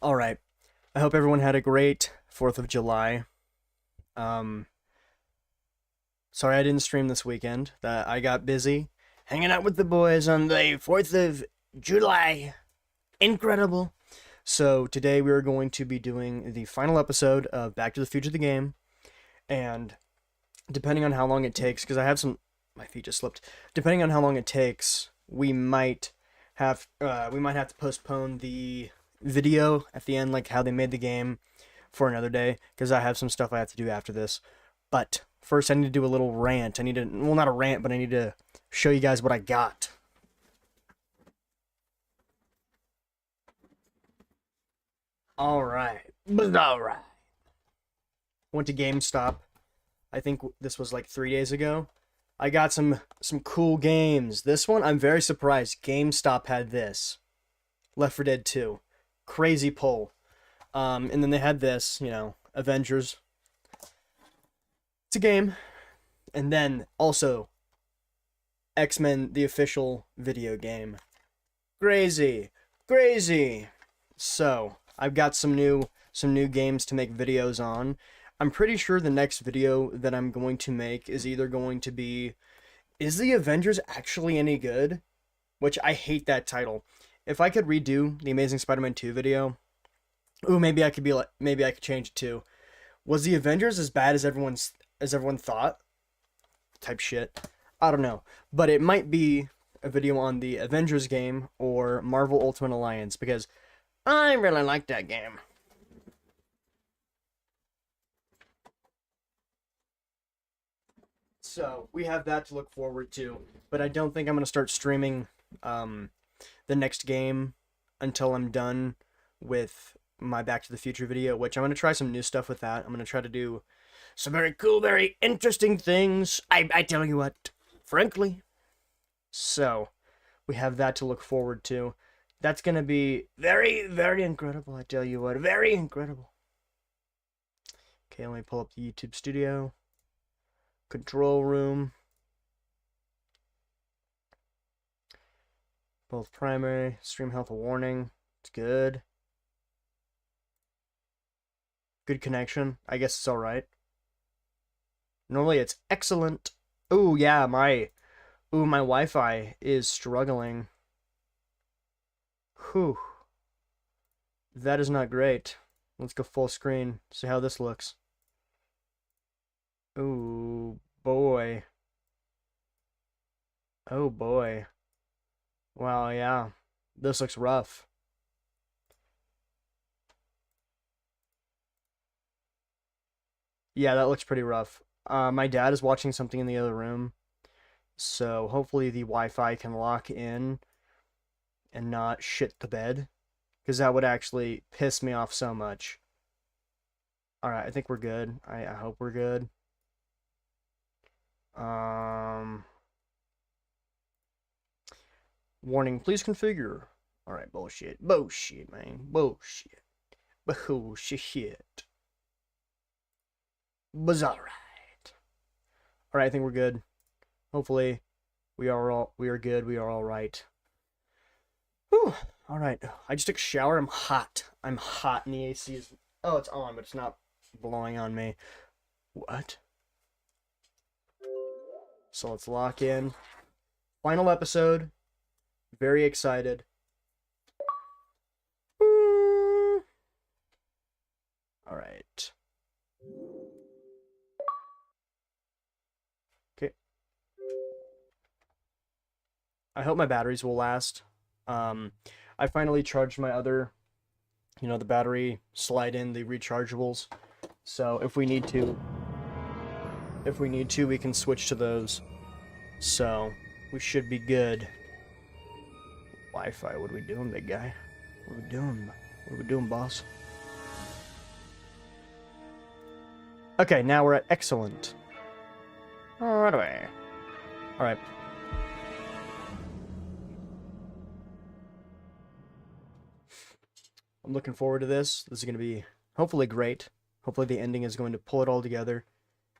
All right. I hope everyone had a great 4th of July. Um, Sorry I didn't stream this weekend. That I got busy hanging out with the boys on the 4th of July. Incredible. So today we are going to be doing the final episode of Back to the Future the game, and depending on how long it takes, because I have some, my feet just slipped. Depending on how long it takes, we might have to postpone the video at the end, like how they made the game, for another day, because I have some stuff I have to do after this. But first, I need to do a little rant. Well, not a rant, but I need to show you guys what I got. All right, all right. Went to GameStop. I think this was like 3 days ago. I got some cool games. This one, I'm very surprised GameStop had this. Left 4 Dead 2. Crazy pull. And then they had this, Avengers. It's a game. And then also X-Men the official video game. Crazy. Crazy. So, I've got some new games to make videos on. I'm pretty sure the next video that I'm going to make is either going to be, is the Avengers actually any good? Which I hate that title. If I could redo the Amazing Spider-Man 2 video, maybe I could change it to, was the Avengers as bad as everyone thought? Type shit. I don't know. But it might be a video on the Avengers game or Marvel Ultimate Alliance, because I really like that game. So we have that to look forward to, but I don't think I'm gonna start streaming the next game until I'm done with my Back to the Future video, which I'm gonna try some new stuff with that. I'm gonna try to do some very cool, very interesting things. I tell you what, frankly. So we have that to look forward to. That's gonna be very, very incredible. I tell you what, very incredible. Okay, let me pull up the YouTube studio. Control room. Both primary. Stream health warning. It's good. Good connection. I guess it's alright. Normally it's excellent. Oh yeah, my Wi-Fi is struggling. Whew. That is not great. Let's go full screen. See how this looks. Ooh, boy. Oh boy. Wow, yeah. This looks rough. Yeah, that looks pretty rough. My dad is watching something in the other room, so hopefully the Wi-Fi can lock in and not shit the bed, because that would actually piss me off so much. Alright, I think we're good. I hope we're good. Warning, please configure. Alright, bullshit. Bullshit, man. Bullshit. Bullshit. But alright. Alright, I think we're good. Hopefully, we are good. We are alright. Whew. Alright. I just took a shower. I'm hot. I'm hot, and the AC is... Oh, it's on, but it's not blowing on me. What? So let's lock in. Final episode. Very excited. Alright. Okay. I hope my batteries will last. I finally charged my other, the battery slide in, the rechargeables. So if we need to, we can switch to those. So we should be good. Wi-Fi, what are we doing, big guy? What are we doing? What are we doing, boss? Okay, now we're at excellent. Right away. Alright. I'm looking forward to this. This is going to be hopefully great. Hopefully the ending is going to pull it all together.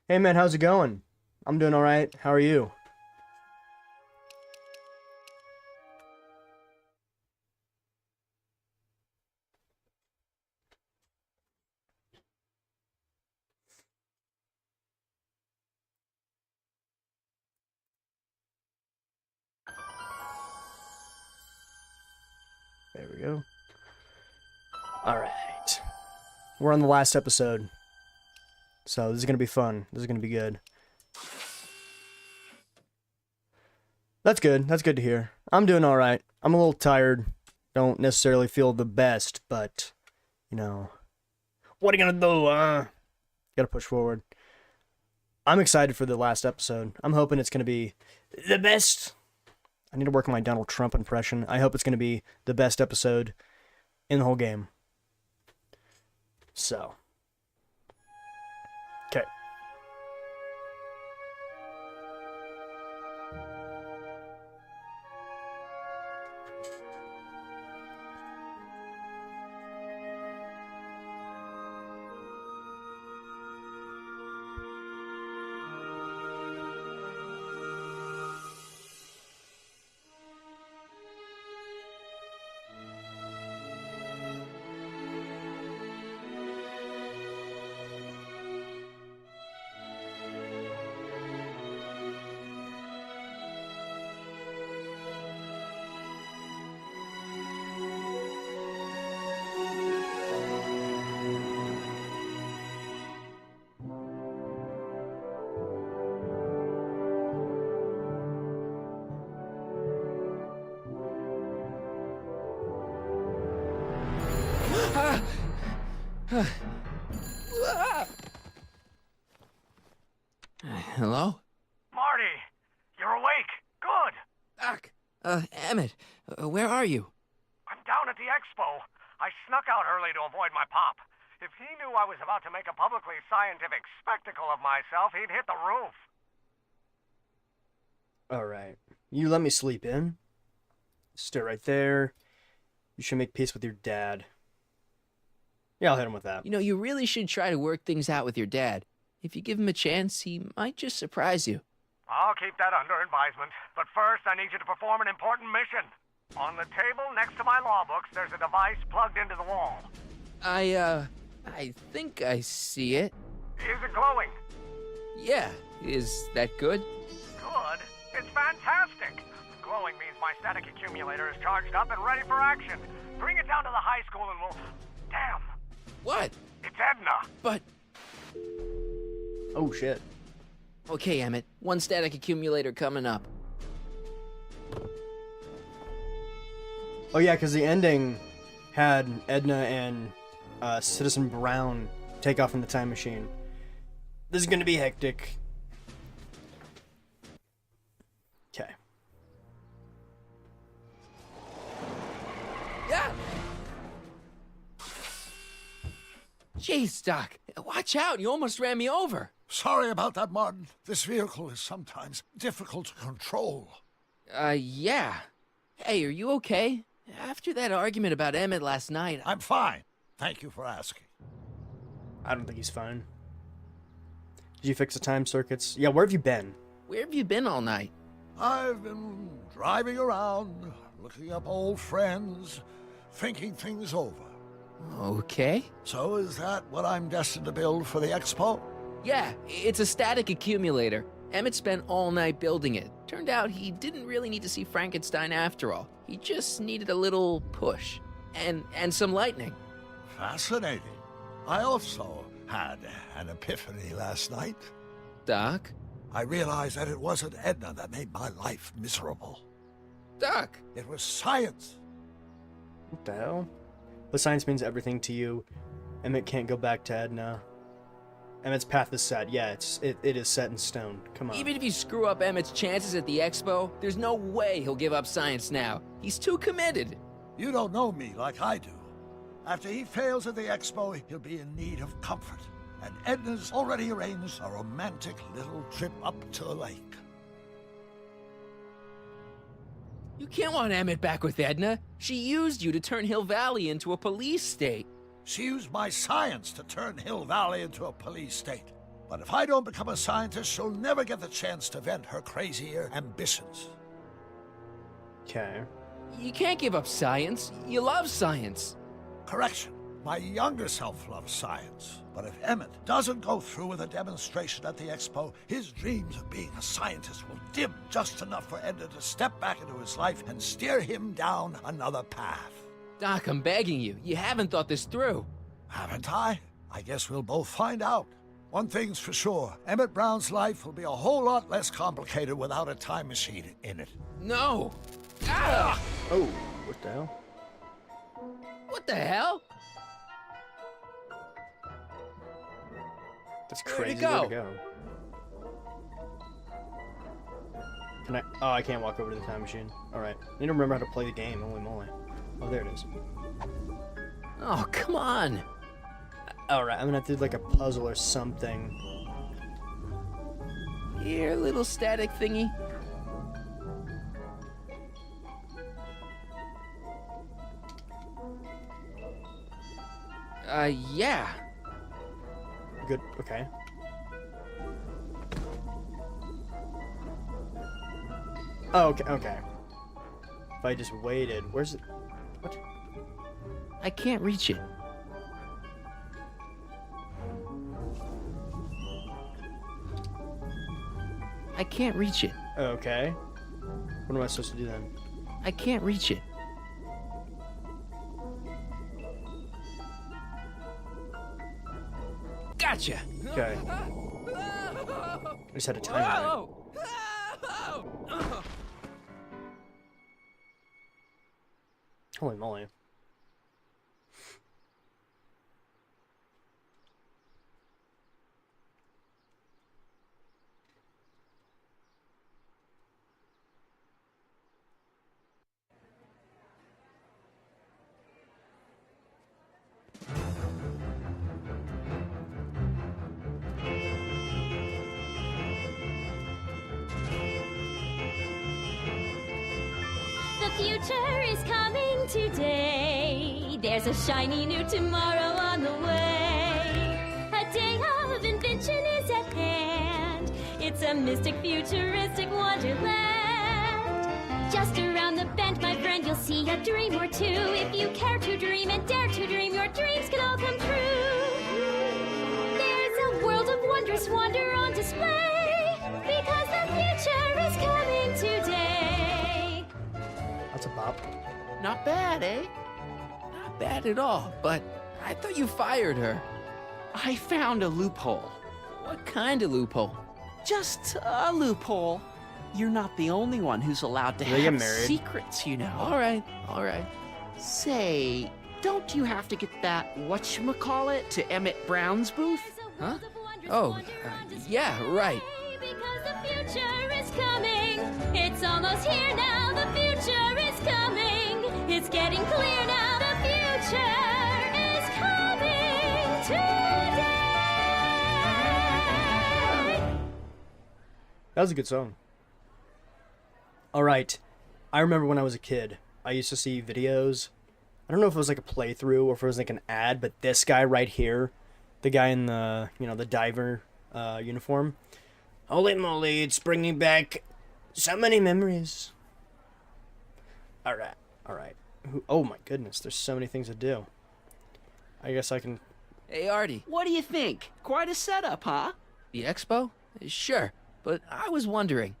Hey man, how's it going? I'm doing alright. How are you? we go. Alright. We're on the last episode. So this is going to be fun. This is going to be good. That's good. That's good to hear. I'm doing alright. I'm a little tired. Don't necessarily feel the best, but, you know. What are you going to do, Gotta push forward. I'm excited for the last episode. I'm hoping it's going to be the best. I need to work on my Donald Trump impression. I hope it's going to be the best episode in the whole game. So. Okay. Hello? Marty, you're awake. Good. Doc. Emmett, where are you? I'm down at the expo. I snuck out early to avoid my pop. If he knew I was about to make a publicly scientific spectacle of myself, he'd hit the roof. Alright. You let me sleep in. Stay right there. You should make peace with your dad. Yeah, I'll hit him with that. You know, you really should try to work things out with your dad. If you give him a chance, he might just surprise you. I'll keep that under advisement. But first, I need you to perform an important mission. On the table next to my law books, there's a device plugged into the wall. I think I see it. Is it glowing? Yeah, is that good? Good. It's fantastic. Glowing means my static accumulator is charged up and ready for action. Bring it down to the high school and we'll... Damn. What? It's Edna. But... Oh, shit. Okay, Emmett. One static accumulator coming up. Oh, yeah, because the ending had Edna and Citizen Brown take off in the time machine. This is going to be hectic. Okay. Yeah! Jeez, Doc. Watch out. You almost ran me over. Sorry about that, Martin. This vehicle is sometimes difficult to control. Yeah. Hey, are you okay? After that argument about Emmett last night... I'm fine. Thank you for asking. I don't think he's fine. Did you fix the time circuits? Yeah, where have you been? Where have you been all night? I've been driving around, looking up old friends, thinking things over. Okay. So is that what I'm destined to build for the expo? Yeah, it's a static accumulator. Emmett spent all night building it. Turned out he didn't really need to see Frankenstein after all. He just needed a little push. And some lightning. Fascinating. I also had an epiphany last night. Doc? I realized that it wasn't Edna that made my life miserable. Doc! It was science. What the hell? The science means everything to you. Emmett can't go back to Edna. Emmett's path is set. Yeah, it is set in stone. Come on. Even if you screw up Emmett's chances at the expo, there's no way he'll give up science now. He's too committed. You don't know me like I do. After he fails at the expo, he'll be in need of comfort. And Edna's already arranged a romantic little trip up to the lake. You can't want Emmett back with Edna. She used you to turn Hill Valley into a police state. She used my science to turn Hill Valley into a police state. But if I don't become a scientist, she'll never get the chance to vent her crazier ambitions. Okay. You can't give up science. You love science. Correction. My younger self loves science. But if Emmett doesn't go through with a demonstration at the expo, his dreams of being a scientist will dim just enough for Edna to step back into his life and steer him down another path. Doc, I'm begging you. You haven't thought this through. Haven't I? I guess we'll both find out. One thing's for sure, Emmett Brown's life will be a whole lot less complicated without a time machine in it. No. Ah! Oh, what the hell? What the hell? That's Where'd crazy. it go? Where'd it go? Can I? Oh, I can't walk over to the time machine. Alright. I need to remember how to play the game. Holy moly. Oh, there it is. Oh, come on. Alright, I'm gonna have to do like a puzzle or something. Here, little static thingy. Yeah. Good. Okay. Oh, okay. Okay. If I just waited, where's it? What? I can't reach it. I can't reach it. Okay. What am I supposed to do then? I can't reach it. Gotcha. Okay. I just had to time it. Whoa! Holy moly. The future is coming today. There's a shiny new tomorrow on the way. A day of invention is at hand. It's a mystic, futuristic wonderland. Just around the bend, my friend, you'll see a dream or two. If you care to dream and dare to dream, your dreams can all come true. There's a world of wondrous wonder on display. Because the future is coming today. That's a bop. Not bad, eh? Not bad at all, but I thought you fired her. I found a loophole. What kind of loophole? Just a loophole. You're not the only one who's allowed to They get have married. secrets, you know. All right. Say, don't you have to get that whatchamacallit to Emmett Brown's booth? Huh? Oh, yeah, right. Because the future is coming. It's almost here now. The future is coming. It's getting clear now. The future is coming today. That was a good song. Alright. I remember when I was a kid, I used to see videos. I don't know if it was like a playthrough or if it was like an ad, but this guy right here, the guy in the, the diver uniform. Holy moly, it's bringing back so many memories. Alright. Oh my goodness, there's so many things to do. I guess I can... Hey, Artie. What do you think? Quite a setup, huh? The expo? Sure, but I was wondering.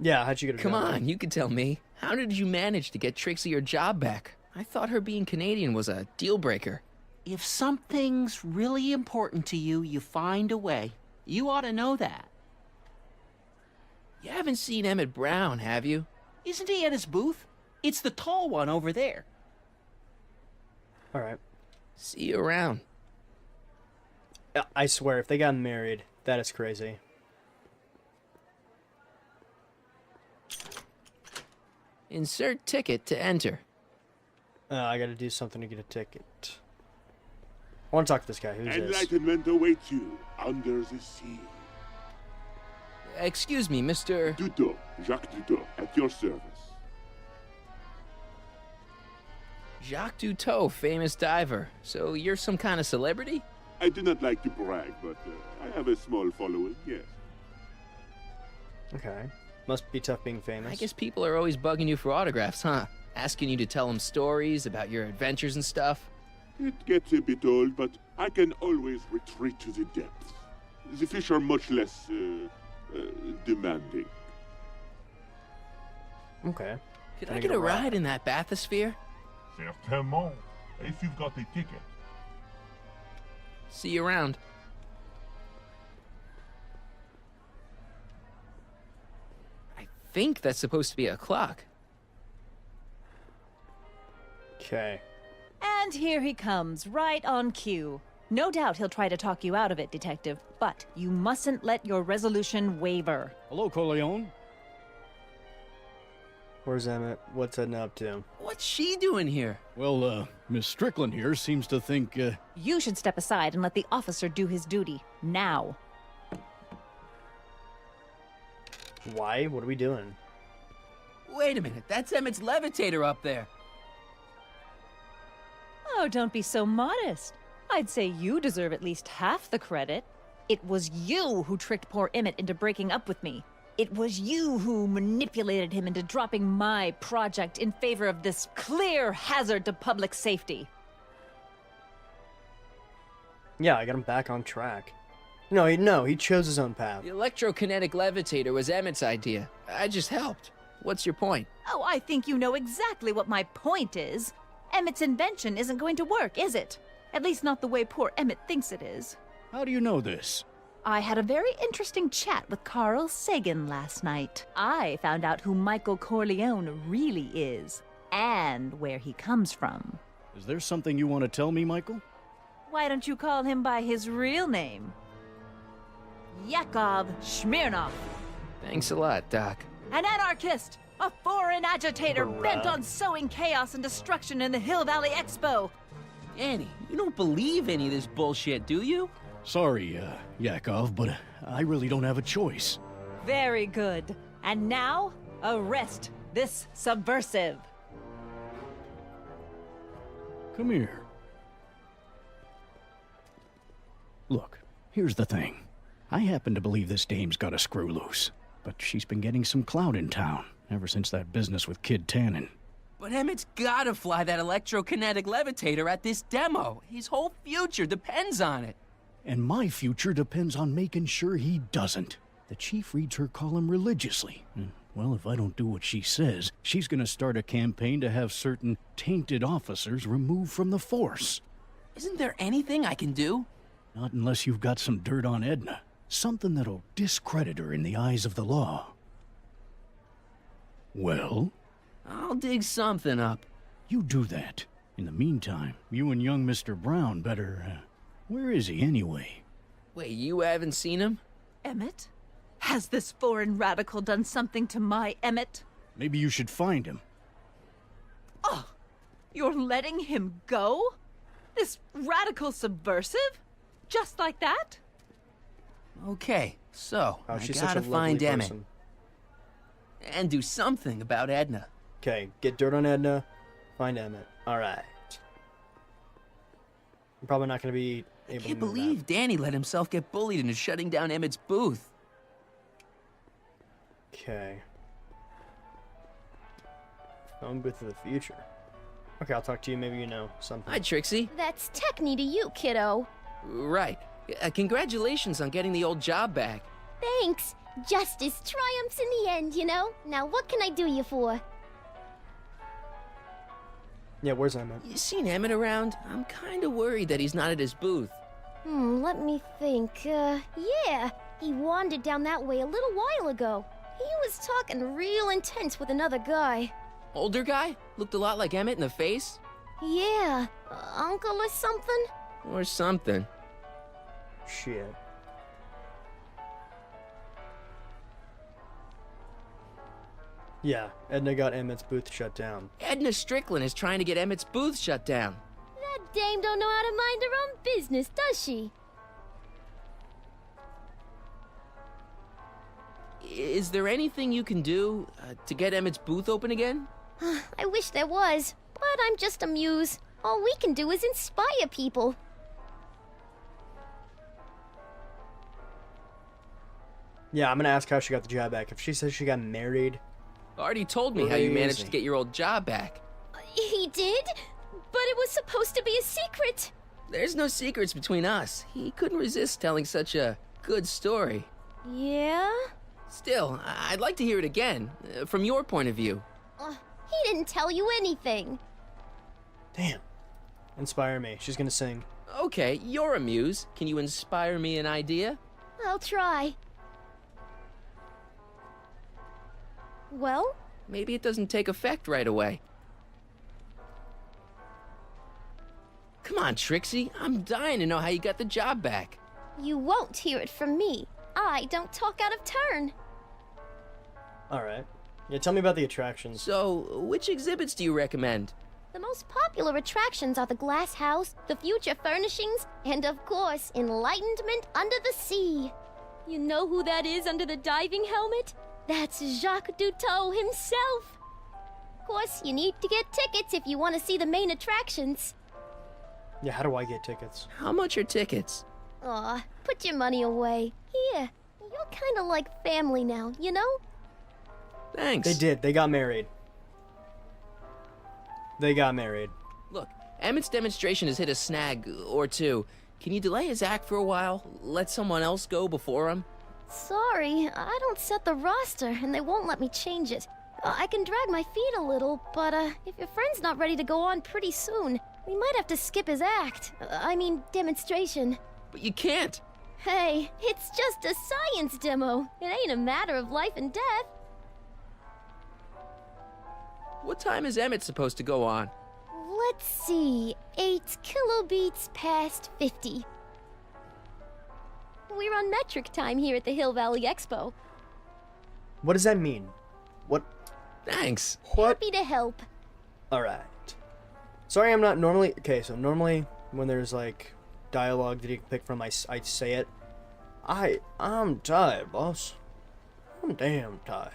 Yeah, how'd you get it Come done? on, you can tell me. How did you manage to get Trixie her job back? I thought her being Canadian was a deal breaker. If something's really important to you, you find a way. You ought to know that. You haven't seen Emmett Brown, have you? Isn't he at his booth? It's the tall one over there. Alright. See you around. I swear, if they got married, that is crazy. Insert ticket to enter. I gotta do something to get a ticket. I want to talk to this guy. Who's this? Enlightenment awaits you under the sea. Excuse me, Mr. Duto, Jacques Duto, at your service. Jacques Duteau, famous diver. So you're some kind of celebrity? I do not like to brag, but I have a small following, yes. Okay. Must be tough being famous. I guess people are always bugging you for autographs, huh? Asking you to tell them stories about your adventures and stuff. It gets a bit old, but I can always retreat to the depths. The fish are much less demanding. Okay. Could Can I get a ride in that bathysphere? Certainement, if you've got a ticket. See you around. I think that's supposed to be a clock. Okay. And here he comes, right on cue. No doubt he'll try to talk you out of it, Detective, but you mustn't let your resolution waver. Hello, Corleone. Where's Emmett? What's Edna up to? What's she doing here? Well, Miss Strickland here seems to think, You should step aside and let the officer do his duty. Now. Why? What are we doing? Wait a minute, that's Emmett's levitator up there. Oh, don't be so modest. I'd say you deserve at least half the credit. It was you who tricked poor Emmett into breaking up with me. It was you who manipulated him into dropping my project in favor of this clear hazard to public safety. Yeah, I got him back on track. No, he chose his own path. The electrokinetic levitator was Emmett's idea. I just helped. What's your point? Oh, I think you know exactly what my point is. Emmett's invention isn't going to work, is it? At least not the way poor Emmett thinks it is. how do you know this? I had a very interesting chat with Carl Sagan last night. I found out who Michael Corleone really is, and where he comes from. Is there something you want to tell me, Michael? Why don't you call him by his real name? Yakov Smirnov, Thanks a lot, Doc. an anarchist, a foreign agitator Bruh. bent on sowing chaos and destruction in the Hill Valley Expo. Annie, you don't believe any of this bullshit, do you? Sorry, Yakov, but I really don't have a choice. Very good. And now, arrest this subversive. Come here. Look, here's the thing. I happen to believe this dame's got a screw loose, but she's been getting some clout in town ever since that business with Kid Tannen. But Emmett's gotta fly that electrokinetic levitator at this demo. His whole future depends on it. And my future depends on making sure he doesn't. The chief reads her column religiously. And, well, if I don't do what she says, she's gonna start a campaign to have certain tainted officers removed from the force. Isn't there anything I can do? Not unless you've got some dirt on Edna. Something that'll discredit her in the eyes of the law. Well, I'll dig something up. you do that. In the meantime, you and young Mr. Brown better, where is he anyway? Wait, you haven't seen him? Emmett? Has this foreign radical done something to my Emmett? Maybe you should find him. Oh, you're letting him go? This radical subversive? Just like that? Okay, so Oh, I she's such a gotta lovely find Emmett. person. And do something about Edna. Okay, get dirt on Edna, find Emmett. Alright. I'm probably not going to be I able can't to do believe Danny let himself get bullied into shutting down Emmett's booth. that. Okay. Phone booth of the future. Okay, I'll talk to you. Maybe you know something. Hi, Trixie. That's Techne to you, kiddo. Right. Congratulations on getting the old job back. Thanks. Justice triumphs in the end, you know? Now what can I do you for? Yeah, where's Emmett? You seen Emmett around? I'm kinda worried that he's not at his booth. Let me think. Yeah. He wandered down that way a little while ago. He was talking real intense with another guy. Older guy? Looked a lot like Emmett in the face? Yeah. Uncle or something? Or something. Shit. Yeah, Edna got Emmett's booth shut down. Edna Strickland is trying to get Emmett's booth shut down. That dame don't know how to mind her own business, does she? Is there anything you can do to get Emmett's booth open again? I wish there was, but I'm just a muse. All we can do is inspire people. Yeah, I'm gonna ask how she got the job back. If she says she got married, Already told me how you managed Crazy. to get your old job back. He did? But it was supposed to be a secret. There's no secrets between us. He couldn't resist telling such a good story. Yeah? Still, I'd like to hear it again, from your point of view. He didn't tell you anything. Damn. Inspire me. She's gonna sing. Okay, you're a muse. Can you inspire me an idea? I'll try. Well? Maybe it doesn't take effect right away. Come on, Trixie. I'm dying to know how you got the job back. You won't hear it from me. I don't talk out of turn. Alright. Yeah, tell me about the attractions. So, which exhibits do you recommend? The most popular attractions are the Glass House, the Future Furnishings, and of course, Enlightenment Under the Sea. You know who that is under the diving helmet? That's Jacques Cousteau himself. Of course, you need to get tickets if you want to see the main attractions. Yeah, how do I get tickets? How much are tickets? Aw, put your money away. Here, you're kinda like family now, you know? Thanks. They did. They got married. They got married. Look, Emmett's demonstration has hit a snag or two. Can you delay his act for a while? Let someone else go before him? Sorry, I don't set the roster, and they won't let me change it. I can drag my feet a little, but if your friend's not ready to go on pretty soon, we might have to skip his act. I mean, demonstration. But you can't. Hey, it's just a science demo. It ain't a matter of life and death. What time is Emmett supposed to go on? Let's see, 8 kilobeats past 50. We're on metric time here at the Hill Valley Expo. What does that mean? What? Thanks. What? Happy to help. Alright. Sorry, I'm not normally... Okay, so normally when there's, like, dialogue that you can pick from, I say it. I'm tired, boss. I'm damn tired.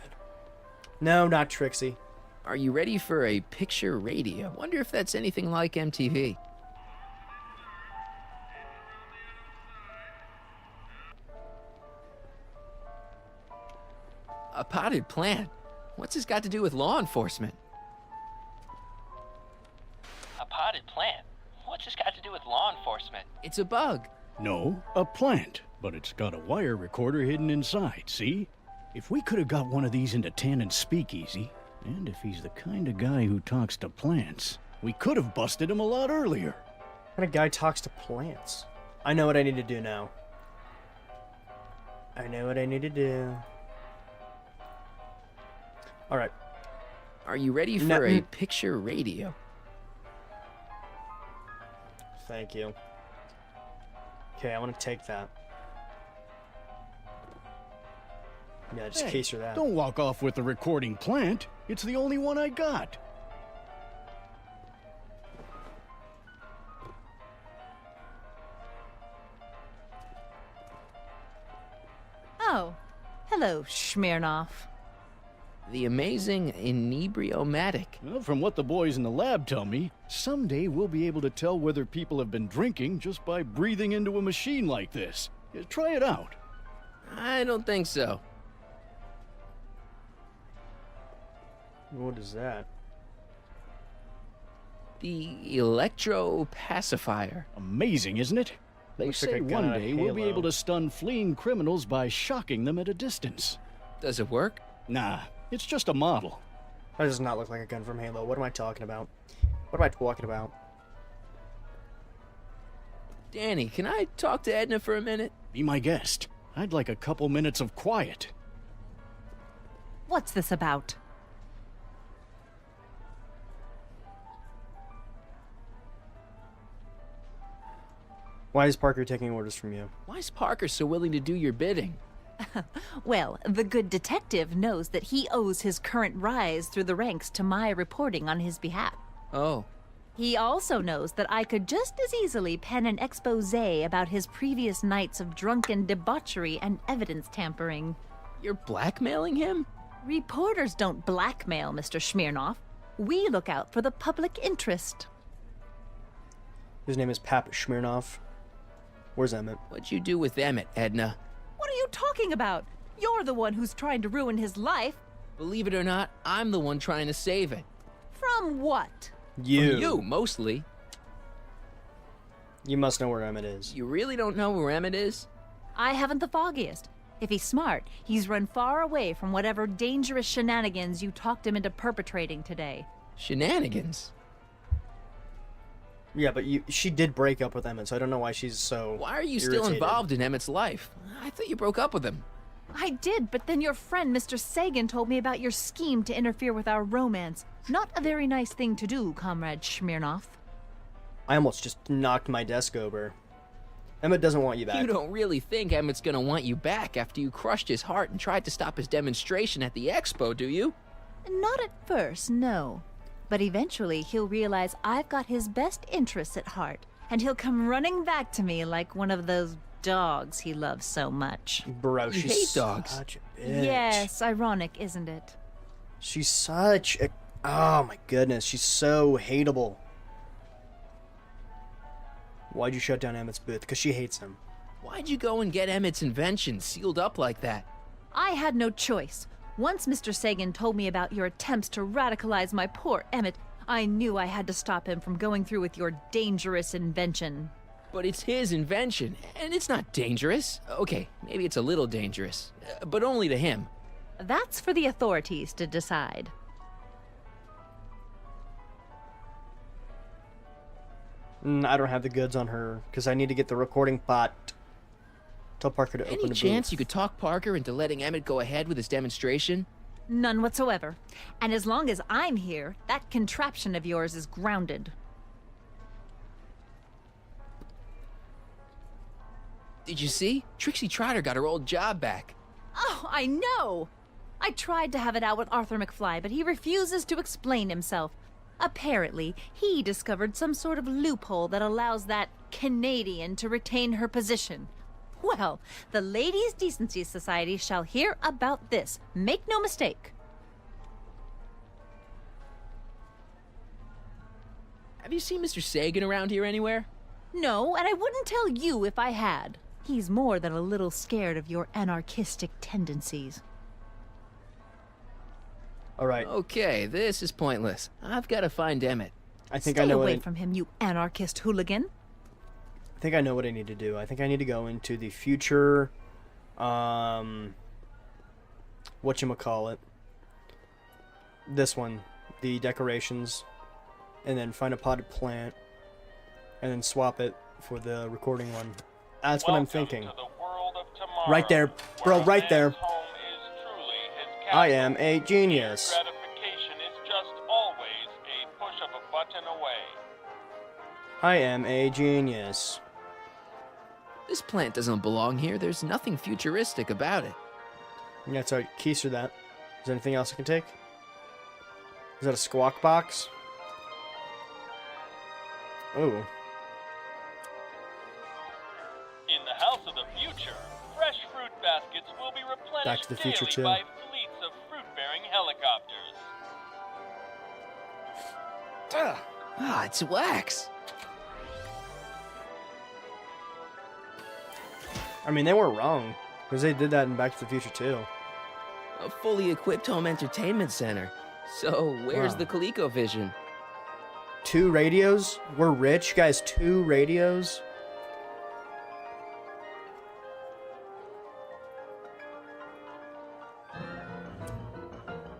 No, not Trixie. Are you ready for a picture radio? Wonder if that's anything like MTV. A potted plant? What's this got to do with law enforcement? A potted plant? What's this got to do with law enforcement? It's a bug. No, a plant. But it's got a wire recorder hidden inside, see? If we could have got one of these into Tannen's speakeasy, and if he's the kind of guy who talks to plants, we could have busted him a lot earlier. What kind of guy talks to plants? I know what I need to do now. I know what I need to do. Alright. Are you ready for No- a picture radio? Thank you. Okay, I want to take that. Yeah, just Hey, case her that. Don't walk off with the recording plant. It's the only one I got. Oh, hello, Smirnoff. The amazing inebriomatic. Well, from what the boys in the lab tell me, someday we'll be able to tell whether people have been drinking just by breathing into a machine like this. Try it out. I don't think so. What is that? The electro pacifier. Amazing, isn't it? They Looks like say a one gun, a day we'll be halo. able to stun fleeing criminals by shocking them at a distance. Does it work? Nah, it's just a model. That does not look like a gun from Halo. What am I talking about? What am I talking about? Danny, can I talk to Edna for a minute? Be my guest. I'd like a couple minutes of quiet. What's this about? Why is Parker taking orders from you? Why is Parker so willing to do your bidding? Well, the good detective knows that he owes his current rise through the ranks to my reporting on his behalf. Oh, He also knows that I could just as easily pen an exposé about his previous nights of drunken debauchery and evidence tampering. you're blackmailing him? Reporters don't blackmail, Mr. Smirnoff. We look out for the public interest. His name is Pap Smirnoff. Where's Emmett? What'd you do with Emmett, Edna? What are you talking about? You're the one who's trying to ruin his life. Believe it or not, I'm the one trying to save it. From what? You. You, mostly. You must know where Emmett is. You really don't know where Emmett is? I haven't the foggiest. If he's smart, he's run far away from whatever dangerous shenanigans you talked him into perpetrating today. Shenanigans? Yeah, but she did break up with Emmett, so I don't know why she's so Why are you still irritated. involved in Emmett's life? I thought you broke up with him. I did, but then your friend Mr. Sagan told me about your scheme to interfere with our romance. Not a very nice thing to do, Comrade Smirnov. I almost just knocked my desk over. Emmett doesn't want you back. You don't really think Emmett's gonna want you back after you crushed his heart and tried to stop his demonstration at the expo, do you? Not at first, no. But eventually he'll realize I've got his best interests at heart, and he'll come running back to me like one of those dogs he loves so much. Bro, You she's hate dogs. such a bitch. Yes, ironic, isn't it? She's such a... Oh my goodness, she's so hateable. Why'd you shut down Emmett's booth? Because she hates him. Why'd you go and get Emmett's invention sealed up like that? I had no choice. Once Mr. Sagan told me about your attempts to radicalize my poor Emmett, I knew I had to stop him from going through with your dangerous invention. But it's his invention, and it's not dangerous. Okay, maybe it's a little dangerous, but only to him. That's for the authorities to decide. I don't have the goods on her, because I need to get the recording pot. Tell Parker to open Any the chance booth. you could talk Parker into letting Emmett go ahead with his demonstration? None whatsoever. And as long as I'm here, that contraption of yours is grounded. Did you see? Trixie Trotter got her old job back. Oh, I know! I tried to have it out with Arthur McFly, but he refuses to explain himself. Apparently, he discovered some sort of loophole that allows that Canadian to retain her position. Well, the Ladies' Decency Society shall hear about this. Make no mistake. Have you seen Mr. Sagan around here anywhere? No, and I wouldn't tell you if I had. He's more than a little scared of your anarchistic tendencies. All right, Okay, this is pointless. I've got to find Emmett. I think Stay I know away what from him, you anarchist hooligan. I think I know what I need to do. I think I need to go into the future, whatchamacallit. This one, the decorations, and then find a potted plant, and then swap it for the recording one. That's what I'm thinking. Right there, bro, right there. I am a genius. Gratification is just always a push of a button away. I am a genius. This plant doesn't belong here. There's nothing futuristic about it. Yeah, sorry, keister that. Is there anything else I can take? Is that a squawk box? Ooh. In the house of the future, fresh fruit baskets will be replenished Back to the Future, daily too. by fleets of fruit-bearing helicopters. Ah, it's wax. I mean, they weren't wrong, because they did that in Back to the Future too. A fully equipped home entertainment center. So, where's Wow. the ColecoVision? 2 radios? We're rich, guys. 2 radios?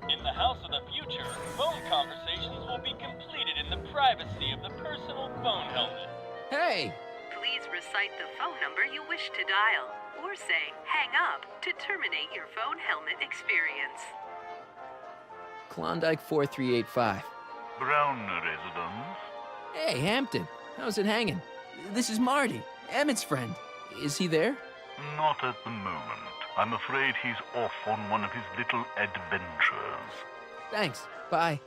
In the house of the future, phone conversations will be completed in the privacy of the personal phone helmet. Hey! Please recite the phone number you wish to dial, or say hang up to terminate your phone helmet experience. Klondike 4385. Brown residence. Hey, Hampton. How's it hanging? This is Marty, Emmett's friend. Is he there? Not at the moment. I'm afraid he's off on one of his little adventures. Thanks. Bye.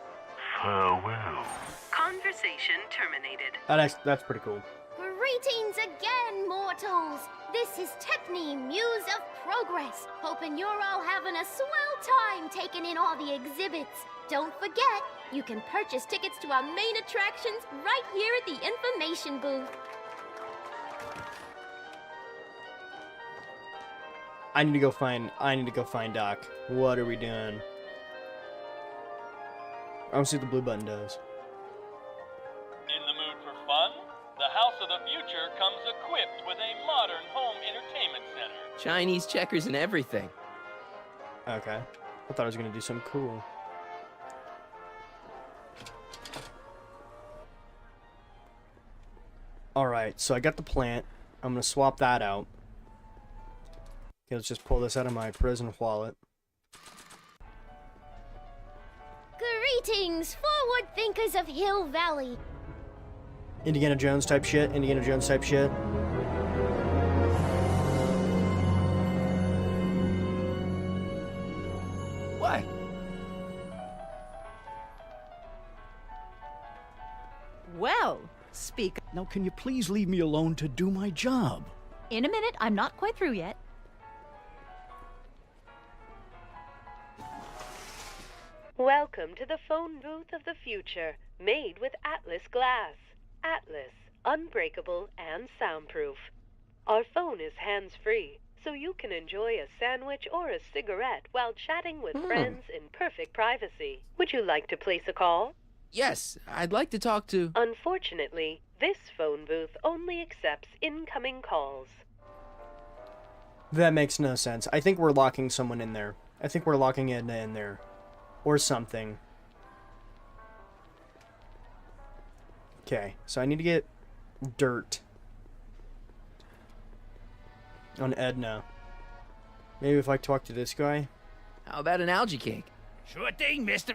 Farewell. Conversation terminated. That's pretty cool. Greetings again, mortals! This is Techne, Muse of Progress. Hoping you're all having a swell time taking in all the exhibits. Don't forget, you can purchase tickets to our main attractions right here at the information booth. I need to go find Doc. What are we doing? I want to see what the blue button does. In the mood for fun? The House of the Future comes equipped with a modern home entertainment center. Chinese checkers and everything. Okay. I thought I was gonna do something cool. Alright, so I got the plant. I'm gonna swap that out. Okay, let's just pull this out of my prison wallet. Greetings, forward thinkers of Hill Valley. Indiana Jones type shit. Indiana Jones type shit. What? Well, speak. Now, can you please leave me alone to do my job? In a minute, I'm not quite through yet. Welcome to the phone booth of the future, made with Atlas glass. Atlas, unbreakable and soundproof. Our phone is hands-free, so you can enjoy a sandwich or a cigarette while chatting with friends in perfect privacy. Would you like to place a call? Yes, I'd like to talk to... Unfortunately, this phone booth only accepts incoming calls. That makes no sense. I think we're locking someone in there. I think we're locking Edna in there. Or something. Okay, so I need to get dirt on Edna. Maybe if I talk to this guy. How about an algae cake? Sure thing, mister.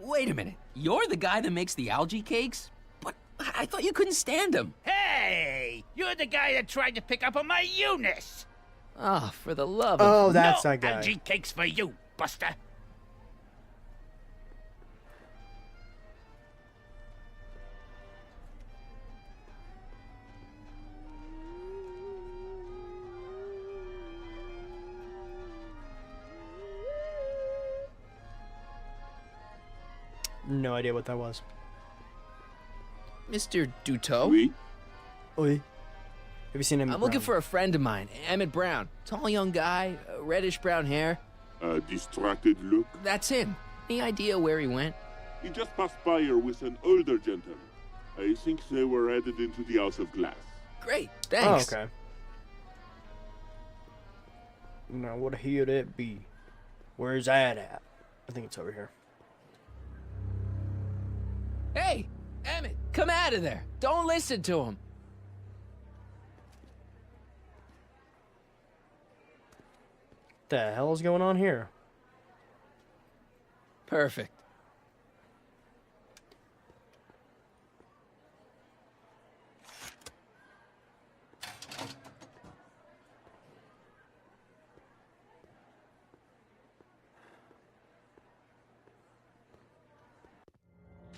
Wait a minute. You're the guy that makes the algae cakes? But I thought you couldn't stand them. Hey! You're the guy that tried to pick up on my Eunice! Oh, for the love of... Oh, that's no that guy. algae cakes for you, Buster. No idea what that was. Mr. Duteau? Oui? Oi. Have you seen him? I'm looking for a friend of mine, Emmett Brown. Tall young guy, reddish brown hair. A distracted look. That's him. Any idea where he went? He just passed by here with an older gentleman. I think they were headed into the House of Glass. Great, thanks. Oh, okay. Now, what here it be? Where's that at? I think it's over here. Hey, Emmett, come out of there. Don't listen to him. The hell is going on here? Perfect.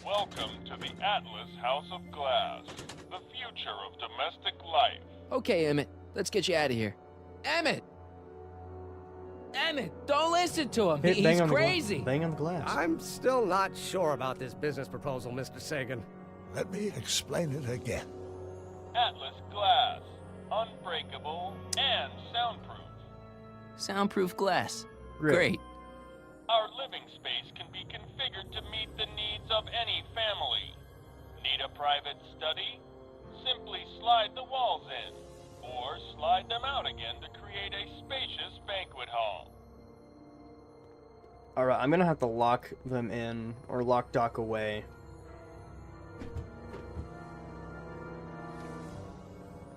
Welcome to the Atlas House of Glass, the future of domestic life. Okay, Emmett, let's get you out of here. Emmett! Emmett, don't listen to him. Hit He's bang on the crazy. bang on the glass. I'm still not sure about this business proposal, Mr. Sagan. Let me explain it again. Atlas Glass, unbreakable and soundproof. Soundproof glass. Really? Great. Our living space can be configured to meet the needs of any family. Need a private study? Simply slide the walls in, or slide them out again to create a spacious banquet hall. Alright, I'm gonna have to lock them in, or lock Doc away.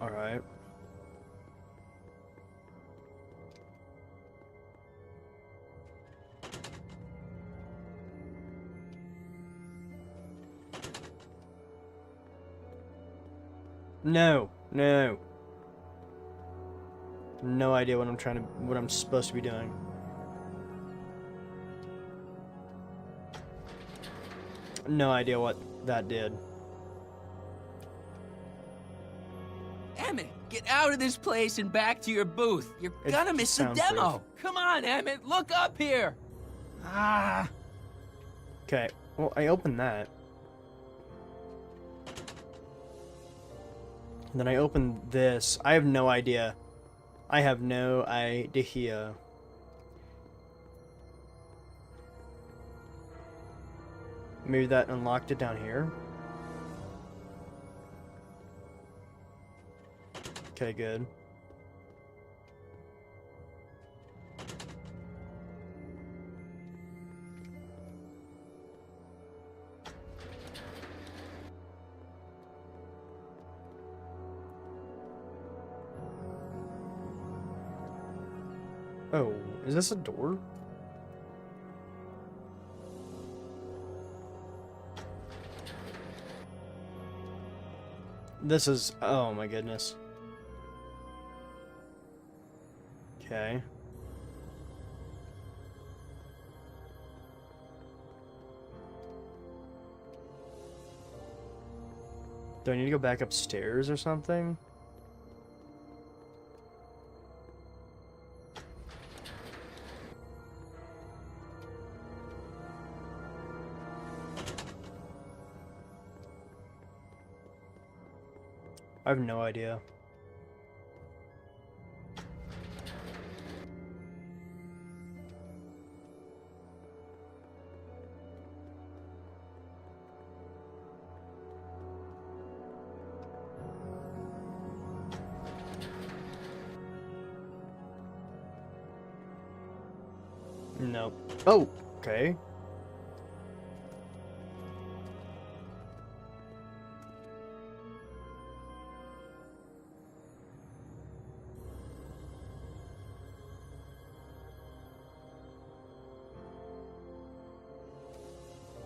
Alright. No, no. No idea what I'm supposed to be doing. No idea what that did. Emmett, get out of this place and back to your booth. You're It gonna miss the soundproof. demo. Come on, Emmett, look up here. Ah. Okay, well, I opened that. And then I opened this. I have no idea. I have no idea. Maybe that unlocked it down here? Okay, good. Oh, is this a door? This is... oh my goodness. Okay. Do I need to go back upstairs or something? I have no idea. No. Oh, okay.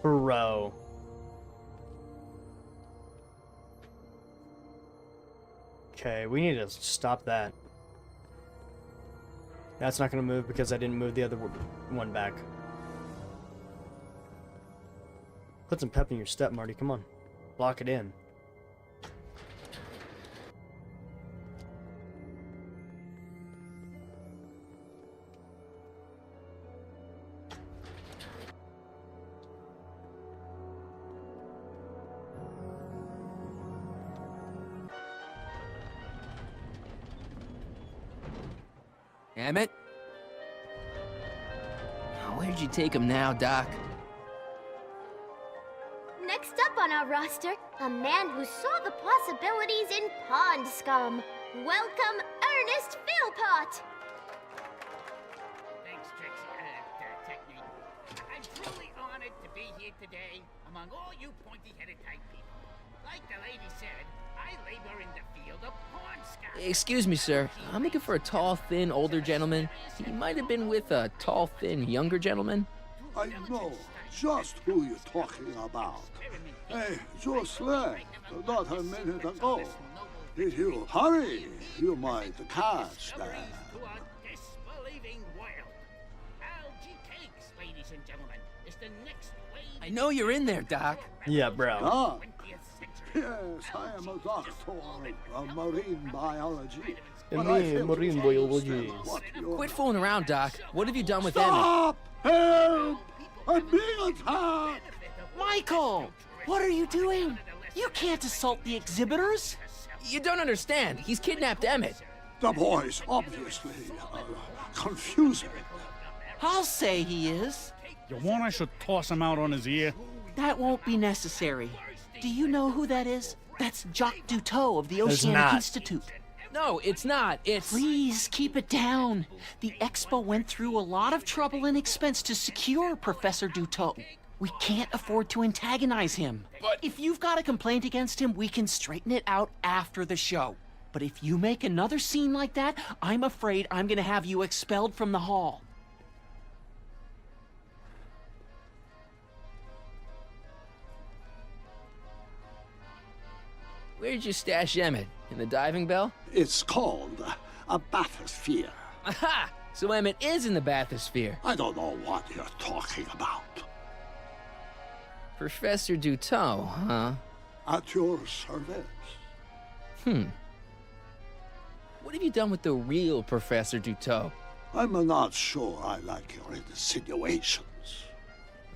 Bro. Okay, we need to stop that. That's not going to move because I didn't move the other one back. Put some pep in your step, Marty. Come on. Lock it in. Emmett? Where'd you take him now, Doc? Next up on our roster, a man who saw the possibilities in pond scum. Welcome, Ernest Philpott! Thanks, Trixie, Technique. I'm truly honored to be here today among all you pointy-headed type people. Like the lady said, I labor in the field of pond scum. Excuse me, sir. I'm looking for a tall, thin, older gentleman. He might have been with a tall, thin, younger gentleman. I know just who you're talking about. Hey, Jocelyn, not a minute ago. If you hurry, you might catch them. To a disbelieving world. Algae Cakes, ladies and gentlemen, is the next wave. I know you're in there, Doc. Yeah, bro. Ah, yes, I am a doctor of marine biology. but I fail to Marine biology. understand what you're- Quit fooling around, Doc. What have you done with Emmett? Stop! Help! I'm being attacked! Michael! What are you doing? You can't assault the exhibitors! You don't understand. He's kidnapped Emmett. The boy's obviously confusing. I'll say he is. You want I should toss him out on his ear? That won't be necessary. Do you know who that is? That's Jacques Duteau of the There's Oceanic not. Institute. No, it's not. It's... Please keep it down. The Expo went through a lot of trouble and expense to secure Professor Duteau. We can't afford to antagonize him. But- if you've got a complaint against him, we can straighten it out after the show. But if you make another scene like that, I'm afraid I'm gonna have you expelled from the hall. Where'd you stash Emmett? In the diving bell? It's called a bathysphere. Aha! So Emmett is in the bathysphere. I don't know what you're talking about. Professor Duteau, huh? At your service. What have you done with the real Professor Duteau? I'm not sure I like your insinuations.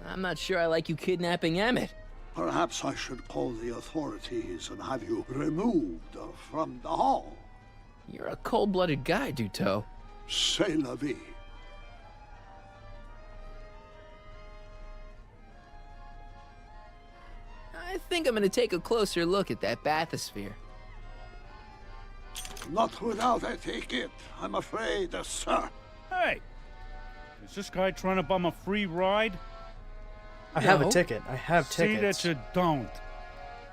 I'm not sure I like you kidnapping Emmett. Perhaps I should call the authorities and have you removed from the hall. You're a cold-blooded guy, Duteau. C'est la vie. I think I'm gonna take a closer look at that bathysphere. Not without a ticket, I'm afraid, sir. Hey! Is this guy trying to bum a free ride? I have a ticket. I have See tickets. that you don't.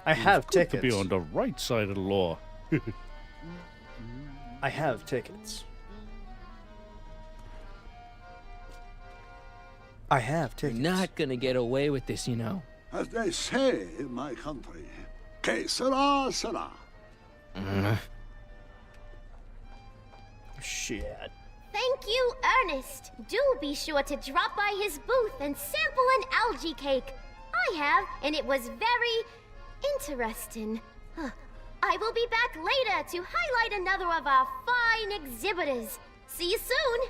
I have It's good tickets. to be on the right side of the law. I have tickets. I have tickets. You're not gonna get away with this, you know. As they say in my country, que sera, sera. Shit. Thank you, Ernest. Do be sure to drop by his booth and sample an algae cake. I have, and it was very interesting. I will be back later to highlight another of our fine exhibitors. See you soon.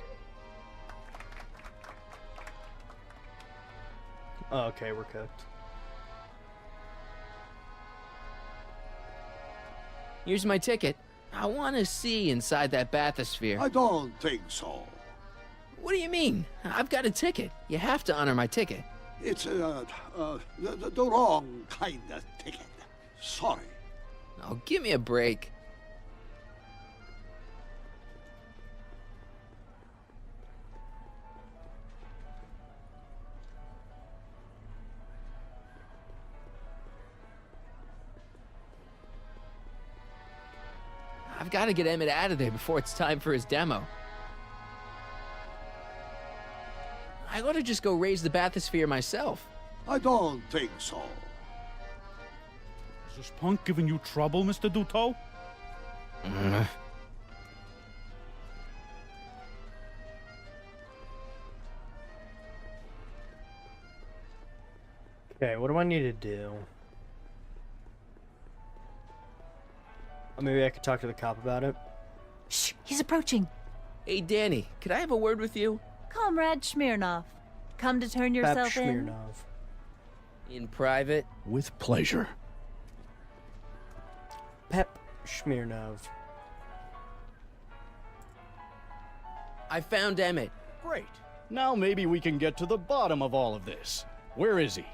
Oh, okay, we're cooked. Here's my ticket. I want to see inside that bathysphere. I don't think so. What do you mean? I've got a ticket. You have to honor my ticket. It's the wrong kind of ticket. Sorry. Oh, give me a break. I've got to get Emmett out of there before it's time for his demo. I ought to just go raise the bathysphere myself. I don't think so. Is this punk giving you trouble, Mr. Duto? Okay, what do I need to do? Oh, maybe I could talk to the cop about it. Shh, he's approaching. Hey, Danny, could I have a word with you? Comrade Smirnov, come to turn Pep yourself in? Smirnov. In private? With pleasure. Pep Smirnov. I found Emmett. Great. Now maybe we can get to the bottom of all of this. Where is he?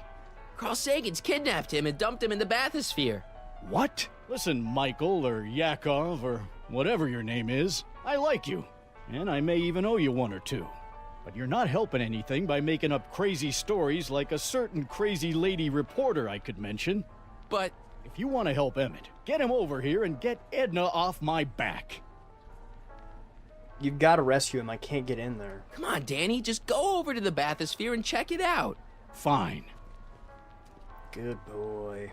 Carl Sagan's kidnapped him and dumped him in the bathysphere. What? Listen, Michael or Yakov or whatever your name is, I like you. And I may even owe you one or two. But you're not helping anything by making up crazy stories like a certain crazy lady reporter I could mention. But if you want to help Emmett, get him over here and get Edna off my back. You've got to rescue him. I can't get in there. Come on, Danny, just go over to the bathysphere and check it out. Fine. Good boy.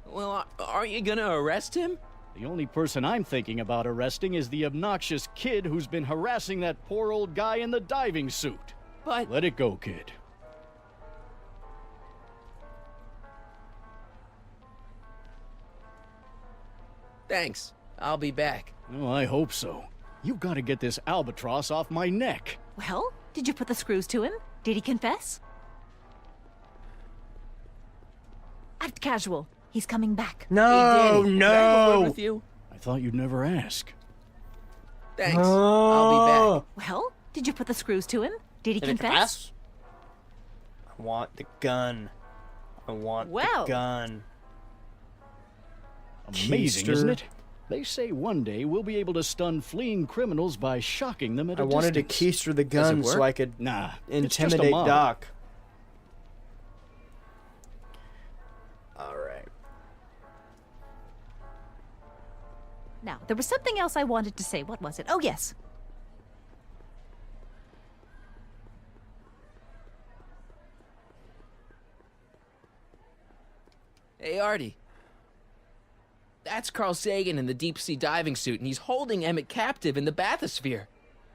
Well, aren't you gonna arrest him? The only person I'm thinking about arresting is the obnoxious kid who's been harassing that poor old guy in the diving suit. But let it go, kid. Thanks. I'll be back. Oh, I hope so. You've got to get this albatross off my neck. Well, did you put the screws to him? Did he confess? Act casual. He's coming back. No, Hey, Danny, no. Can I have a word with you? I thought you'd never ask. Thanks. I'll be back. Well, did you put the screws to him? Did he Did it confess? I want the gun. I want Well. the gun. Amazing, Keister. isn't it? They say one day we'll be able to stun fleeing criminals by shocking them at a I wanted to distance. keister the gun so I could Nah, it's just a intimidate mob. Doc. Alright. Now, there was something else I wanted to say. What was it? Oh, yes. Hey, Artie. That's Carl Sagan in the deep-sea diving suit, and he's holding Emmett captive in the bathysphere.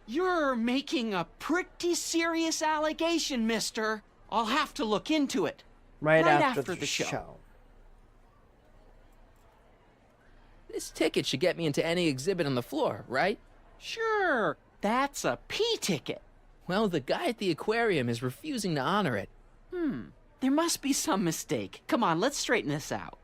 You're making a pretty serious allegation, mister. I'll have to look into it. Right after after the the show. show. This ticket should get me into any exhibit on the floor, right? Sure, that's a P ticket. Well, the guy at the aquarium is refusing to honor it. There must be some mistake. Come on, let's straighten this out.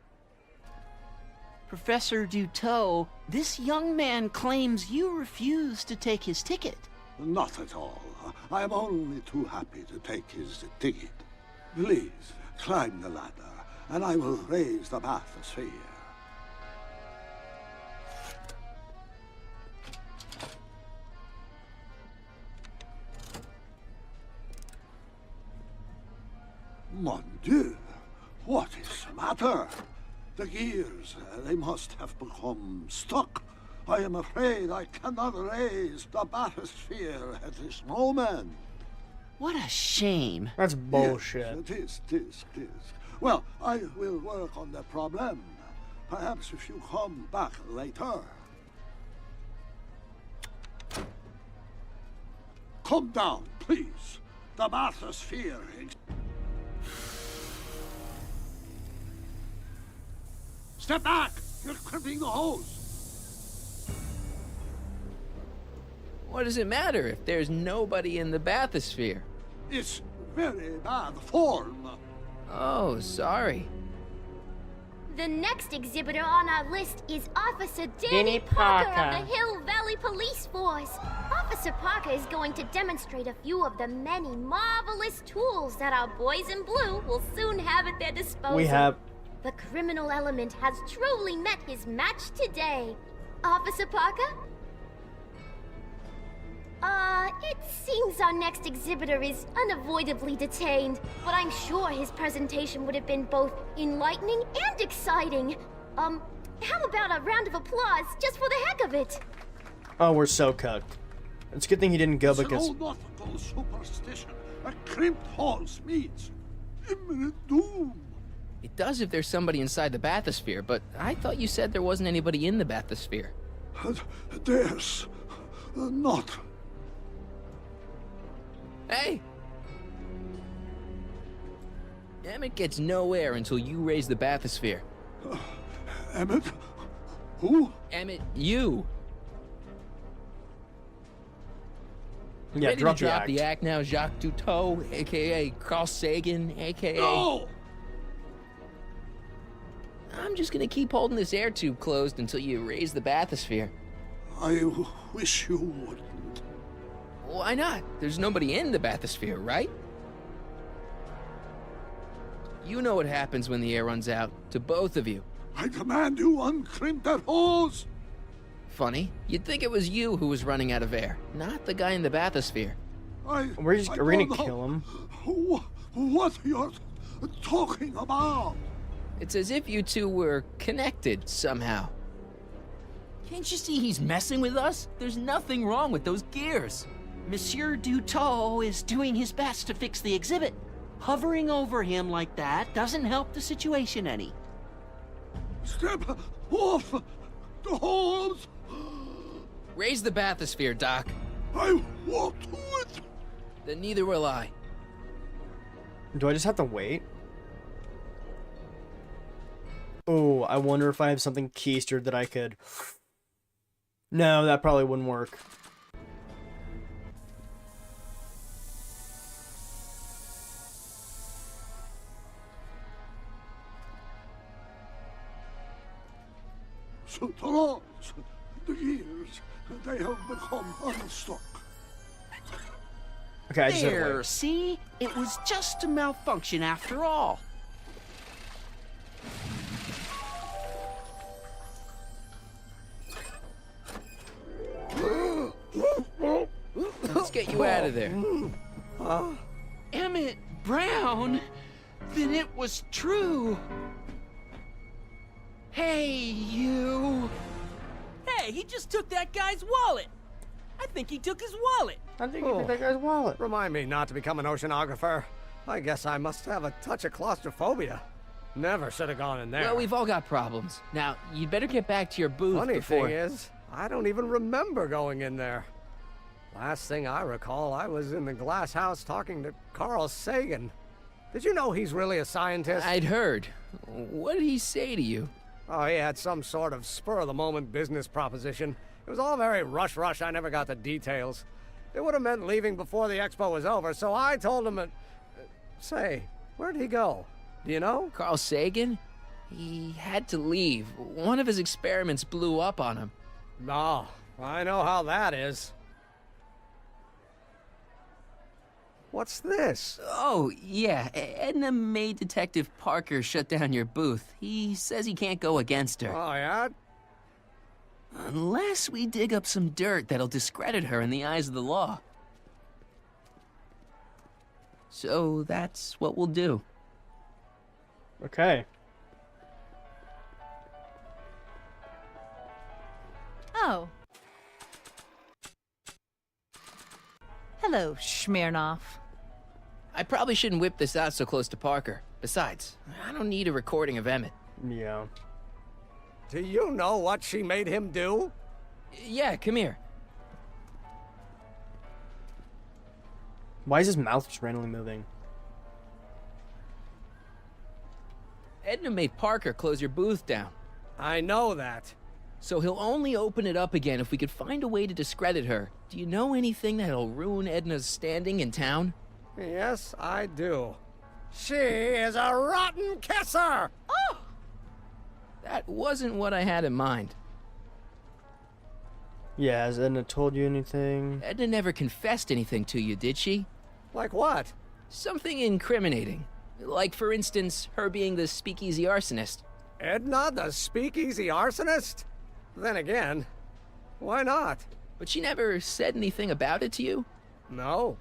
Professor Duto, this young man claims you refused to take his ticket. Not at all. I am only too happy to take his ticket. Please, climb the ladder, and I will raise the bathysphere. Mon Dieu, what is the matter? The gears, they must have become stuck. I am afraid I cannot raise the bathysphere at this moment. What a shame. That's bullshit. Yes, it is. Well, I will work on the problem. Perhaps if you come back later. Come down, please. The bathysphere. Step back! You're crimping the hose. What does it matter if there's nobody in the bathysphere? It's very bad form. Oh, sorry. The next exhibitor on our list is Officer Danny Danny Parker Parker. of the Hill Valley Police Force. Officer Parker is going to demonstrate a few of the many marvelous tools that our boys in blue will soon have at their disposal. We have. The criminal element has truly met his match today. Officer Parker? It seems our next exhibitor is unavoidably detained, but I'm sure his presentation would have been both enlightening and exciting. How about a round of applause just for the heck of it? Oh, we're so cooked. It's a good thing he didn't go It's because. an old nautical superstition. A crimped hose means imminent doom. It does if there's somebody inside the bathysphere, but I thought you said there wasn't anybody in the bathysphere. There's not. Hey! Emmett gets no air until you raise the bathysphere. Emmett? Who? Emmett, you! Yeah, Ready drop to drop the the act. act now, Jacques Duteau, aka Carl Sagan, aka... No! I'm just gonna keep holding this air tube closed until you raise the bathysphere. I wish you wouldn't. Why not? There's nobody in the bathysphere, right? You know what happens when the air runs out, to both of you. I command you uncrimp that hose! Funny, you'd think it was you who was running out of air, not the guy in the bathysphere. Are we gonna don't know kill him? What you're talking about? It's as if you two were connected somehow. Can't you see he's messing with us? There's nothing wrong with those gears. Monsieur Duteau is doing his best to fix the exhibit. Hovering over him like that doesn't help the situation any. Step off the hose! Raise the bathysphere, Doc. I won't do it! Then neither will I. Do I just have to wait? Oh, I wonder if I have something keistered that I could... No, that probably wouldn't work. Souterrains, the gears, they have become unstuck. Okay, I just have to There, wait. see? It was just a malfunction after all. Let's get you out of there. Emmett Brown? Then it was true. Hey, you. Hey, he just took that guy's wallet. I think he took his wallet. I think he took that guy's wallet. Remind me not to become an oceanographer. I guess I must have a touch of claustrophobia. Never should have gone in there. Well, we've all got problems. Now, you'd better get back to your booth Funny before... thing is, I don't even remember going in there. Last thing I recall, I was in the glass house talking to Carl Sagan. Did you know he's really a scientist? I'd heard. What did he say to you? Oh, he had some sort of spur-of-the-moment business proposition. It was all very rush. I never got the details. It would have meant leaving before the expo was over, so I told him that... Say, where'd he go? Do you know? Carl Sagan? He had to leave. One of his experiments blew up on him. Oh, I know how that is. What's this? Oh, yeah. Edna made Detective Parker shut down your booth. He says he can't go against her. Oh, yeah? Unless we dig up some dirt that'll discredit her in the eyes of the law. So that's what we'll do. Okay. Oh. Hello, Smirnoff. I probably shouldn't whip this out so close to Parker. Besides, I don't need a recording of Emmett. Yeah. Do you know what she made him do? Yeah, come here. Why is his mouth just randomly moving? Edna made Parker close your booth down. I know that. So he'll only open it up again if we could find a way to discredit her. Do you know anything that'll ruin Edna's standing in town? Yes, I do. She is a rotten kisser! Oh! That wasn't what I had in mind. Yeah, has Edna told you anything? Edna never confessed anything to you, did she? Like what? Something incriminating. Like, for instance, her being the speakeasy arsonist. Edna, the speakeasy arsonist? Then again, why not? But she never said anything about it to you? No.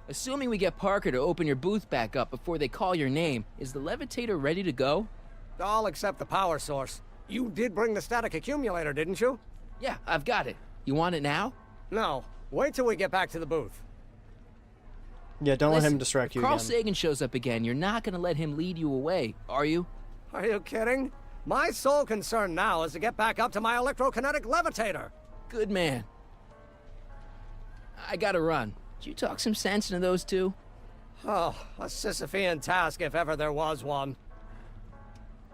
Assuming we get Parker to open your booth back up before they call your name, is the levitator ready to go? All except the power source. You did bring the static accumulator, didn't you? Yeah, I've got it. You want it now? No. Wait till we get back to the booth. Yeah, don't let him Listen, distract if you Carl again. Sagan shows up again, you're not gonna let him lead you away, are you? Are you kidding? My sole concern now is to get back up to my electrokinetic levitator. Good man. I gotta run. Did you talk some sense into those two? Oh, a Sisyphean task if ever there was one.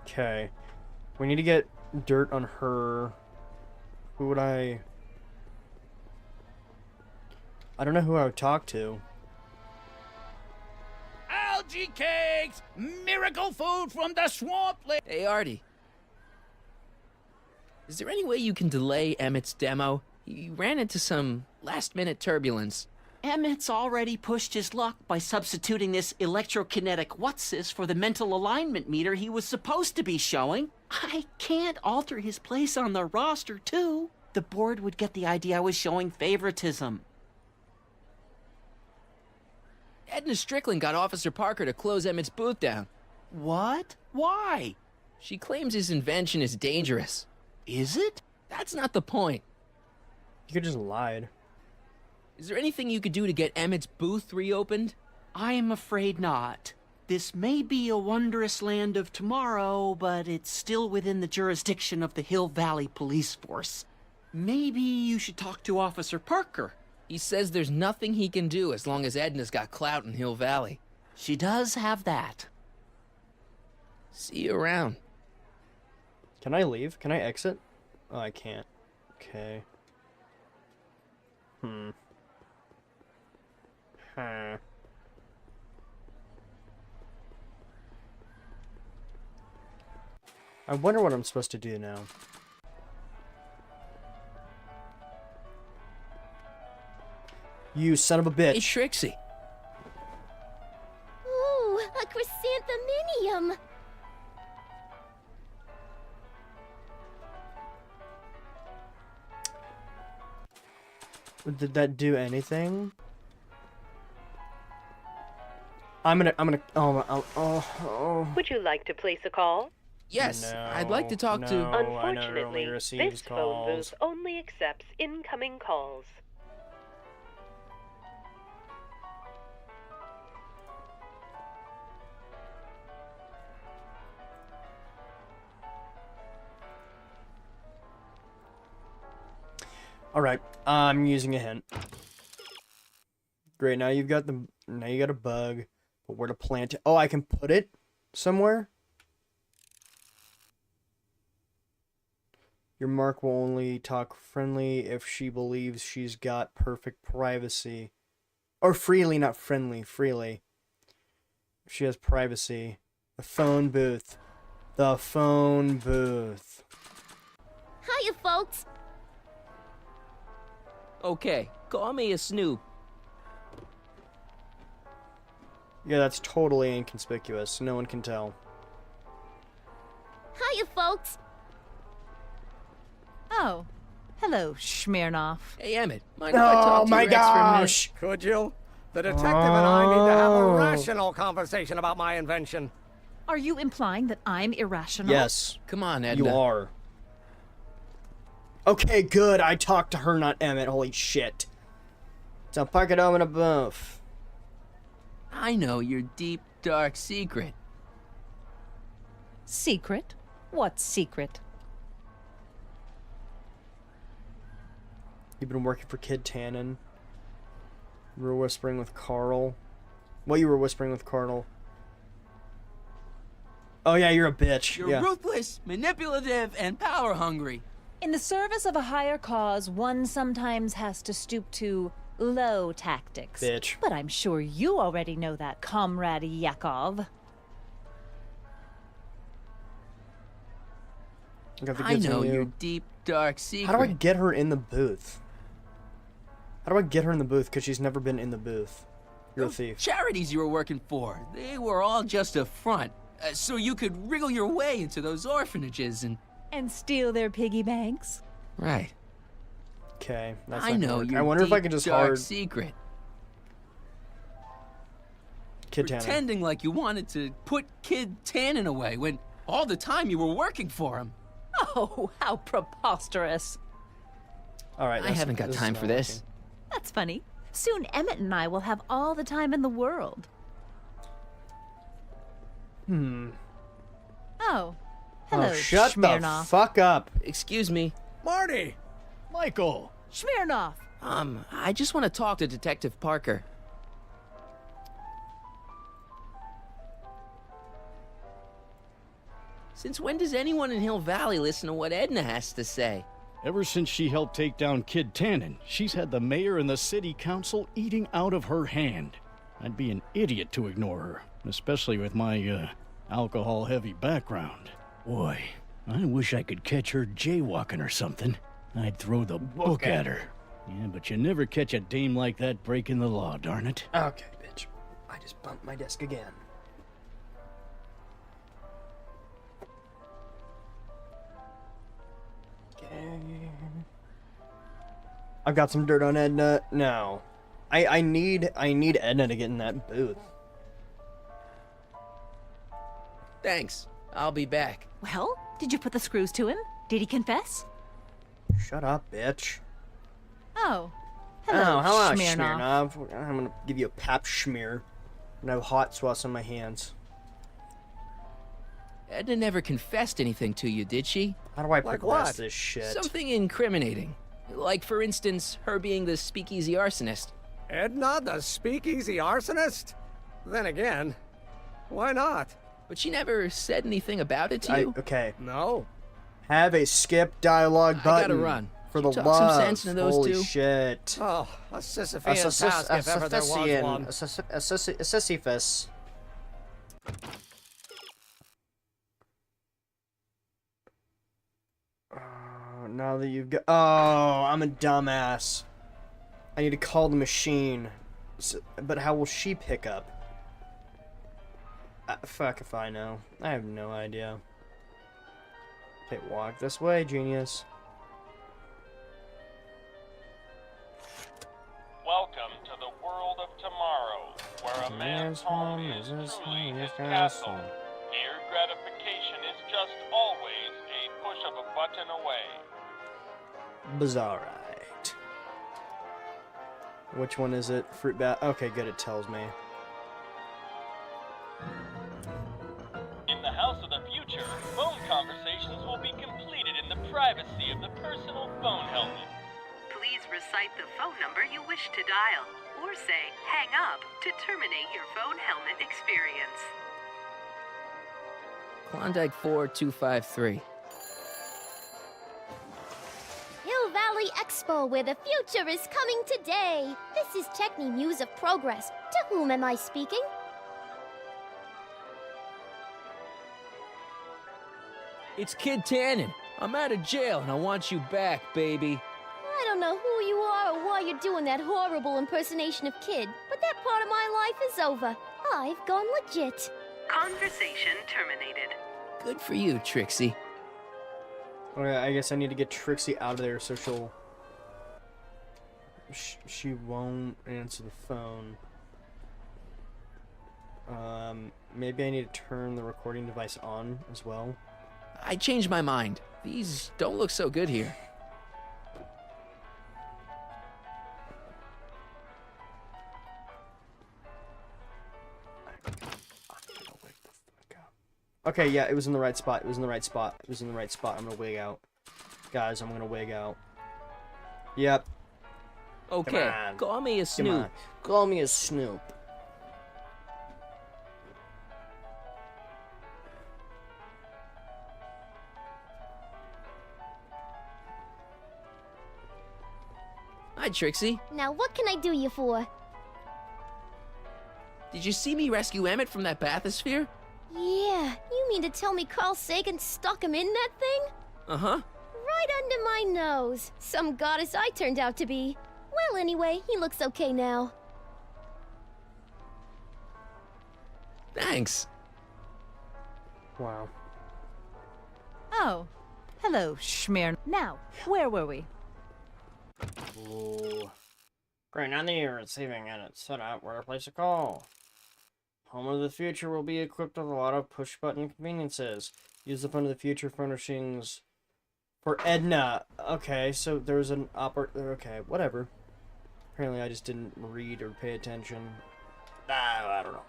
Okay. We need to get dirt on her. Who would I don't know who I would talk to. Algae cakes! Miracle food from the swamp! Hey, Artie. Is there any way you can delay Emmett's demo? He ran into some last-minute turbulence. Emmett's already pushed his luck by substituting this electrokinetic what's-this for the mental alignment meter he was supposed to be showing. I can't alter his place on the roster, too. The board would get the idea I was showing favoritism. Edna Strickland got Officer Parker to close Emmett's booth down. What? Why? She claims his invention is dangerous. Is it? That's not the point. You could just lied. Is there anything you could do to get Emmett's booth reopened? I am afraid not. This may be a wondrous land of tomorrow, but it's still within the jurisdiction of the Hill Valley Police Force. Maybe you should talk to Officer Parker. He says there's nothing he can do as long as Edna's got clout in Hill Valley. She does have that. See you around. Can I leave? Can I exit? Oh, I can't. Okay. Huh. I wonder what I'm supposed to do now. You son of a bitch. Hey, Trixie. Ooh, a chrysantheminium! Did that do anything? I'm gonna, oh. Would you like to place a call? Yes, No, I'd like to talk to... no. Unfortunately, only receives this phone calls. booth only accepts incoming calls. Alright, I'm using a hint. Great, now you got a bug. But where to plant it? Oh, I can put it somewhere? Your mark will only talk friendly if she believes she's got perfect privacy. Or freely, not friendly, freely. If she has privacy. The phone booth. The phone booth. Hiya, folks! Okay, Call me a snoop. Yeah, that's totally inconspicuous. No one can tell. Hiya, folks. Oh, hello, Smirnoff. Hey, Emmett, mind if I talk to your ex for a minute? Could you? The detective and I need to have a rational conversation about my invention. Are you implying that I'm irrational? Yes. Come on, Edna. You are. Okay, good. I talked to her, not Emmett. Holy shit. So pack it up in a booth. I know your deep, dark secret. Secret? What secret? You've been working for Kid Tannen. You were whispering with Carl. What you were whispering with Carl? Oh yeah, you're a bitch. You're yeah. ruthless, manipulative, and power-hungry. In the service of a higher cause, one sometimes has to stoop to low tactics. Bitch. But I'm sure you already know that, Comrade Yakov. I know your deep, dark secret. How do I get her in the booth? How do I get her in the booth? Because she's never been in the booth. You're a thief. Charities you were working for, they were all just a front. So you could wriggle your way into those orphanages And steal their piggy banks? Right. Okay, that's I not know gonna work. your I wonder if I deep, can just dark hard secret. Kid Tannen. pretending like you wanted to put Kid Tannen away when all the time you were working for him. Oh, how preposterous. All right, I haven't got time for this. That's funny. Soon Emmett and I will have all the time in the world. Oh, hello, Oh, shut the Smirnoff. fuck up. Excuse me. Marty! Michael! Smirnoff! I just want to talk to Detective Parker. Since when does anyone in Hill Valley listen to what Edna has to say? Ever since she helped take down Kid Tannen, she's had the mayor and the city council eating out of her hand. I'd be an idiot to ignore her, especially with my, alcohol-heavy background. Boy, I wish I could catch her jaywalking or something. I'd throw the book at her. Yeah, but you never catch a dame like that breaking the law, darn it. Okay, bitch. I just bumped my desk again. Okay. I've got some dirt on Edna. No. I need Edna to get in that booth. Thanks. I'll be back. Well, did you put the screws to him? Did he confess? Shut up, bitch. Oh, hello, hello, Smirnoff. Smirnoff. I'm gonna give you a pap smear. And I have hot swaths on my hands. Edna never confessed anything to you, did she? How do I Like progress what? this shit? Something incriminating. Like, for instance, her being the speakeasy arsonist. Edna, the speakeasy arsonist? Then again, why not? But she never said anything about it to you? Okay. No. Have a skip dialogue I button. gotta run. For Can the you talk some love. sense into those Holy two? shit. Oh, a Sisyphean task if ever there was one. A Sisyphus. Now that you've got... Oh, I'm a dumbass. I need to call the machine. But how will she pick up? Fuck if I know. I have no idea. Okay, walk this way, genius. Welcome to the world of tomorrow, where a man's home is truly his castle. Here, gratification is just always a push of a button away. Bizarrite. Which one is it? Fruit bat. Okay, good. It tells me. In the house of the future, phone conversations will be completed in the privacy of the personal phone helmet. Please recite the phone number you wish to dial, or say hang up to terminate your phone helmet experience. Klondike 4253. Hill Valley Expo, where the future is coming today. This is Techni Muse of Progress. To whom am I speaking? It's Kid Tannen. I'm out of jail and I want you back, baby. I don't know who you are or why you're doing that horrible impersonation of Kid, but that part of my life is over. I've gone legit. Conversation terminated. Good for you, Trixie. Okay, I guess I need to get Trixie out of there so she'll... She won't answer the phone. Maybe I need to turn the recording device on as well. I changed my mind. These don't look so good here. Okay, yeah, it was in the right spot. It was in the right spot. It was in the right spot. I'm gonna wig out. Guys, I'm gonna wig out. Yep. Okay, on. call me a Come Snoop. on. Call me a Snoop. Hi, Trixie. Now, what can I do you for? Did you see me rescue Emmett from that bathysphere? Yeah, you mean to tell me Carl Sagan stuck him in that thing? Uh-huh. Right under my nose. Some goddess I turned out to be. Well, anyway, he looks okay now. Thanks. Wow. Oh, hello, Schmear. Now, where were we? Ooh. Great, now that you're receiving and it's set up where to place a call. Home of the Future will be equipped with a lot of push-button conveniences. Use the Phone of the Future furnishings for Edna. Okay, so there's an okay, whatever. Apparently I just didn't read or pay attention. I don't know.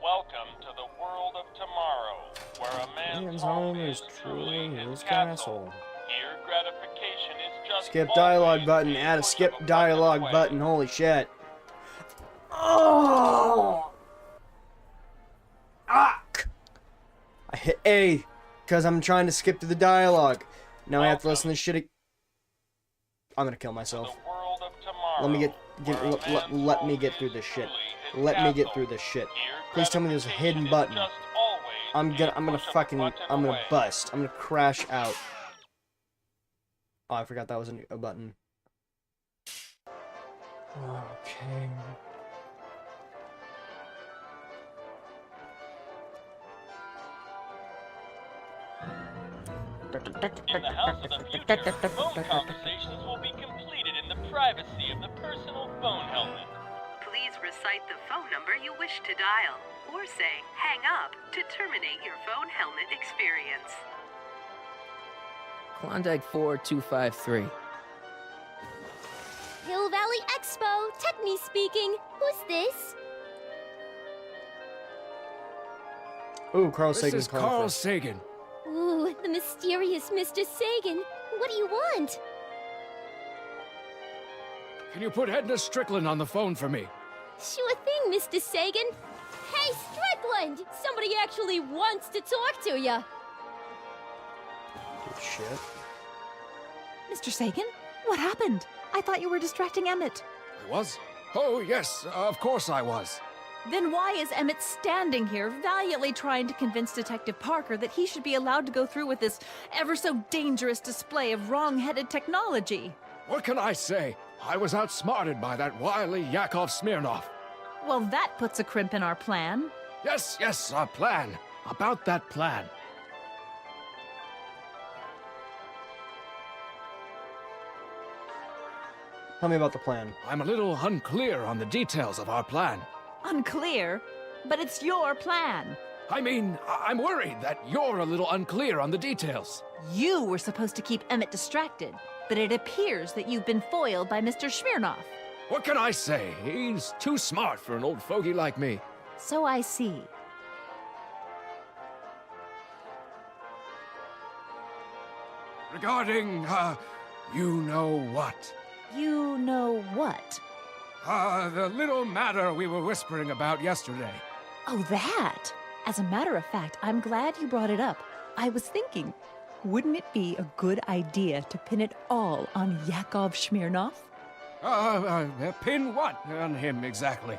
Welcome to the world of tomorrow, where a man's home is truly his castle. Here, gratification is just Skip dialogue always button. the Add a push skip of a dialogue away. button. Holy shit. Oh! Ah! I hit A because I'm trying to skip to the dialogue. Now I have to listen to shit. I'm gonna kill myself. Let me let me get through this shit. Let me get through this shit. Please tell me there's a hidden button. I'm gonna bust. I'm gonna crash out. Oh, I forgot that was a button. Okay. In the House of the Future, phone conversations will be completed in the privacy of the personal phone helmet. Please recite the phone number you wish to dial, or say hang up to terminate your phone helmet experience. Klondike 4253. Hill Valley Expo, Techni speaking. Who's this? Ooh, Carl This Sagan's is calling Carl for us. Sagan. Ooh, the mysterious Mr. Sagan. What do you want? Can you put Edna Strickland on the phone for me? Sure thing, Mr. Sagan. Hey, Strickland! Somebody actually wants to talk to you. Good shit. Mr. Sagan? What happened? I thought you were distracting Emmett. I was? Oh, yes, of course I was. Then why is Emmett standing here, valiantly trying to convince Detective Parker that he should be allowed to go through with this ever so dangerous display of wrong-headed technology? What can I say? I was outsmarted by that wily Yakov Smirnov. Well, that puts a crimp in our plan. Yes, our plan. About that plan. Tell me about the plan. I'm a little unclear on the details of our plan. Unclear, but it's your plan. I mean, I'm worried that you're a little unclear on the details. You were supposed to keep Emmett distracted, but it appears that you've been foiled by Mr. Smirnov. What can I say? He's too smart for an old fogey like me. So I see. Regarding, you know what? You know what? The little matter we were whispering about yesterday. Oh, that! As a matter of fact, I'm glad you brought it up. I was thinking, wouldn't it be a good idea to pin it all on Yakov Smirnov? Pin what on him exactly?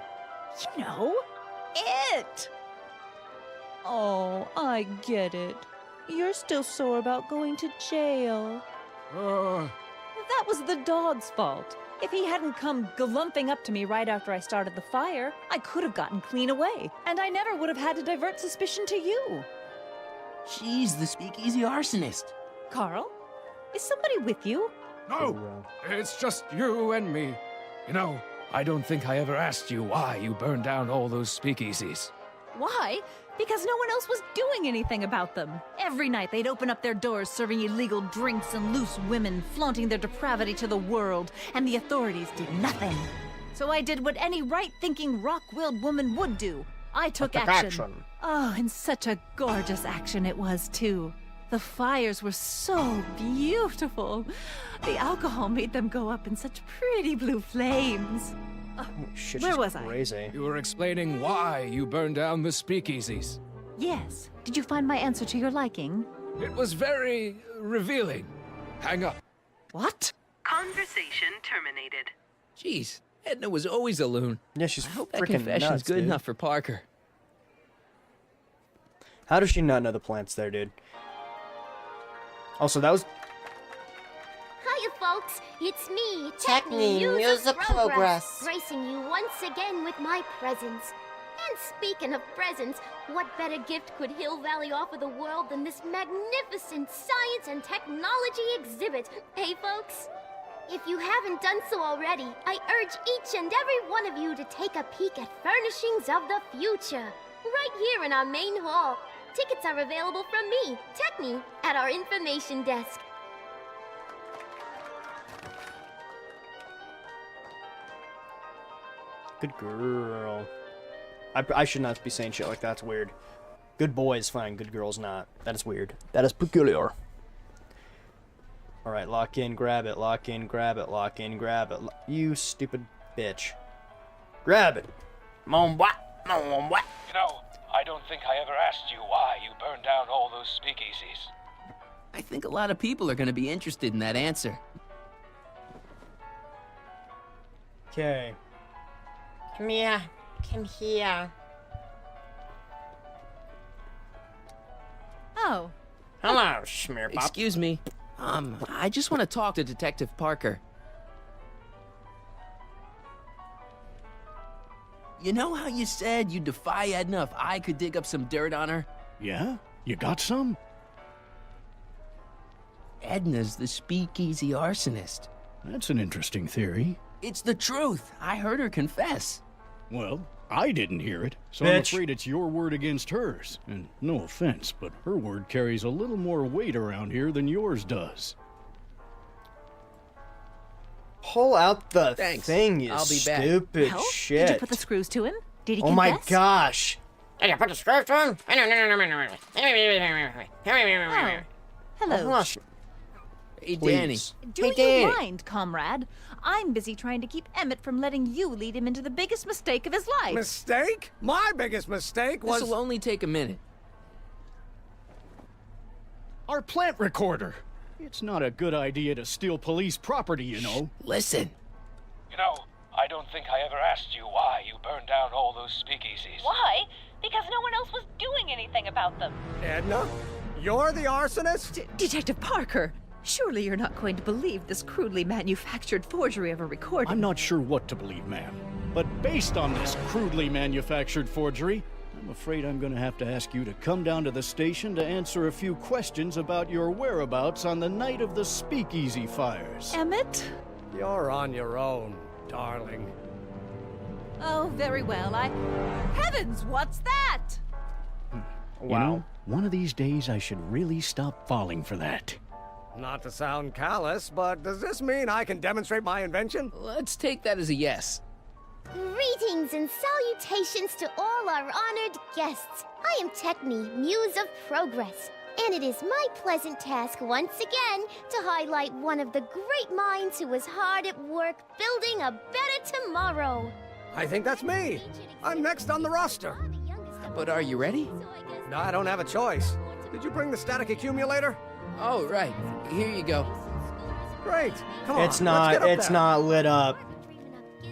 You know, it! Oh, I get it. You're still sore about going to jail. That was the dog's fault. If he hadn't come glumping up to me right after I started the fire, I could have gotten clean away, and I never would have had to divert suspicion to you. She's the speakeasy arsonist. Carl, is somebody with you? No, it's just you and me. You know, I don't think I ever asked you why you burned down all those speakeasies. Why? Because no one else was doing anything about them. Every night they'd open up their doors serving illegal drinks and loose women, flaunting their depravity to the world, and the authorities did nothing. So I did what any right-thinking, rock-willed woman would do. I took action. Oh, and such a gorgeous action it was, too. The fires were so beautiful. The alcohol made them go up in such pretty blue flames. Shit, Where she's was I? crazy. You were explaining why you burned down the speakeasies. Yes. Did you find my answer to your liking? It was very revealing. Hang up. What? Conversation terminated. Jeez, Edna was always a loon. Yeah, she's I hope that freaking confession's nuts, good dude. enough for Parker. How does she not know the plant's there, dude? Also, that was... Hiya, folks. It's me, Techni, Muse of Progress. gracing you once again with my presence. And speaking of presents, what better gift could Hill Valley offer the world than this magnificent science and technology exhibit? Hey, folks? If you haven't done so already, I urge each and every one of you to take a peek at Furnishings of the Future, right here in our main hall. Tickets are available from me, Techni, at our information desk. Good girl. I should not be saying shit like that. That's weird. Good boy is fine. Good girl's not. That is weird. That is peculiar. Alright, lock in, grab it, lock in, grab it, lock in, grab it. You stupid bitch. Grab it. Mom, what? Mom, what? You know, I don't think I ever asked you why you burned down all those speakeasies. I think a lot of people are going to be interested in that answer. Okay. Come here. Come here. Oh. Hello, Schmearbop. Excuse me. I just want to talk to Detective Parker. You know how you said you'd defy Edna if I could dig up some dirt on her? Yeah? You got some? Edna's the speakeasy arsonist. That's an interesting theory. It's the truth. I heard her confess. Well, I didn't hear it, so Bitch. I'm afraid it's your word against hers. And no offense, but her word carries a little more weight around here than yours does. Pull out the Thanks. thing, you I'll be back. stupid Well, shit. did you put the screws to him? Did he Oh confess? my gosh. Did you put the screws to him? Oh. Hello. Hey, Danny. Please. Do Hey, you Danny. mind, comrade? I'm busy trying to keep Emmett from letting you lead him into the biggest mistake of his life. Mistake? My biggest mistake was... This'll only take a minute. Our plant recorder! It's not a good idea to steal police property, you know. Listen. You know, I don't think I ever asked you why you burned down all those speakeasies. Why? Because no one else was doing anything about them. Edna? You're the arsonist? Detective Parker, surely you're not going to believe this crudely manufactured forgery of a recording. I'm not sure what to believe, ma'am. But based on this crudely manufactured forgery, I'm afraid I'm going to have to ask you to come down to the station to answer a few questions about your whereabouts on the night of the speakeasy fires. Emmett? You're on your own, darling. Oh, very well. Heavens, what's that? You know, one of these days I should really stop falling for that. Not to sound callous, but does this mean I can demonstrate my invention? Let's take that as a yes. Greetings and salutations to all our honored guests. I am Techni, Muse of Progress, and it is my pleasant task once again to highlight one of the great minds who was hard at work building a better tomorrow. I think that's me. I'm next on the roster. But are you ready? No, I don't have a choice. Did you bring the static accumulator? Oh, right. Here you go. Great. Come on. It's not. let's get up It's there. not lit up.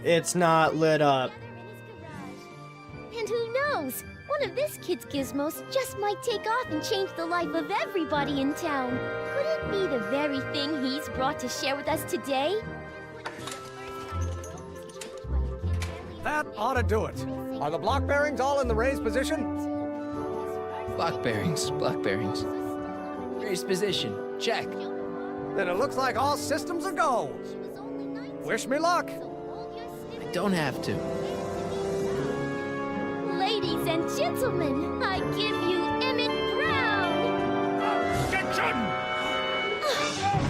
It's not lit up. And who knows? One of this kid's gizmos just might take off and change the life of everybody in town. Could it be the very thing he's brought to share with us today? That ought to do it. Are the block bearings all in the raised position? Block bearings, block bearings. Raised position, check. Then it looks like all systems are go. Wish me luck. I don't have to. Ladies and gentlemen, I give you Emmett Brown! Objection!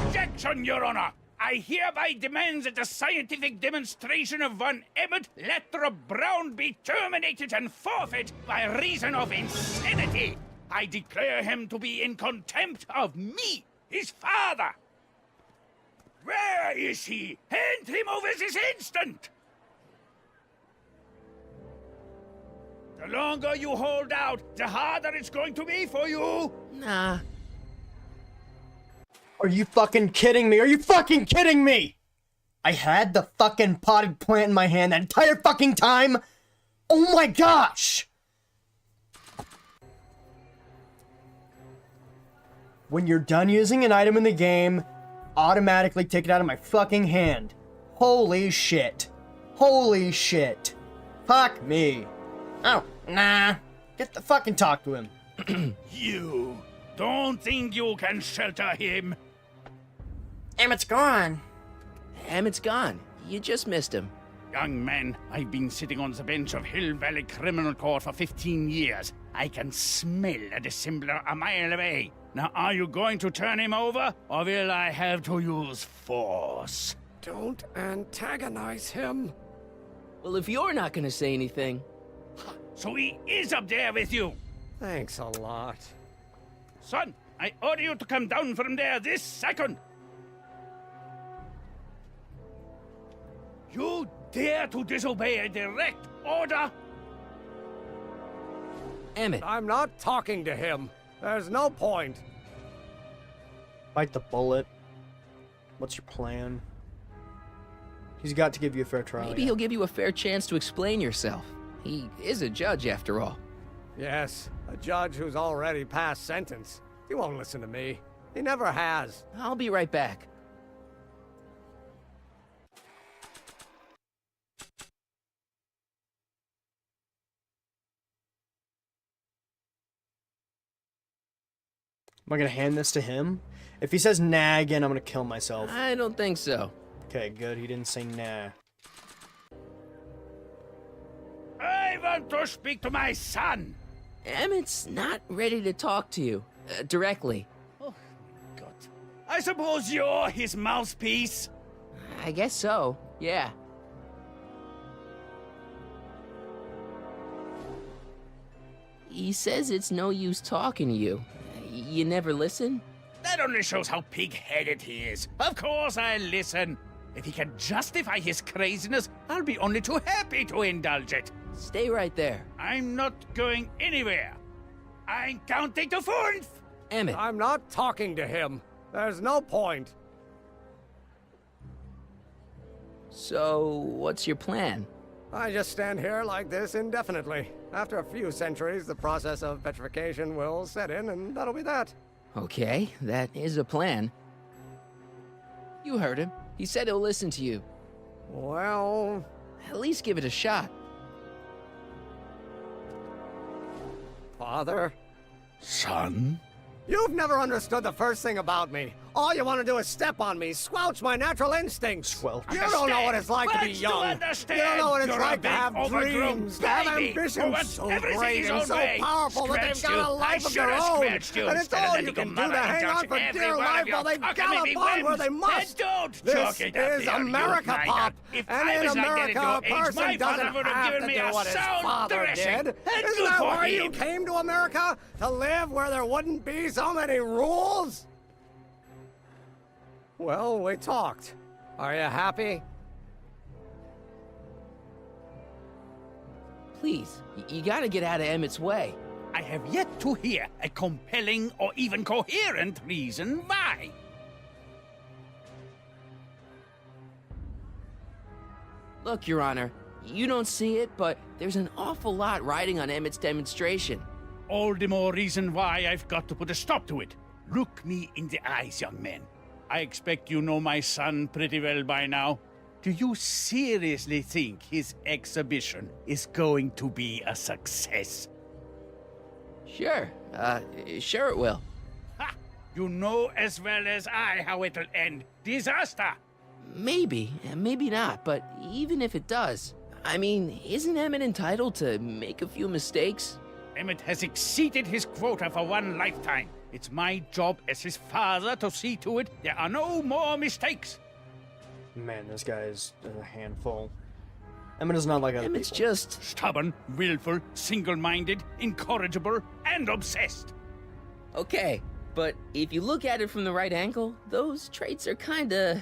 Objection, Your Honor! I hereby demand that the scientific demonstration of one Emmett Lathrop Brown be terminated and forfeit by reason of insanity. I declare him to be in contempt of me, his father. Where is he? Hand him over this instant! The longer you hold out, the harder it's going to be for you. Nah. Are you fucking kidding me? Are you fucking kidding me? I had the fucking potted plant in my hand that entire fucking time? Oh my gosh! When you're done using an item in the game, automatically take it out of my fucking hand. Holy shit. Holy shit. Fuck me. Oh, nah. Get the fucking talk to him. You don't think you can shelter him? Emmett's gone. Emmett's gone. You just missed him. Young man, I've been sitting on the bench of Hill Valley Criminal Court for 15 years. I can smell a dissembler a mile away. Now, are you going to turn him over, or will I have to use force? Don't antagonize him. Well, if you're not gonna say anything... So he is up there with you? Thanks a lot. Son, I order you to come down from there this second. You dare to disobey a direct order? Emmett. I'm not talking to him. There's no point. Bite the bullet. What's your plan? He's got to give you a fair trial. Maybe he'll give you a fair chance to explain yourself. He is a judge, after all. Yes, a judge who's already passed sentence. He won't listen to me. He never has. I'll be right back. Am I gonna hand this to him? If he says nah again, I'm gonna kill myself. I don't think so. Okay, good. He didn't say nah. I want to speak to my son. Emmett's not ready to talk to you directly. Oh, God. I suppose you're his mouthpiece? I guess so, yeah. He says it's no use talking to you. You never listen? That only shows how pig-headed he is. Of course I'll listen. If he can justify his craziness, I'll be only too happy to indulge it. Stay right there. I'm not going anywhere. I'm counting to 4. Emmett. I'm not talking to him. There's no point. So, what's your plan? I just stand here like this indefinitely. After a few centuries, the process of petrification will set in, and that'll be that. Okay, that is a plan. You heard him. He said he'll listen to you. Well... At least give it a shot. Father? Son? You've never understood the first thing about me. All you want to do is step on me, squelch my natural instincts. Squelch. You don't know what it's like to be young. You don't know what it's like to have dreams, to have ambitions so great and so powerful that they've got a life of their own. And it's all you can do to hang on for dear life while they gallop on where they must. This is America, Pop. And in America, a person doesn't have to do what his father did. Isn't that why you came to America? To live where there wouldn't be so many rules? Well, we talked. Are you happy? Please, you gotta get out of Emmett's way. I have yet to hear a compelling or even coherent reason why. Look, Your Honor, You don't see it, but there's an awful lot riding on Emmett's demonstration. All the more reason why I've got to put a stop to it. Look me in the eyes, young man. I expect you know my son pretty well by now. Do you seriously think his exhibition is going to be a success? Sure, sure it will. Ha! You know as well as I how it'll end. Disaster! Maybe, maybe not, but even if it does, I mean, isn't Emmett entitled to make a few mistakes? Emmett has exceeded his quota for one lifetime. It's my job as his father to see to it there are no more mistakes. Man, this guy is a handful. Emmett is not like other Emmett's people. just stubborn, willful, single-minded, incorrigible, and obsessed. Okay, but if you look at it from the right angle, those traits are kinda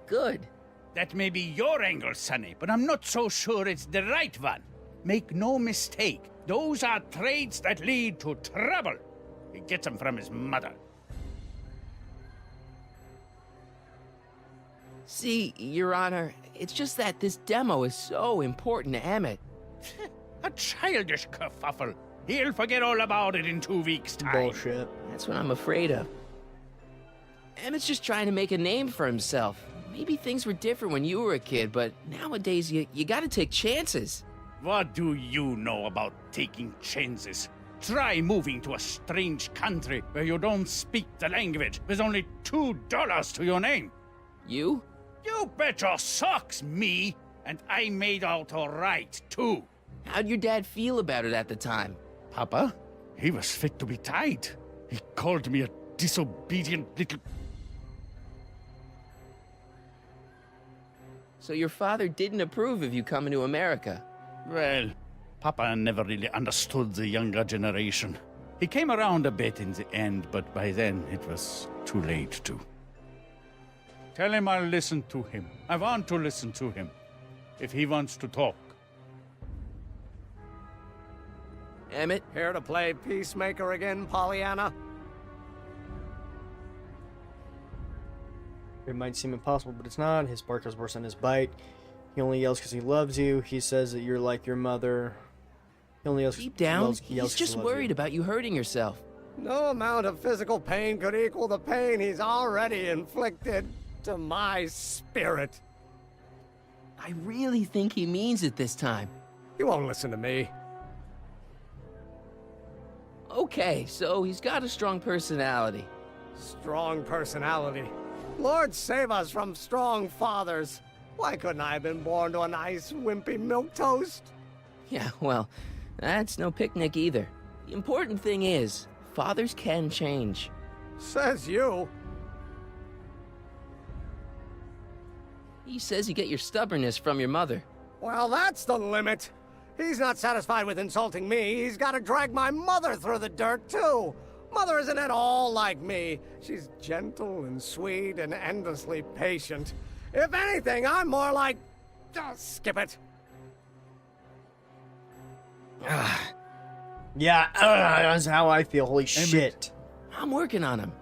good. That may be your angle, Sonny, but I'm not so sure it's the right one. Make no mistake, those are traits that lead to trouble. He gets them from his mother. See, Your Honor, it's just that this demo is so important to Emmett. A childish kerfuffle. He'll forget all about it in 2 weeks' time. Bullshit. That's what I'm afraid of. Emmett's just trying to make a name for himself. Maybe things were different when you were a kid, but nowadays you gotta take chances. What do you know about taking chances? Try moving to a strange country where you don't speak the language with only $2 to your name. You? You bet your socks, me! And I made out all right, too. How'd your dad feel about it at the time? Papa? He was fit to be tied. He called me a disobedient little... So your father didn't approve of you coming to America? Well, Papa never really understood the younger generation. He came around a bit in the end, but by then it was too late to. Tell him I'll listen to him. I want to listen to him. If he wants to talk. Emmett? Here to play peacemaker again, Pollyanna? It might seem impossible, but it's not. His bark is worse than his bite. He only yells because he loves you. He says that you're like your mother. He only yells. Deep down, yells he's 'cause just he loves worried you. about you hurting yourself. No amount of physical pain could equal the pain he's already inflicted to my spirit. I really think he means it this time. He won't listen to me. Okay, so he's got a strong personality. Strong personality. Lord save us from strong fathers. Why couldn't I have been born to a nice, wimpy milquetoast? Yeah, well, that's no picnic either. The important thing is, fathers can change. Says you. He says you get your stubbornness from your mother. Well, that's the limit. He's not satisfied with insulting me. He's got to drag my mother through the dirt, too. Mother isn't at all like me. She's gentle and sweet and endlessly patient. If anything, I'm more like... skip it. Yeah, that's how I feel. Holy shit. I'm working on him.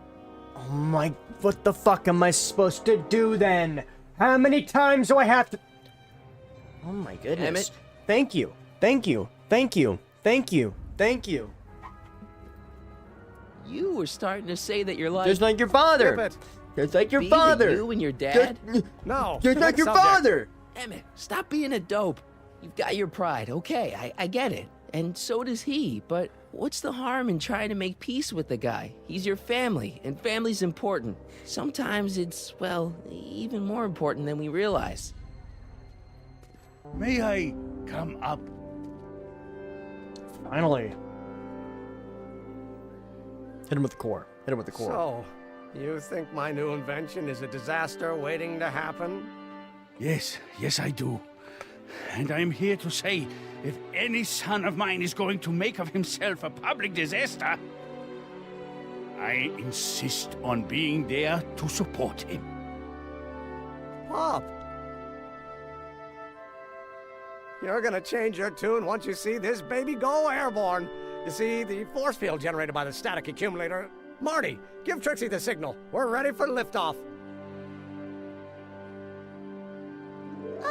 Oh my, what the fuck am I supposed to do then? How many times do I have to... Oh my goodness. Emmett? Thank you. Thank you. Thank you. Thank you. Thank you. You were starting to say that you're like... Just like your father. Skip it. Just like your Be father. You and your dad? No. Just like next your subject. father. Emmett, stop being a dope. You've got your pride, okay, I get it. And so does he, but what's the harm in trying to make peace with the guy? He's your family, and family's important. Sometimes it's, well, even more important than we realize. May I come up? Finally. Hit him with the core. Hit him with the core. So, you think my new invention is a disaster waiting to happen? Yes, yes I do. And I'm here to say, if any son of mine is going to make of himself a public disaster, I insist on being there to support him. Pop! You're gonna change your tune once you see this baby go airborne. You see, the force field generated by the static accumulator... Marty, give Trixie the signal. We're ready for liftoff.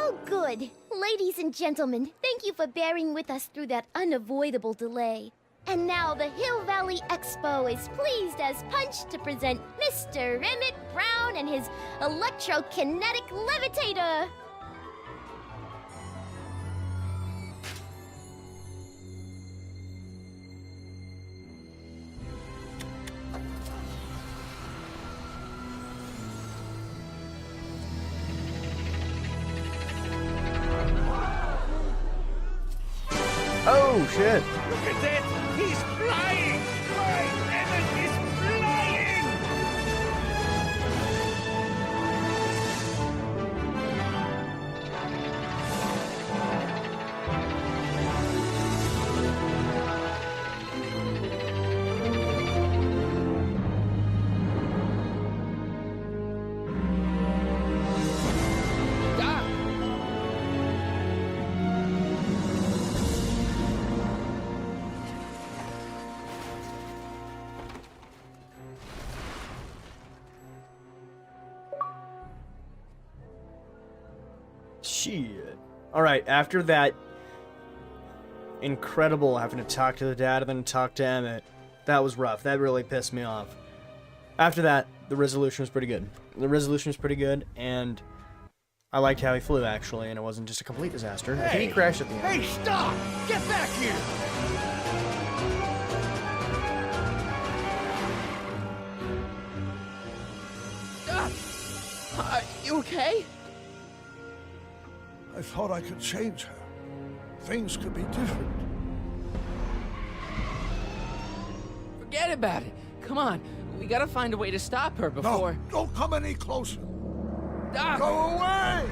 Oh, good. Ladies and gentlemen, thank you for bearing with us through that unavoidable delay. And now the Hill Valley Expo is pleased as punch to present Mr. Emmett Brown and his electrokinetic levitator. Oh, shit. Look at that! He's flying! My Emmett is flying! Doc! Shit. Alright, after that incredible having to talk to the dad and then talk to Emmett, that was rough. That really pissed me off. After that, the resolution was pretty good. The resolution was pretty good, and I liked how he flew, actually, and it wasn't just a complete disaster. I think he crashed at the end. Hey, stop! Get back here! Doc! You okay? I thought I could change her. Things could be different. Forget about it. Come on. We gotta find a way to stop her before... No, don't come any closer. Doc! Go away!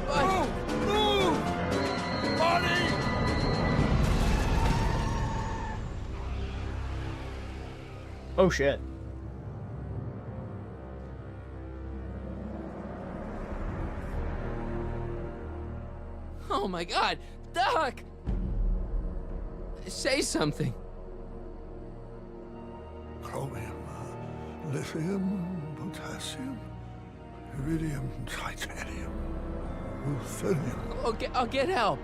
Move! Move! Marty! Oh, shit. Oh my god! Doc! Say something. Chromium, lithium, potassium, iridium, titanium, ruthenium, I'll get help.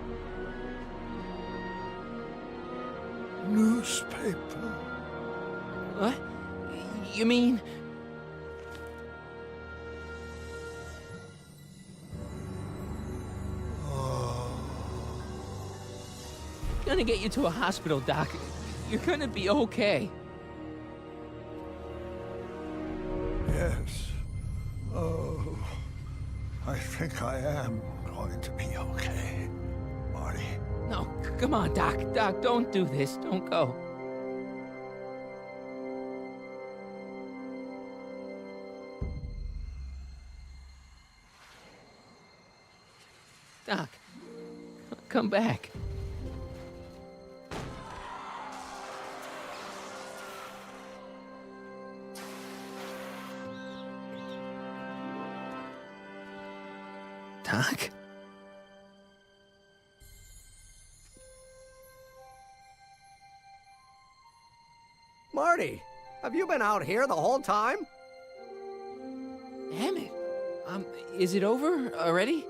newspaper. What? You mean... Gonna get you to a hospital, Doc. You're gonna be okay. Yes. Oh, I think I am going to be okay, Marty. No, come on, Doc. Doc, don't do this. Don't go. Doc, come back. Doc? Marty, have you been out here the whole time? Emmett, is it over already?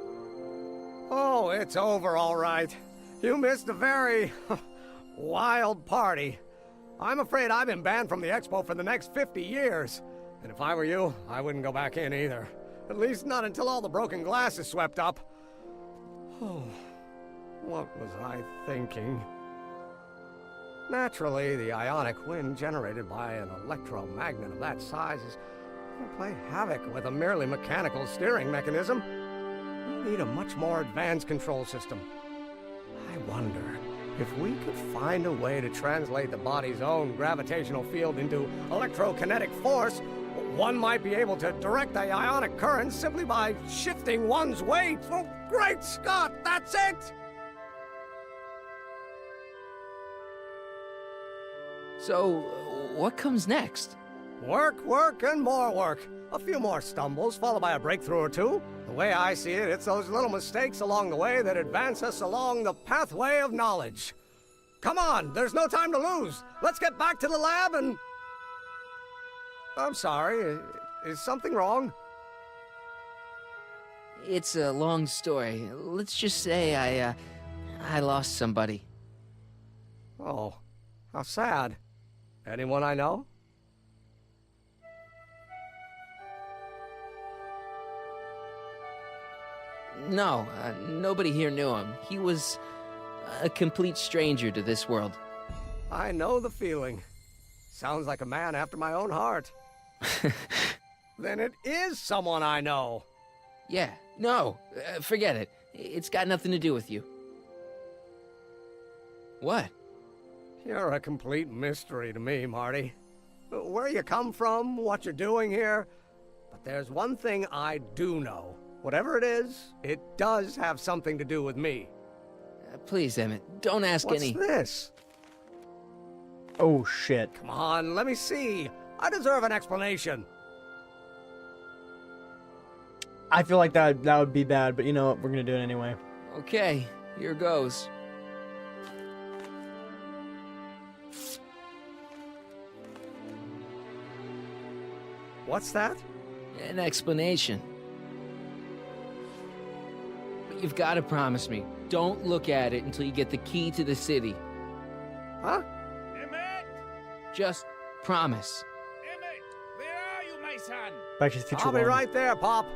Oh, it's over all right. You missed a very wild party. I'm afraid I've been banned from the expo for the next 50 years. And if I were you, I wouldn't go back in either. At least not until all the broken glass is swept up. Oh, what was I thinking? Naturally, the ionic wind generated by an electromagnet of that size is going to play havoc with a merely mechanical steering mechanism. We need a much more advanced control system. I wonder if we could find a way to translate the body's own gravitational field into electrokinetic force. One might be able to direct the ionic current simply by shifting one's weight. Oh, great Scott, that's it! So, what comes next? Work, work, and more work. A few more stumbles, followed by a breakthrough or two. The way I see it, it's those little mistakes along the way that advance us along the pathway of knowledge. Come on, there's no time to lose. Let's get back to the lab and... I'm sorry, is something wrong? It's a long story. Let's just say I lost somebody. Oh, how sad. Anyone I know? No, nobody here knew him. He was a complete stranger to this world. I know the feeling. Sounds like a man after my own heart. Then it is someone I know. Yeah, no, forget it. It's got nothing to do with you. What? You're a complete mystery to me, Marty. Where you come from, what you're doing here. But there's one thing I do know. Whatever it is, it does have something to do with me. Please, Emmett, don't ask What's any... this? Oh, shit. Come on, let me see. I deserve an explanation. I feel like that would be bad, but you know what? We're gonna do it anyway. Okay, here goes. What's that? An explanation. But you've got to promise me, don't look at it until you get the key to the city. Huh? Emmett! Just promise. Emmett! Where are you, my son? Back to the Future I'll be 1. right there, Pop.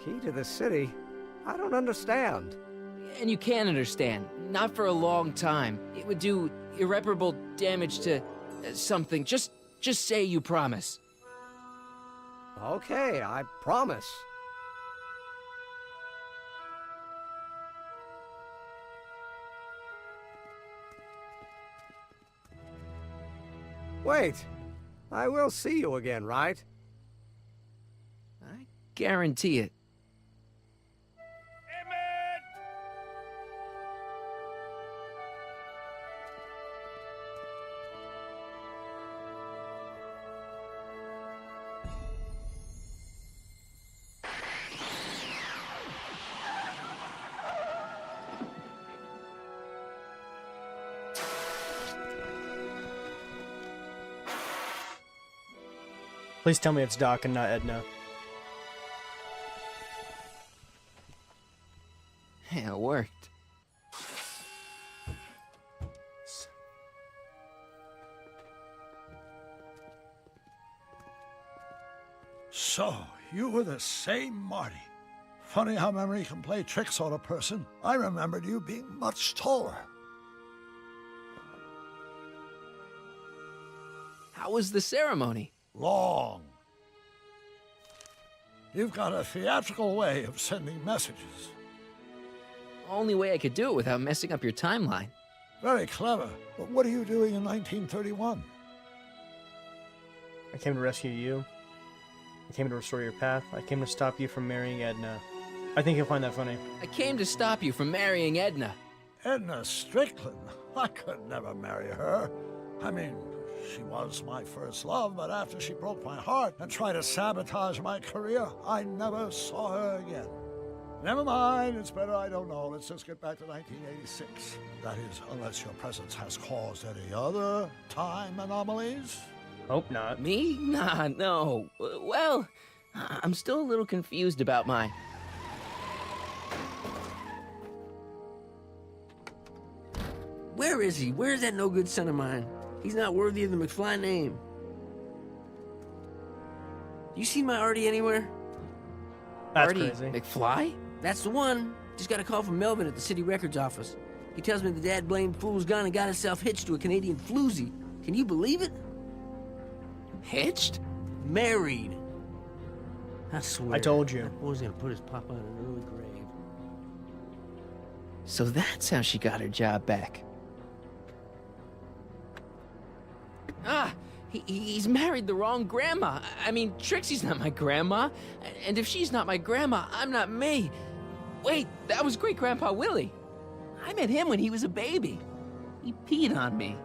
Key to the city? I don't understand. And you can understand. Not for a long time. It would do irreparable damage to something. Just say you promise. Okay, I promise. Wait, I will see you again, right? I guarantee it. Please tell me it's Doc and not Edna. Yeah, it worked. So, you were the same Marty. Funny how memory can play tricks on a person. I remembered you being much taller. How was the ceremony? Long. You've got a theatrical way of sending messages. Only way I could do it without messing up your timeline. Very clever. But what are you doing in 1931? I came to rescue you. I came to restore your path. I came to stop you from marrying Edna. I think you'll find that funny. I came to stop you from marrying Edna. Edna Strickland? I could never marry her. I mean, she was my first love, but after she broke my heart and tried to sabotage my career, I never saw her again. Never mind, it's better I don't know. Let's just get back to 1986. That is, unless your presence has caused any other time anomalies. Hope not. Me? Nah, no. Well, I'm still a little confused about my... Where is he? Where's that no-good son of mine? He's not worthy of the McFly name. You see my Artie anywhere? That's Artie crazy. McFly? That's the one. Just got a call from Melvin at the city records office. He tells me the dad blamed fool's gone and got himself hitched to a Canadian floozy. Can you believe it? Hitched? Married. I swear. I told you. That boy's gonna put his papa in an early grave. So that's how she got her job back. Ah, he's married the wrong grandma. I mean, Trixie's not my grandma. And if she's not my grandma, I'm not me. Wait, that was Great-Grandpa Willie. I met him when he was a baby. He peed on me.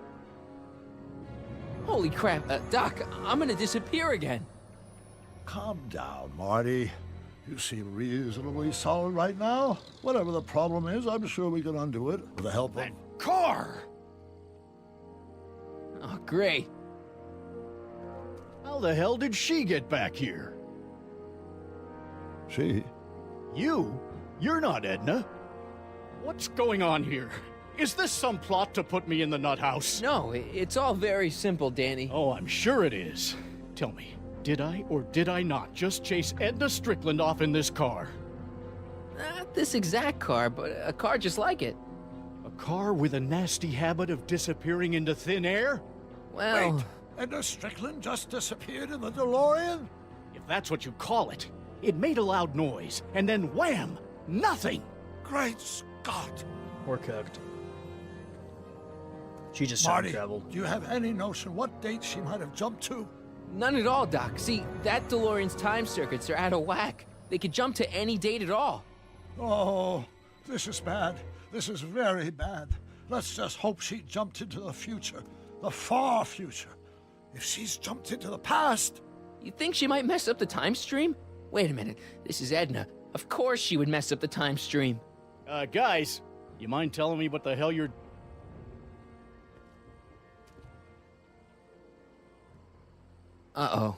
Holy crap, Doc, I'm gonna disappear again. Calm down, Marty. You seem reasonably solid right now. Whatever the problem is, I'm sure we can undo it with the help of... Car! Oh, great. How the hell did she get back here? She? You? You're not Edna. What's going on here? Is this some plot to put me in the nut house? No, it's all very simple, Danny. Oh, I'm sure it is. Tell me, did I or did I not just chase Edna Strickland off in this car? Not this exact car, but a car just like it. A car with a nasty habit of disappearing into thin air? Well... Wait, Edna Strickland just disappeared in the DeLorean? If that's what you call it. It made a loud noise, and then wham! Nothing! Great Scott! We're cooked. She just Marty, traveled. do you have any notion what date she might have jumped to? None at all, Doc. See, that DeLorean's time circuits are out of whack. They could jump to any date at all. Oh, this is bad. This is very bad. Let's just hope she jumped into the future. The far future. If she's jumped into the past... You think she might mess up the time stream? Wait a minute. This is Edna. Of course she would mess up the time stream. Guys, you mind telling me what the hell you're... Uh-oh.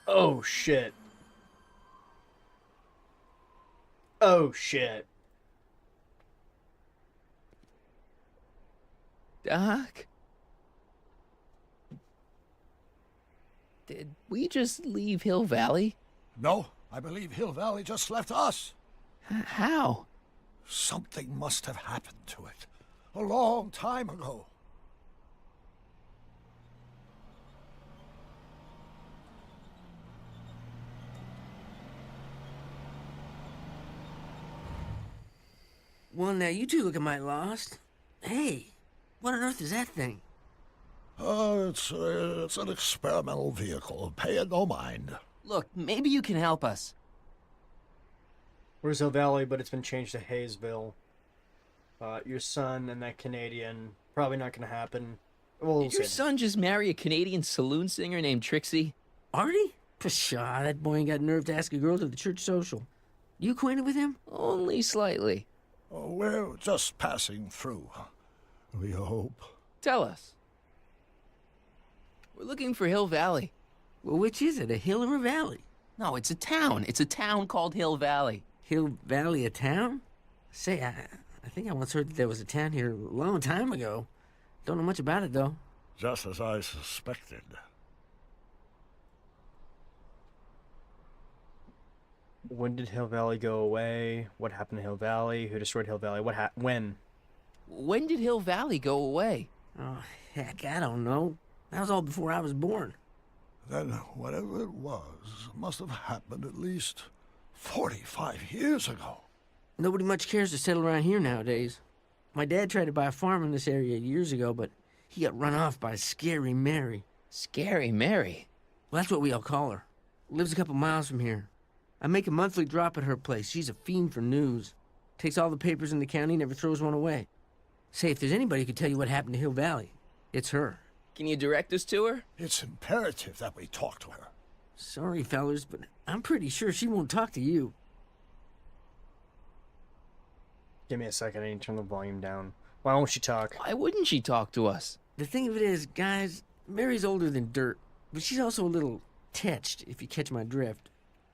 Oh, shit. Oh, shit. Doc? Did we just leave Hill Valley? No, I believe Hill Valley just left us. How? Something must have happened to it. A long time ago. Well, now you two look a mite lost. Hey, what on earth is that thing? It's an experimental vehicle. Pay it no mind. Look, maybe you can help us. Where's Hill Valley, but it's been changed to Hayesville. Your son and that Canadian, probably not gonna happen. Well, Did your son just marry a Canadian saloon singer named Trixie? Artie? Pshaw, that boy ain't got nerve to ask a girl to the church social. You acquainted with him? Only slightly. Oh, we're just passing through. We hope. Tell us. We're looking for Hill Valley. Well, which is it, a hill or a valley? No, it's a town. It's a town called Hill Valley. Hill Valley, a town? Say, I think I once heard that there was a town here a long time ago. Don't know much about it, though. Just as I suspected. When did Hill Valley go away? What happened to Hill Valley? Who destroyed Hill Valley? When? When did Hill Valley go away? Oh, heck, I don't know. That was all before I was born. Then whatever it was must have happened at least 45 years ago. Nobody much cares to settle around here nowadays. My dad tried to buy a farm in this area years ago, but he got run off by Scary Mary. Scary Mary? Well, that's what we all call her. Lives a couple miles from here. I make a monthly drop at her place. She's a fiend for news. Takes all the papers in the county, never throws one away. Say, if there's anybody who could tell you what happened to Hill Valley, it's her. Can you direct us to her? It's imperative that we talk to her. Sorry, fellers, but I'm pretty sure she won't talk to you. Give me a second, I need to turn the volume down. Why won't she talk? Why wouldn't she talk to us? The thing of it is, guys, Mary's older than dirt, but she's also a little tetched, if you catch my drift.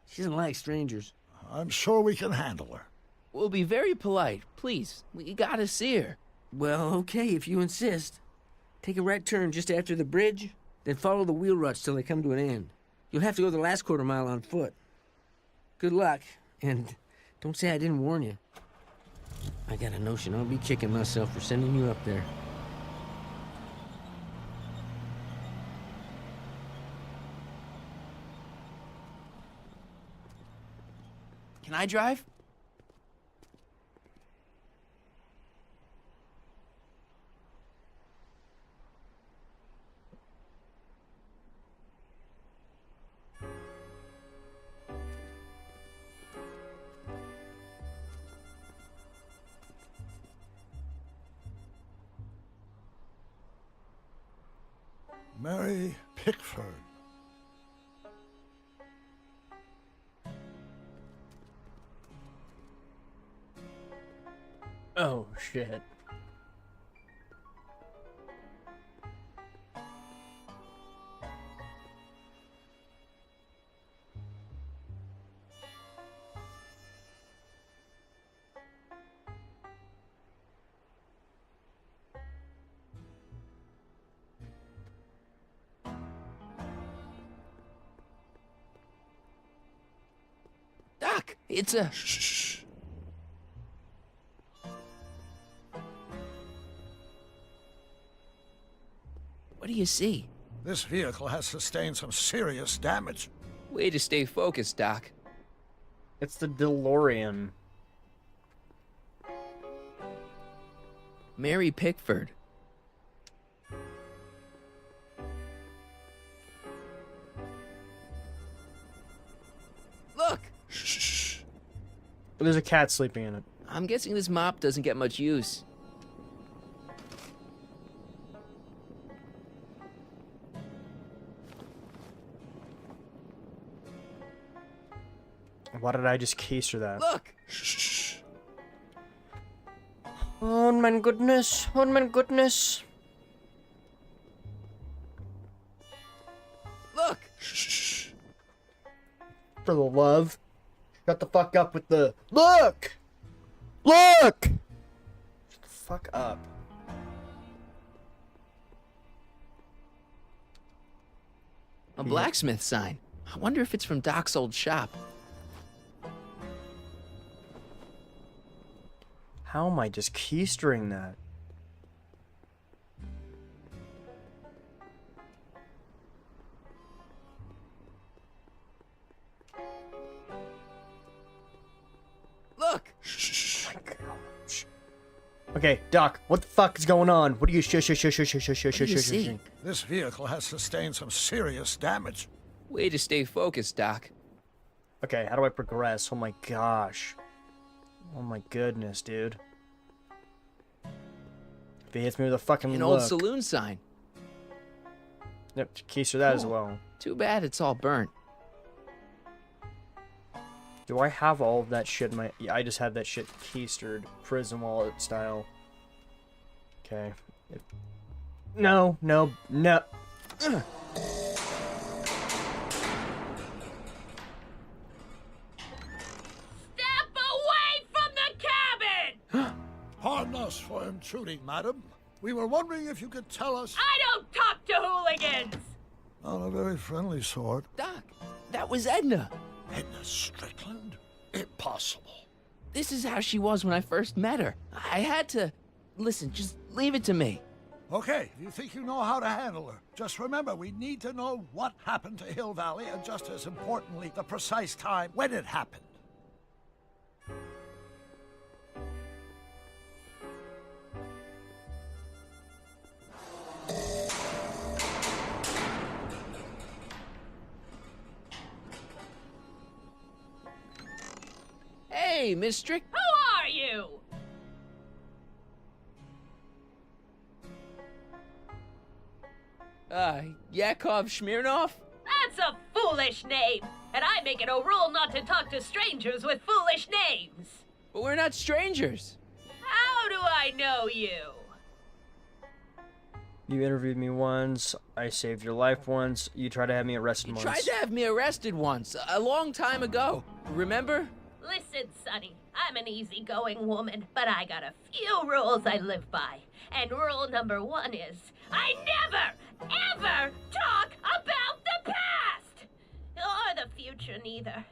She doesn't like strangers. I'm sure we can handle her. We'll be very polite. Please, we gotta see her. Well, okay, if you insist. Take a right turn just after the bridge, then follow the wheel ruts till they come to an end. You'll have to go the last quarter mile on foot. Good luck, and don't say I didn't warn you. I got a notion I'll be kicking myself for sending you up there. Can I drive? Mary Pickford. Oh, shit. It's a... Shh. What do you see? This vehicle has sustained some serious damage. Way to stay focused, Doc. It's the DeLorean. Mary Pickford. Look! Shh. There's a cat sleeping in it. I'm guessing this mop doesn't get much use. Why did I just keister that? Look! Shh. Oh my goodness. Oh my goodness. Look! Shh. For the love. Shut the fuck up with the... Look! Look! Shut the fuck up. A blacksmith sign. I wonder if it's from Doc's old shop. How am I just keystering that? Look! Shh. Okay, Doc, what the fuck is going on? What are you What do you see? This vehicle has sustained some serious damage. Way to stay focused, Doc. Okay, how do I progress? Oh my gosh. Oh my goodness, dude. If he hits me with a fucking An look. old saloon sign. Yep, keister that as Cool. well. Too bad it's all burnt. Do I have all of that shit in my... Yeah, I just have that shit keistered. Prison wallet style. Okay. No. Ugh. Step away from the cabin! Pardon us for intruding, madam. We were wondering if you could tell us... I don't talk to hooligans! On a very friendly sort. Doc, that was Edna. Edna Strickland? Impossible. This is how she was when I first met her. I had to... Listen, just leave it to me. Okay, if you think you know how to handle her, just remember we need to know what happened to Hill Valley and just as importantly, the precise time when it happened. Hey, Miss Strick... Who are you? Yakov Smirnov? That's a foolish name, and I make it a rule not to talk to strangers with foolish names. But we're not strangers. How do I know you? You interviewed me once. I saved your life once. You tried to have me arrested once. Tried to have me arrested once, a long time ago. Remember? Listen, Sonny, I'm an easygoing woman, but I got a few rules I live by. And rule number 1 is, I never, ever talk about the past! Or the future, neither.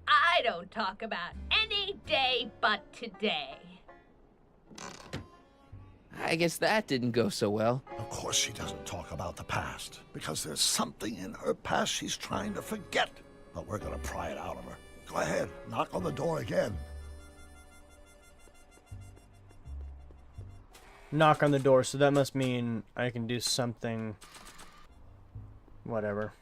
I don't talk about any day but today. I guess that didn't go so well. Of course she doesn't talk about the past, because there's something in her past she's trying to forget. But we're gonna pry it out of her. Go ahead, knock on the door again. Knock on the door, so that must mean I can do something. Whatever.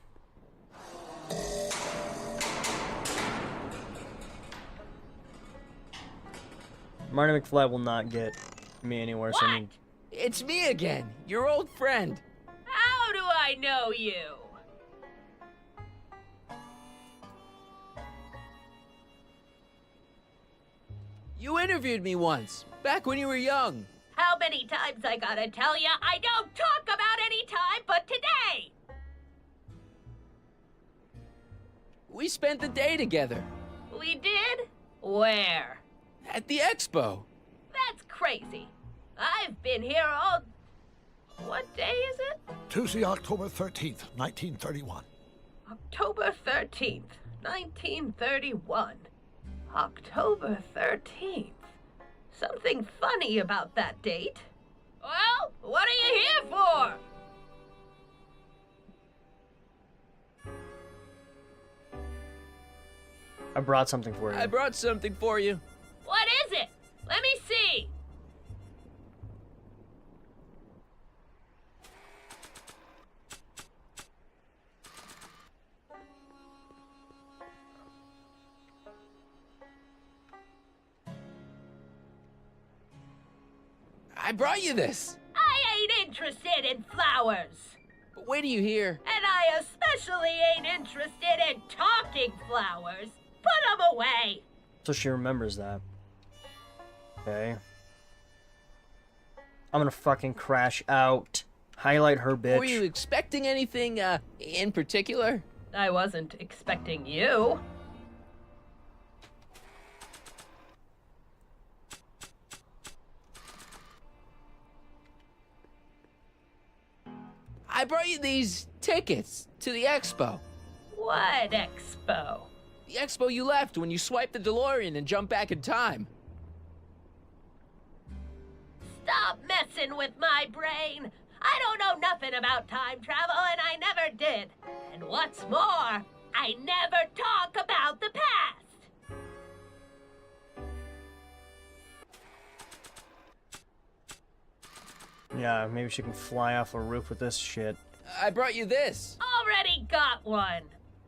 Marty McFly will not get me anywhere, so I mean... It's me again, your old friend. How do I know you? You interviewed me once, back when you were young. How many times I gotta tell ya I don't talk about any time but today? We spent the day together. We did? Where? At the expo. That's crazy. I've been here all... What day is it? Tuesday, October 13th, 1931. October 13th, 1931. October 13th. Something funny about that date. Well, what are you here for? I brought something for you. I brought something for you. What is it? Let me see. I brought you this. I ain't interested in flowers. But wait till you hear. And I especially ain't interested in talking flowers. Put them away. So she remembers that. Okay. I'm gonna fucking crash out. Highlight her, bitch. Were you expecting anything, in particular? I wasn't expecting you. I brought you these tickets to the expo. What expo? The expo you left when you swiped the DeLorean and jumped back in time. Stop messing with my brain. I don't know nothing about time travel, and I never did. And what's more, I never talk about the past. Yeah, maybe she can fly off a roof with this shit. I brought you this. Already got one.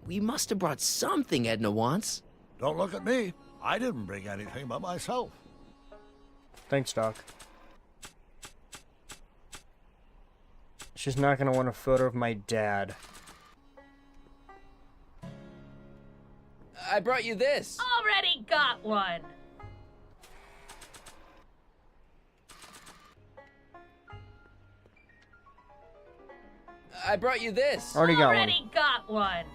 We must have brought something Edna wants. Don't look at me. I didn't bring anything but myself. Thanks, Doc. She's not gonna want a photo of my dad. I brought you this. Already got one. I brought you this. Already got one. Already got one.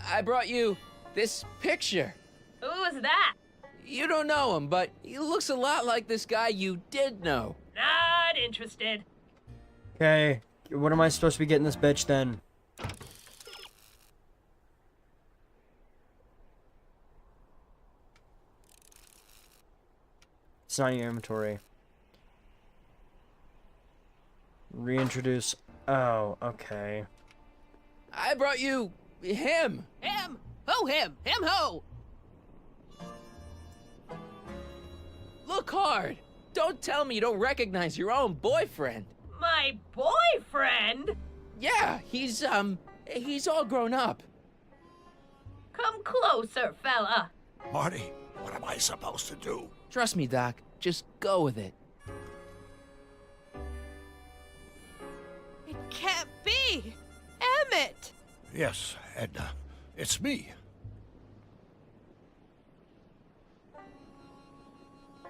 I brought you this picture. Who's that? You don't know him, but he looks a lot like this guy you did know. Not interested. Okay, what am I supposed to be getting this bitch then? It's not in your inventory. Reintroduce. Oh, okay. I brought you him. Him? Who him? Him who? Look hard. Don't tell me you don't recognize your own boyfriend. My boyfriend? Yeah, he's all grown up. Come closer, fella. Marty, what am I supposed to do? Trust me, Doc. Just go with it. It can't be! Emmett! Yes, Edna. It's me.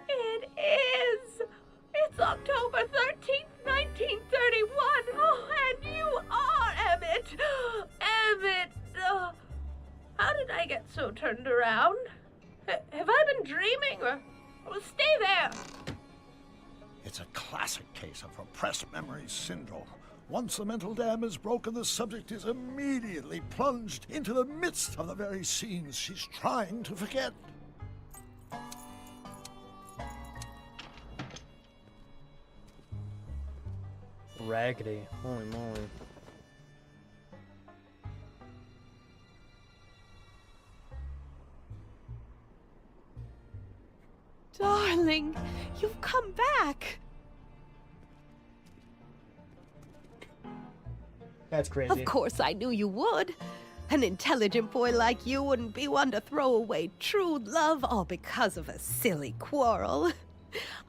It is! It's October 13th, 1931! Oh, and you are Emmett! Emmett! How did I get so turned around? Have I been dreaming, or stay there? It's a classic case of repressed memory syndrome. Once the mental dam is broken, the subject is immediately plunged into the midst of the very scenes she's trying to forget. Raggedy. Holy moly. Darling, you've come back. That's crazy. Of course I knew you would. An intelligent boy like you wouldn't be one to throw away true love all because of a silly quarrel.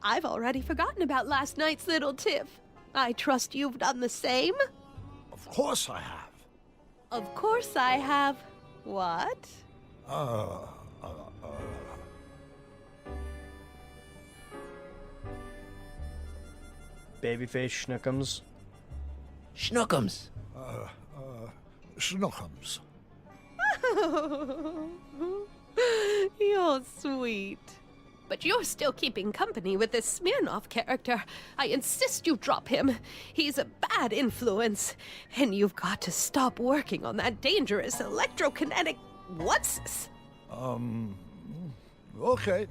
I've already forgotten about last night's little tiff. I trust you've done the same? Of course I have. Of course I have. What? Babyface Schnookums. Schnookums. Schnookums. You're sweet. But you're still keeping company with this Smirnoff character. I insist you drop him. He's a bad influence. And you've got to stop working on that dangerous electrokinetic... What's this? Okay.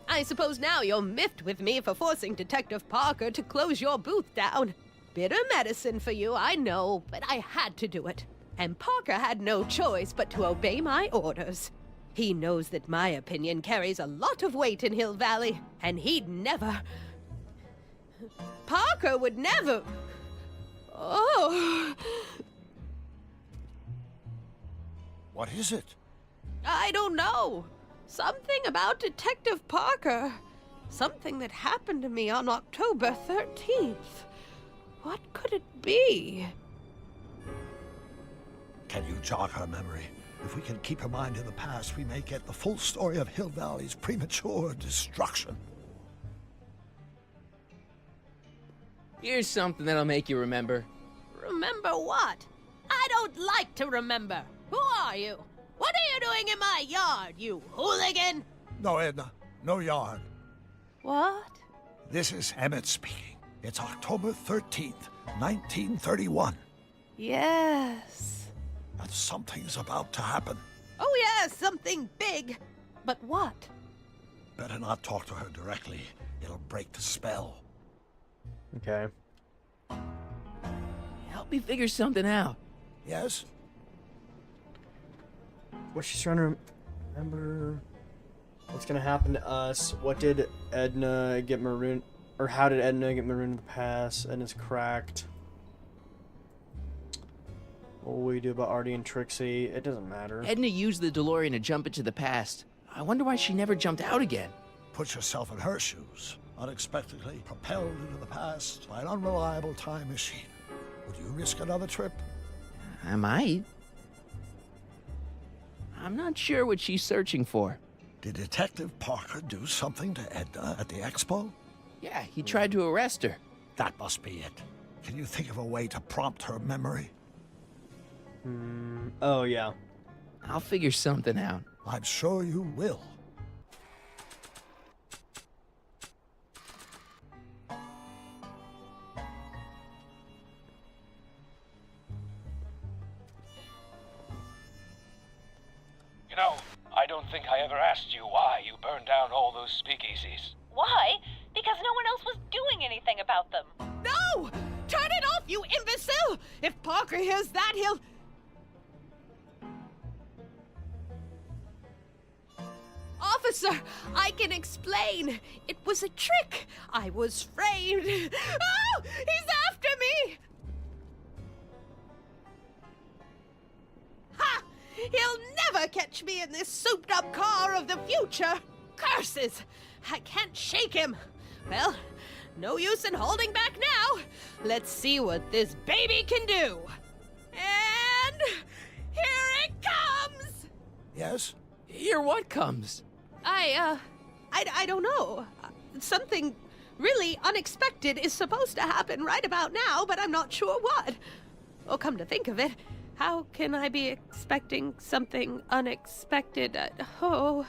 I suppose now you're miffed with me for forcing Detective Parker to close your booth down. Bitter medicine for you, I know, but I had to do it. And Parker had no choice but to obey my orders. He knows that my opinion carries a lot of weight in Hill Valley, and he'd never... Parker would never... Oh... What is it? I don't know. Something about Detective Parker. Something that happened to me on October 13th. What could it be? Can you jog her memory? If we can keep her mind in the past, we may get the full story of Hill Valley's premature destruction. Here's something that'll make you remember. Remember what? I don't like to remember. Who are you? What are you doing in my yard, you hooligan? No, Edna. No yarn. What? This is Emmett speaking. It's October 13th, 1931. Yes. And something's about to happen. Oh, yes, something big. But what? Better not talk to her directly. It'll break the spell. Okay. Help me figure something out. Yes? What's she trying to remember? What's gonna happen to us? What did Edna get marooned? Or how did Edna get marooned in the past? Edna's cracked. What will we do about Artie and Trixie? It doesn't matter. Edna used the DeLorean to jump into the past. I wonder why she never jumped out again. Put yourself in her shoes. Unexpectedly propelled into the past by an unreliable time machine. Would you risk another trip? I might. I'm not sure what she's searching for. Did Detective Parker do something to Edna at the expo? Yeah, he tried to arrest her. That must be it. Can you think of a way to prompt her memory? Oh, yeah. I'll figure something out. I'm sure you will. You know, I don't think I ever asked you why you burned down all those speakeasies. Why? Because no one else was doing anything about them. No! Turn it off, you imbecile! If Parker hears that, he'll... Officer, I can explain. It was a trick. I was framed. Oh! He's after me! Ha! He'll never catch me in this souped-up car of the future. Curses! I can't shake him. Well, no use in holding back now. Let's see what this baby can do. And here it comes! Yes? Here what comes? I don't know. Something really unexpected is supposed to happen right about now, but I'm not sure what. Oh, come to think of it, how can I be expecting something unexpected? Oh,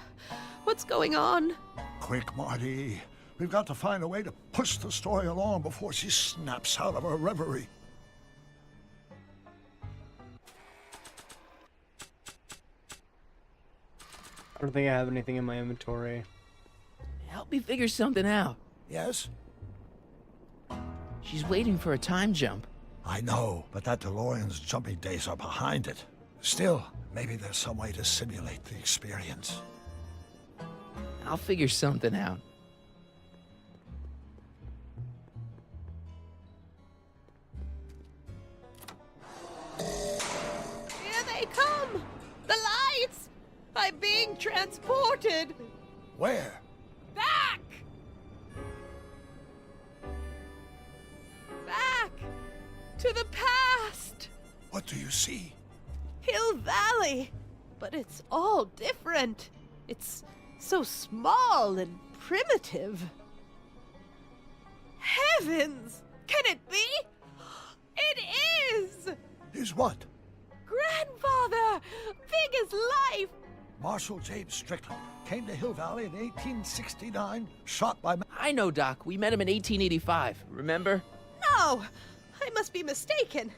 what's going on? Quick, Marty. We've got to find a way to push the story along before she snaps out of her reverie. I don't think I have anything in my inventory. Help me figure something out. Yes? She's waiting for a time jump. I know, but that DeLorean's jumping days are behind it. Still, maybe there's some way to simulate the experience. I'll figure something out. Here they come! The lights! I'm being transported! Where? Back! Back! To the past! What do you see? Hill Valley! But it's all different. It's so small and primitive. Heavens! Can it be? It is! Is what? Grandfather! Big as life! Marshal James Strickland came to Hill Valley in 1869, shot by... I know, Doc. We met him in 1885. Remember? No! I must be mistaken.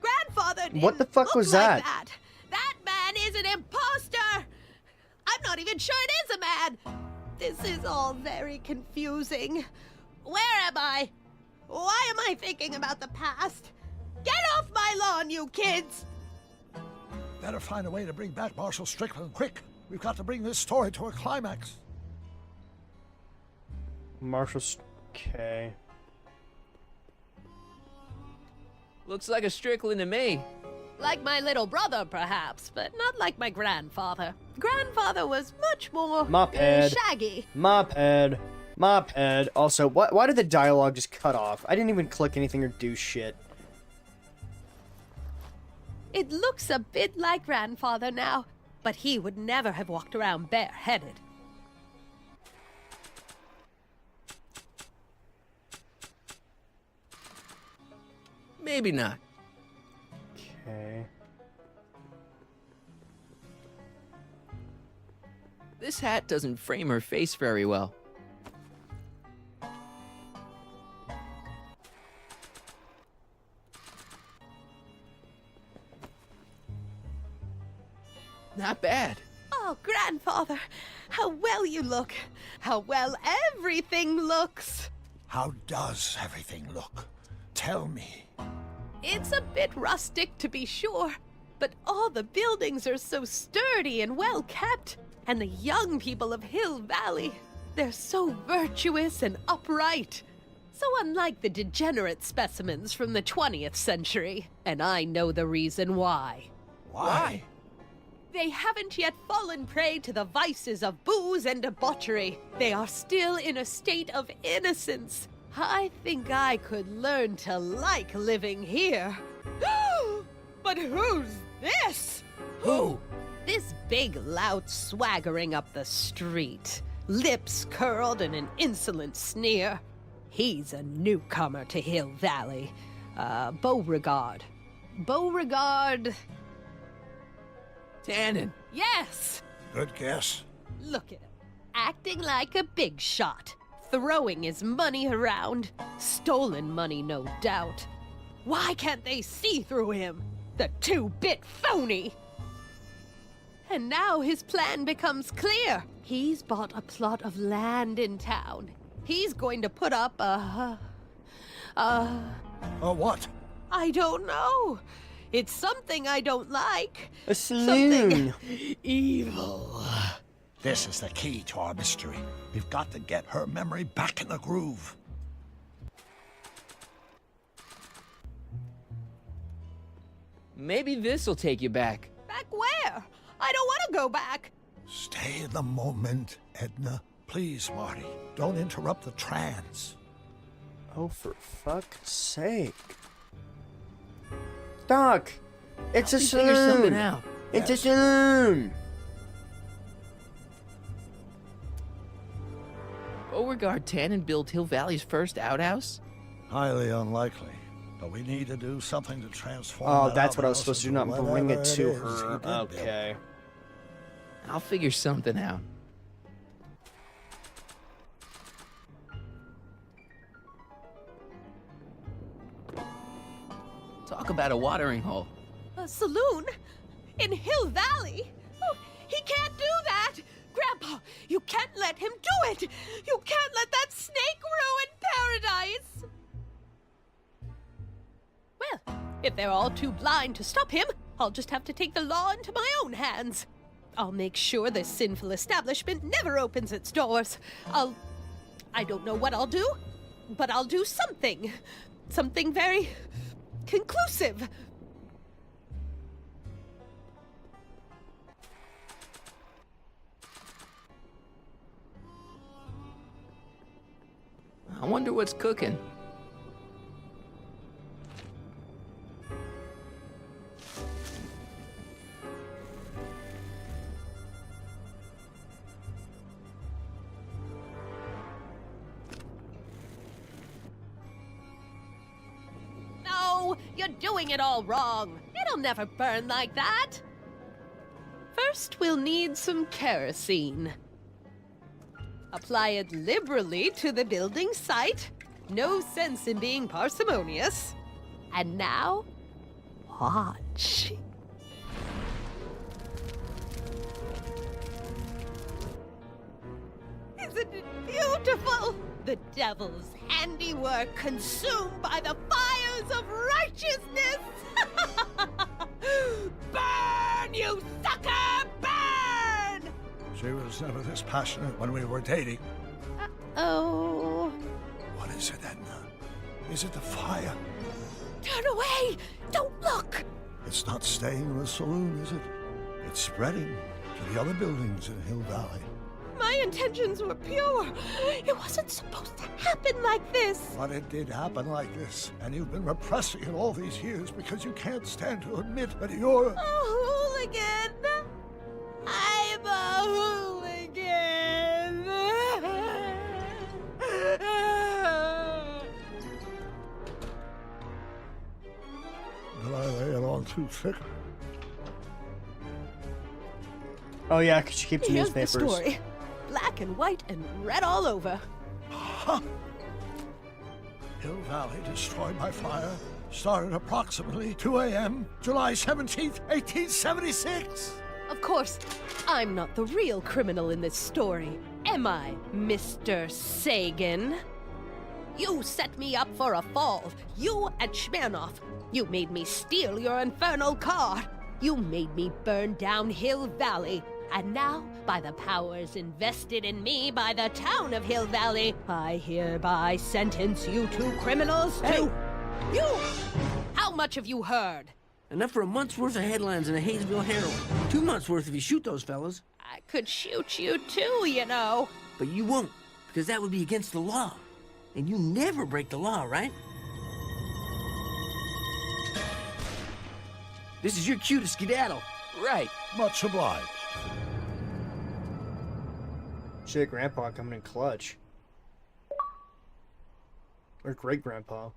Grandfather didn't What the fuck look was like that? That man is an imposter! I'm not even sure it is a man! This is all very confusing. Where am I? Why am I thinking about the past? Get off my lawn, you kids! Better find a way to bring back Marshal Strickland, quick! We've got to bring this story to a climax. Okay. Looks like a Strickland to me. Like my little brother, perhaps, but not like my grandfather. Grandfather was much more Mophead. shaggy. Mophead. Also, why did the dialogue just cut off? I didn't even click anything or do shit. It looks a bit like grandfather now, but he would never have walked around bareheaded. Maybe not. Okay. This hat doesn't frame her face very well. Not bad. Oh, grandfather, how well you look. How well everything looks. How does everything look? Tell me. It's a bit rustic, to be sure, but all the buildings are so sturdy and well kept. And the young people of Hill Valley, they're so virtuous and upright. So unlike the degenerate specimens from the 20th century. And I know the reason why. Why? They haven't yet fallen prey to the vices of booze and debauchery. They are still in a state of innocence. I think I could learn to like living here. But who's this? Who? This big lout swaggering up the street, lips curled in an insolent sneer. He's a newcomer to Hill Valley. Beauregard. Beauregard... Tannen. Yes! Good guess. Look at him. Acting like a big shot. Throwing his money around. Stolen money, no doubt. Why can't they see through him? The two-bit phony! And now his plan becomes clear. He's bought a plot of land in town. He's going to put up a what? I don't know. It's something I don't like. A saloon. Something evil. This is the key to our mystery. We've got to get her memory back in the groove. Maybe this'll take you back. Back where? I don't want to go back. Stay in the moment, Edna. Please, Marty. Don't interrupt the trance. Oh, for fuck's sake. Doc! It's a Figure something saloon! out. It's a saloon! Beauregard Tannen built Hill Valley's first outhouse? Highly unlikely. But we need to do something to transform Oh, that that's what I was outhouse supposed to do, not into bring it whatever to is her. he did build. Okay. I'll figure something out. Talk about a watering hole. A saloon? In Hill Valley? Oh, he can't do that! Grandpa, you can't let him do it! You can't let that snake ruin paradise! Well, if they're all too blind to stop him, I'll just have to take the law into my own hands. I'll make sure this sinful establishment never opens its doors. I don't know what I'll do, but I'll do something. Something very conclusive. I wonder what's cooking. No, you're doing it all wrong. It'll never burn like that. First, we'll need some kerosene. Apply it liberally to the building site. No sense in being parsimonious. And now, watch. Isn't it beautiful? The devil's handiwork consumed by the fires of righteousness! Burn, you sucker! Burn! She was never this passionate when we were dating. Oh. What is it, Edna? Is it the fire? Turn away! Don't look! It's not staying in the saloon, is it? It's spreading to the other buildings in Hill Valley. My intentions were pure. It wasn't supposed to happen like this. But it did happen like this, and you've been repressing it all these years because you can't stand to admit that you're A hooligan! I'm a hooligan! Did I lay it on too thick? Oh yeah, 'cause she keeps Here's newspapers. the story. Black and white and red all over. Hill Valley destroyed by fire started approximately 2 a.m., July 17th, 1876. Of course, I'm not the real criminal in this story, am I, Mr. Sagan? You set me up for a fall. You and Smirnoff. You made me steal your infernal car. You made me burn down Hill Valley. And now, by the powers invested in me by the town of Hill Valley, I hereby sentence you two criminals to... You! How much have you heard? Enough for a month's worth of headlines in a Hayesville Herald. 2 months worth if you shoot those fellas. I could shoot you too, you know. But you won't, because that would be against the law. And you never break the law, right? This is your cue to skedaddle. Right. Much obliged. Shit, Grandpa coming in clutch. Or great-grandpa.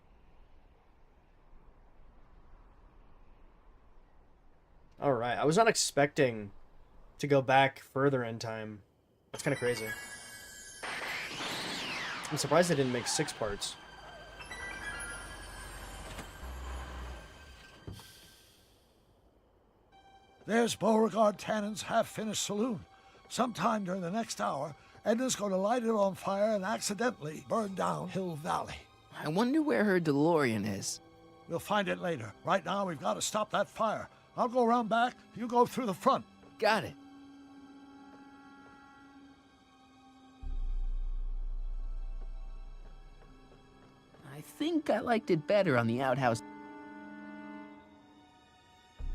Alright, I was not expecting to go back further in time. That's kind of crazy. I'm surprised they didn't make 6 parts. There's Beauregard Tannen's half-finished saloon. Sometime during the next hour, Edna's going to light it on fire and accidentally burn down Hill Valley. I wonder where her DeLorean is. We'll find it later. Right now, we've got to stop that fire. I'll go around back. You go through the front. Got it. I think I liked it better on the outhouse.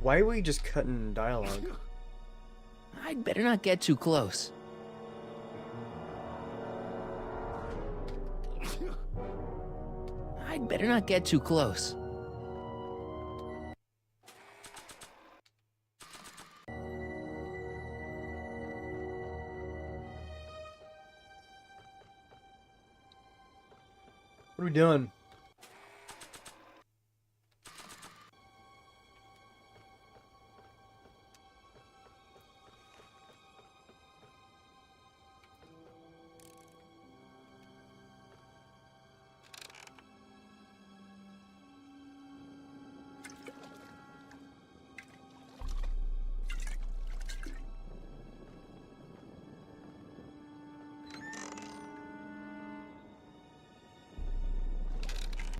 Why are we just cutting dialogue? I'd better not get too close. I'd better not get too close. What are we doing?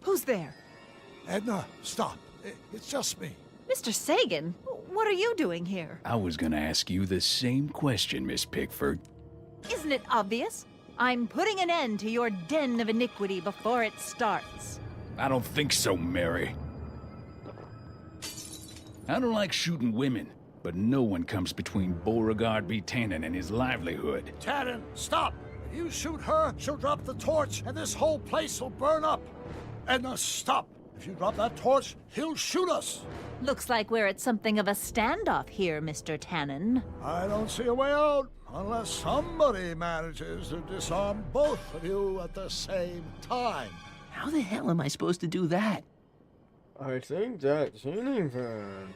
Who's there? Edna, stop. It's just me. Mr. Sagan, what are you doing here? I was gonna ask you the same question, Miss Pickford. Isn't it obvious? I'm putting an end to your den of iniquity before it starts. I don't think so, Mary. I don't like shooting women, but no one comes between Beauregard B. Tannen and his livelihood. Tannen, stop! If you shoot her, she'll drop the torch, and this whole place will burn up. Edna, stop! If you drop that torch, he'll shoot us! Looks like we're at something of a standoff here, Mr. Tannen. I don't see a way out, unless somebody manages to disarm both of you at the same time. How the hell am I supposed to do that? I think that's anything.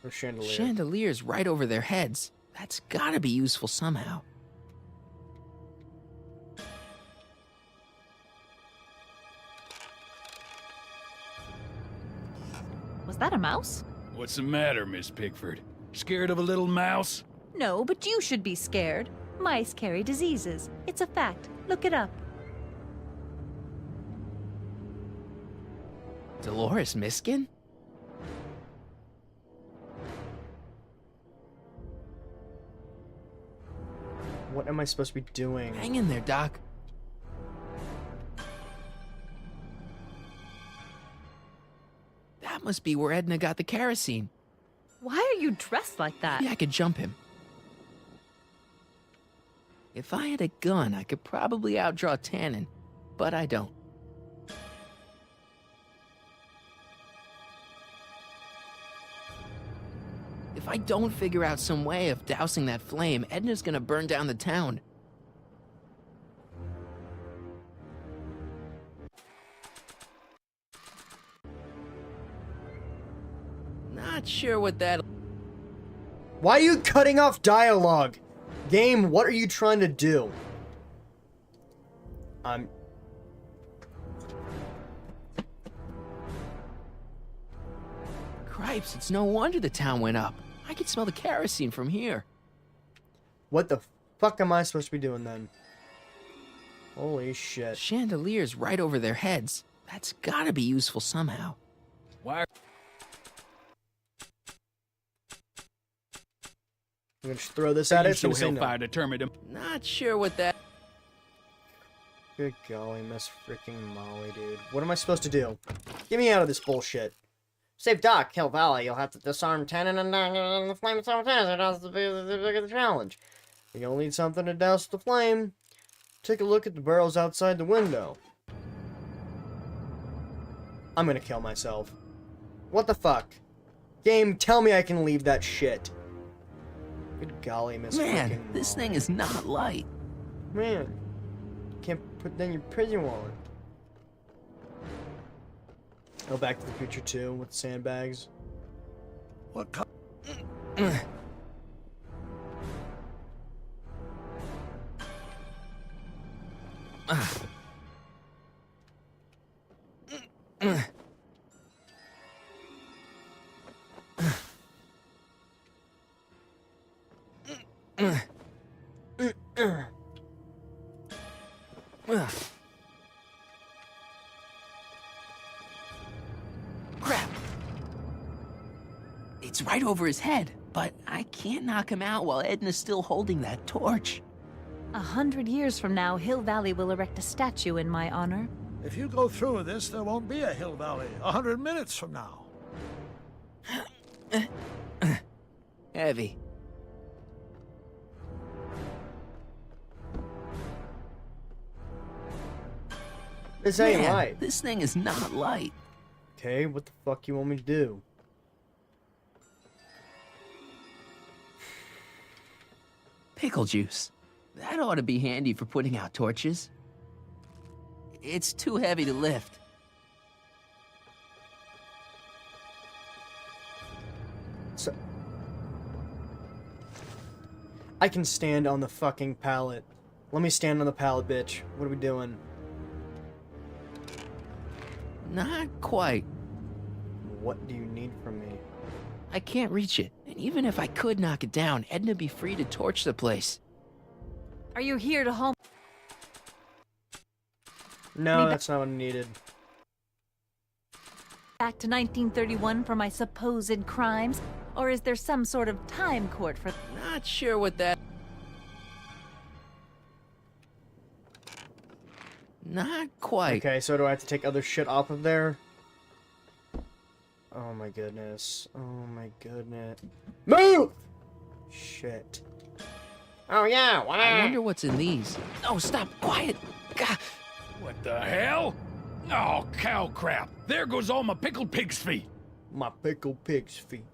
Or chandelier. Chandeliers right over their heads. That's gotta be useful somehow. Was that a mouse? What's the matter, Miss Pickford? Scared of a little mouse? No, but you should be scared. Mice carry diseases. It's a fact. Look it up. Dolores Miskin? What am I supposed to be doing? Hang in there, Doc. That must be where Edna got the kerosene. Why are you dressed like that? Maybe I could jump him. If I had a gun, I could probably outdraw Tannen, but I don't. If I don't figure out some way of dousing that flame, Edna's gonna burn down the town. Not sure what that... Why are you cutting off dialogue? Game, what are you trying to do? Cripes, it's no wonder the town went up. I could smell the kerosene from here. What the fuck am I supposed to be doing then? Holy shit. Chandeliers right over their heads. That's gotta be useful somehow. Why? I'm gonna just throw this at it. So Say no. Hellfire determined him. Not sure what that... Good golly, Miss freaking Molly, dude. What am I supposed to do? Get me out of this bullshit. Save Doc, Hill Valley. You'll have to disarm Tannen and the flame simultaneously. That's the challenge. You'll need something to douse the flame. Take a look at the barrels outside the window. I'm gonna kill myself. What the fuck? Game, tell me I can leave that shit. Good golly, Miss Man, freaking this Molly. thing is not light. Man, can't put down your prison wallet. Go Back to the Future 2 with sandbags. What kind? Crap. It's right over his head, but I can't knock him out while Edna's still holding that torch. 100 years from now, Hill Valley will erect a statue in my honor. If you go through with this, there won't be a Hill Valley 100 minutes from now. Heavy. This ain't Man, light. This thing is not light. Okay, what the fuck you want me to do? Pickle juice. That ought to be handy for putting out torches. It's too heavy to lift. So I can stand on the fucking pallet. Let me stand on the pallet, bitch. What are we doing? Not quite. What do you need from me? I can't reach it. And even if I could knock it down, Edna'd be free to torch the place. Are you here to haul? No, that's not what I needed. Back to 1931 for my supposed crimes? Or is there some sort of time court for... Not sure what that... Not quite. Okay, so do I have to take other shit off of there? Oh my goodness. Oh my goodness. Move! Shit. Oh yeah, wow. I wonder what's in these. Oh, stop. Quiet. Gah. What the hell? Oh, cow crap. There goes all my pickled pig's feet. My pickled pig's feet.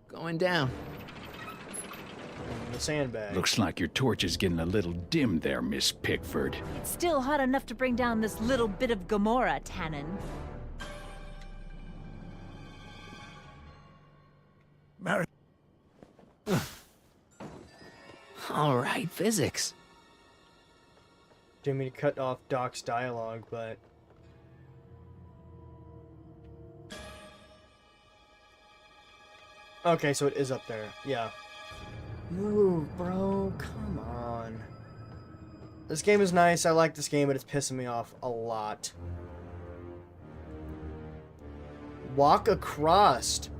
Going down. the sandbag. Looks like your torch is getting a little dim there, Miss Pickford. It's still hot enough to bring down this little bit of Gomorrah, Tannen. Mary. All right, physics. Didn't mean to cut off Doc's dialogue, but... Okay, so it is up there. Yeah. Move, bro. Come on. This game is nice. I like this game, but it's pissing me off a lot. Walk across.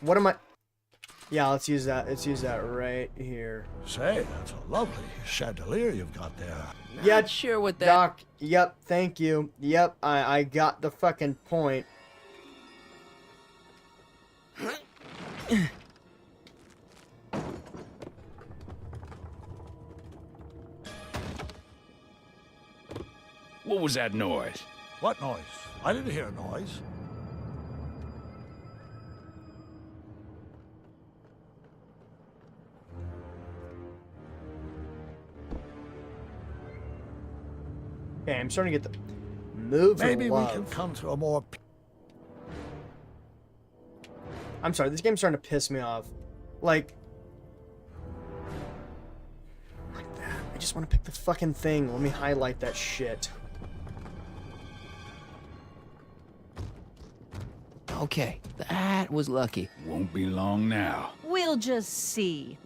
What am I... Yeah, let's use that. Let's use that right here. Say, that's a lovely chandelier you've got there. Yeah, sure what that... Doc, yep, thank you. Yep, I got the fucking point. What was that noise? What noise? I didn't hear a noise. Okay, I'm starting to get the move. Maybe we can come to a more... I'm sorry, this game's starting to piss me off. Like that. I just want to pick the fucking thing. Let me highlight that shit. Okay, that was lucky. Won't be long now. We'll just see.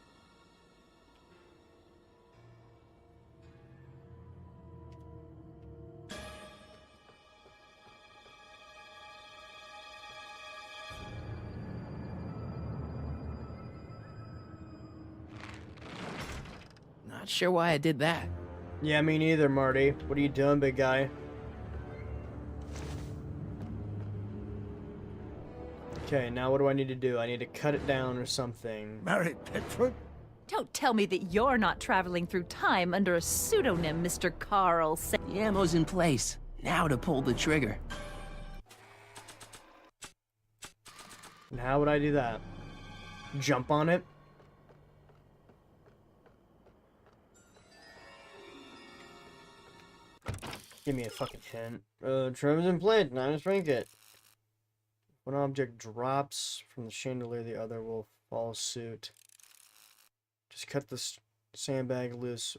Not sure why I did that. Yeah, me neither, Marty. What are you doing, big guy? Okay, now what do I need to do? I need to cut it down or something. Mary Pickford? Don't tell me that you're not traveling through time under a pseudonym, Mr. Carl. The ammo's in place. Now to pull the trigger. And how would I do that? Jump on it? Give me a fucking hint. Tremors in place, now to shrink it. One object drops from the chandelier, the other will follow suit. Just cut the sandbag loose.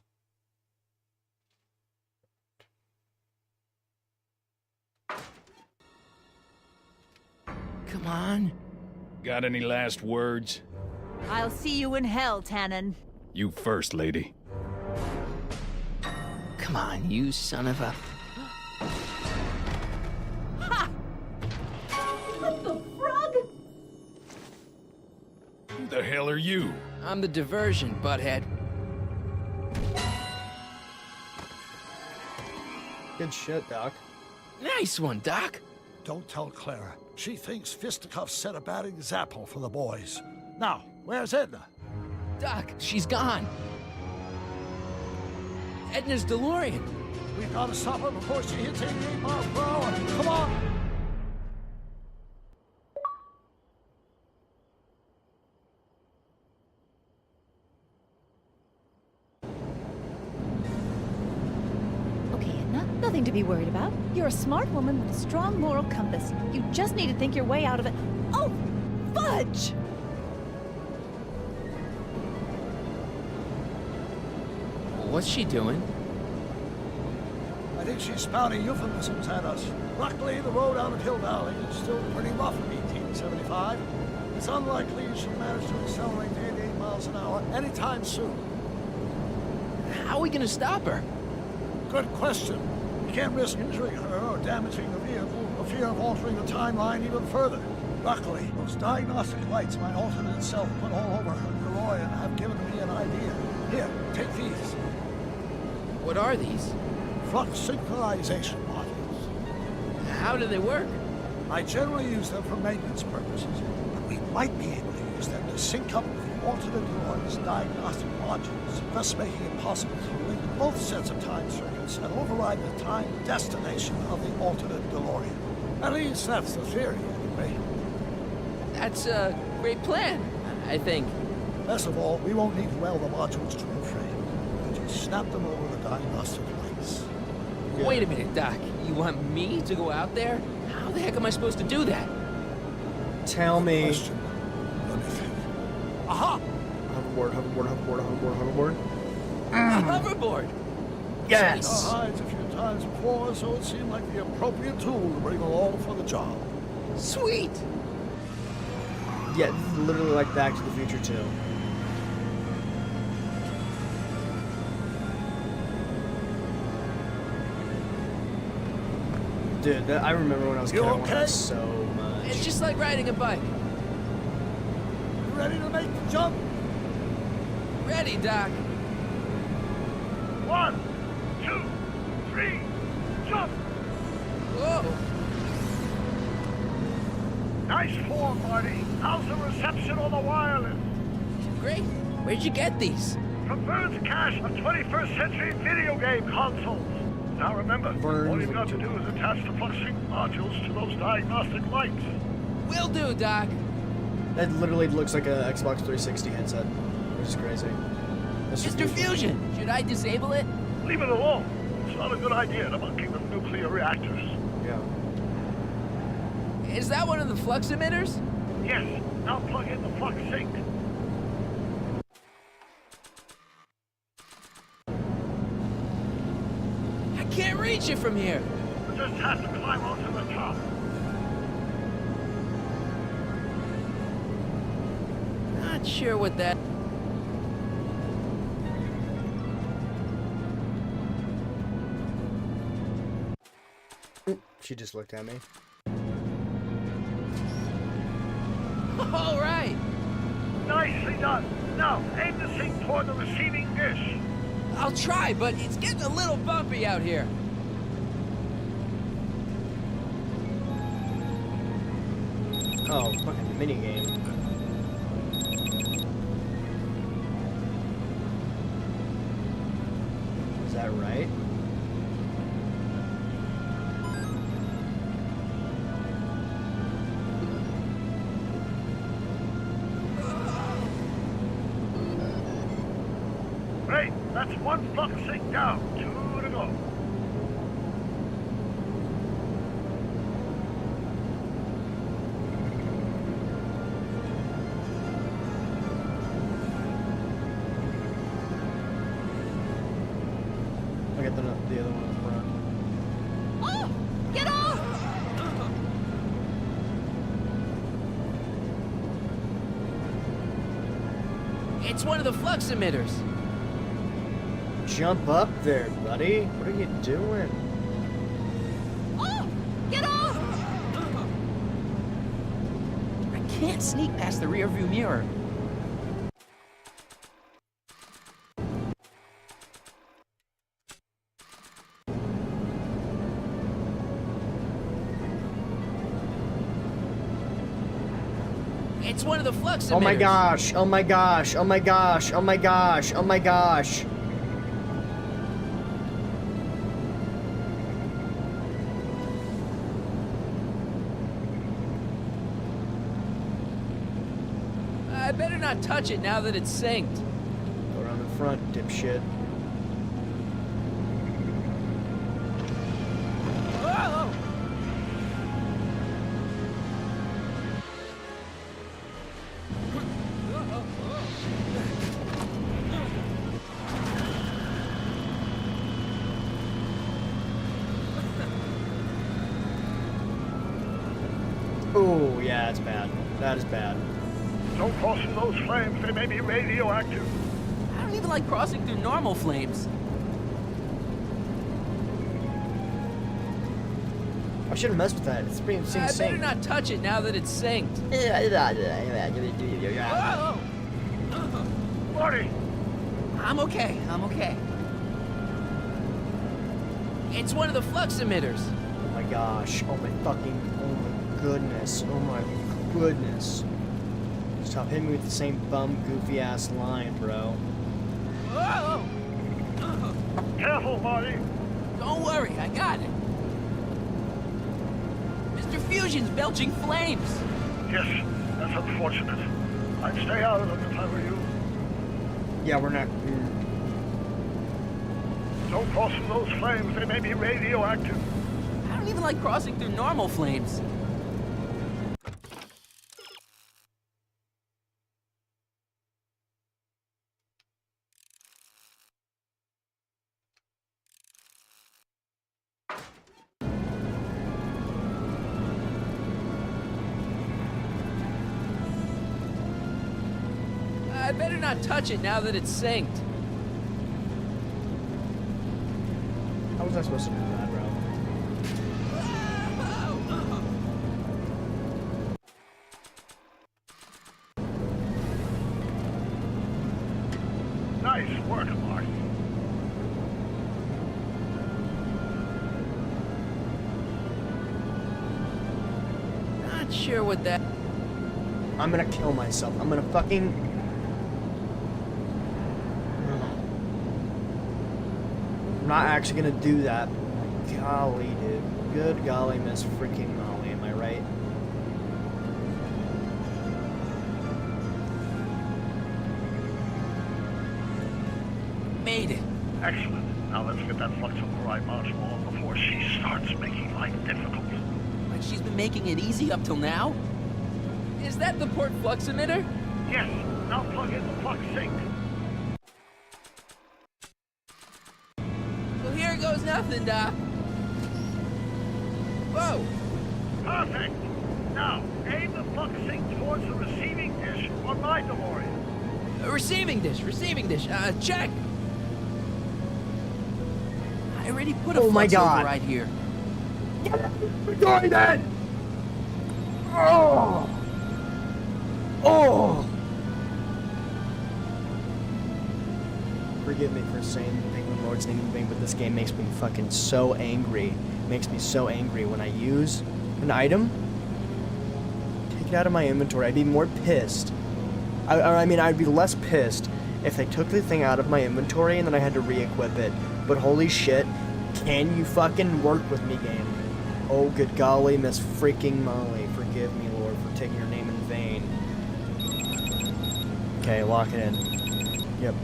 Come on. Got any last words? I'll see you in hell, Tannen. You first, lady. Come on, you son of a... Ha! What the frog? Who the hell are you? I'm the diversion, butthead. Good shit, Doc. Nice one, Doc. Don't tell Clara. She thinks fisticuffs set a bad example for the boys. Now, where's Edna? Doc, she's gone. Edna's DeLorean. We've got to stop her before she hits 88 miles per hour. Come on! Okay, Edna, nothing to be worried about. You're a smart woman with a strong moral compass. You just need to think your way out of it. Oh, fudge! What's she doing? I think she's spouting euphemisms at us. Luckily, the road out of Hill Valley is still pretty rough in 1875. It's unlikely she'll manage to accelerate to 88 miles an hour anytime soon. How are we gonna stop her? Good question. We can't risk injuring her or damaging the vehicle for fear of altering the timeline even further. Luckily, those diagnostic lights my alternate self put all over her DeLorean have given me an idea. Here, take these. What are these? Flux synchronization modules. How do they work? I generally use them for maintenance purposes, but we might be able to use them to sync up with your alternate DeLorean's diagnostic modules, thus making it possible to link both sets of time circuits and override the time destination of the alternate DeLorean. At least that's the theory, anyway. That's a great plan, I think. Best of all, we won't need to weld the modules to the frame. We'll just snap them over the diagnostic lights. Wait a minute, Doc. You want me to go out there? How the heck am I supposed to do that? Tell me. Question. Let me think. Aha! Hoverboard, hoverboard, hoverboard, hoverboard, hoverboard. A hoverboard! Yes! Hides a few times before, so it seemed like the appropriate tool to bring along for the job. Sweet! Yeah, this is literally like Back to the Future 2. Dude, I remember when I was a kid, I wanted that so much. It's just like riding a bike. You ready to make the jump? Ready, Doc. 1, 2, 3, jump! Whoa! Nice form, Marty. How's the reception on the wireless? Great. Where'd you get these? From Burns Cache of 21st century video game consoles. Now remember, all you've got to do is attach the FluxSync modules to those diagnostic lights. Will do, Doc. That literally looks like a Xbox 360 headset, which is crazy. Mr. Fusion, should I disable it? Leave it alone. It's not a good idea to monkey with nuclear reactors. Yeah. Is that one of the flux emitters? Yes. Now plug in the FluxSync. I can't reach it from here. You just have to climb onto the top. Not sure what that... She just looked at me. All right. Nicely done. Now, aim the sync toward the receiving dish. I'll try, but it's getting a little bumpy out here. Oh, fucking minigame. Is that right? Great. That's one FluxSync down. 2 to go. I'll get the other one in front. Oh! Get off! It's one of the flux emitters. Jump up there, buddy. What are you doing? Oh! Get off! I can't sneak past the rearview mirror. It's one of the flux emitters. Oh my gosh, oh my gosh, oh my gosh, oh my gosh, oh my gosh. I better not touch it now that it's synced. Go around the front, dipshit. Whoa! Oh, yeah, it's bad. That is bad. Don't cross through those flames. They may be radioactive. I don't even like crossing through normal flames. I shouldn't mess with that. It's pretty I better insane. not touch it now that it's synced. Whoa! Marty! I'm okay, I'm okay. It's one of the flux emitters. Oh my gosh. Oh my fucking, oh my goodness. Oh my goodness. Stop hitting me with the same bum, goofy ass line, bro. Whoa! Careful, Marty. Don't worry, I got it. Mr. Fusion's belching flames. Yes, that's unfortunate. I'd stay out of them if I were you. Yeah, we're not. Don't cross through those flames. They may be radioactive. I don't even like crossing through normal flames. I better not touch it now that it's synced. How was I supposed to do that, bro? Nice work, Marty. Not sure what that. I'm gonna kill myself. I'm gonna fucking. I'm not actually gonna do that. Golly, dude. Good golly, Miss freaking Molly. Am I right? Made it. Excellent. Now let's get that Fluxocoride module on before she starts making life difficult. Like she's been making it easy up till now? Is that the port flux emitter? Yes. Now plug in the flux sink. Well, here goes nothing, Doc. Whoa! Perfect. Now aim the flux sink towards the receiving dish on my DeLorean. Receiving dish. Check. I already put a Oh my flux God. override here. We're going then! Oh! Oh! Forgive me for saying the Penguin Lord's name in vain, but this game makes me fucking so angry. Makes me so angry when I use an item. Take it out of my inventory. I'd be more pissed. I mean, I'd be less pissed if they took the thing out of my inventory and then I had to re-equip it. But holy shit, can you fucking work with me, game? Oh, good golly, Miss freaking Molly. Forgive me, Lord, for taking your name in vain. Okay, lock it in. Yep.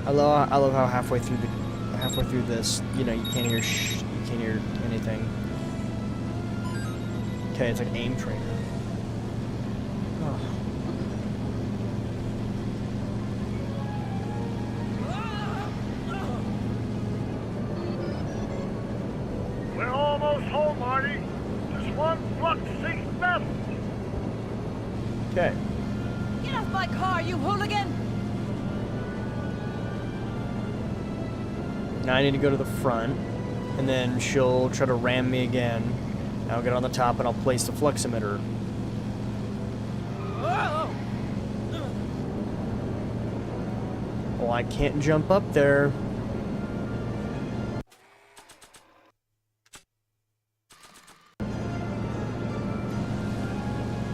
I love how halfway through this, you know, you can't hear you can't hear anything. Okay, it's like aim trainer. Oh. We're almost home, Marty. Just one flux sink left. Okay. Get off my car, you hooligan! Now I need to go to the front, and then she'll try to ram me again. I'll get on the top and I'll place the flux emitter. Well, I can't jump up there.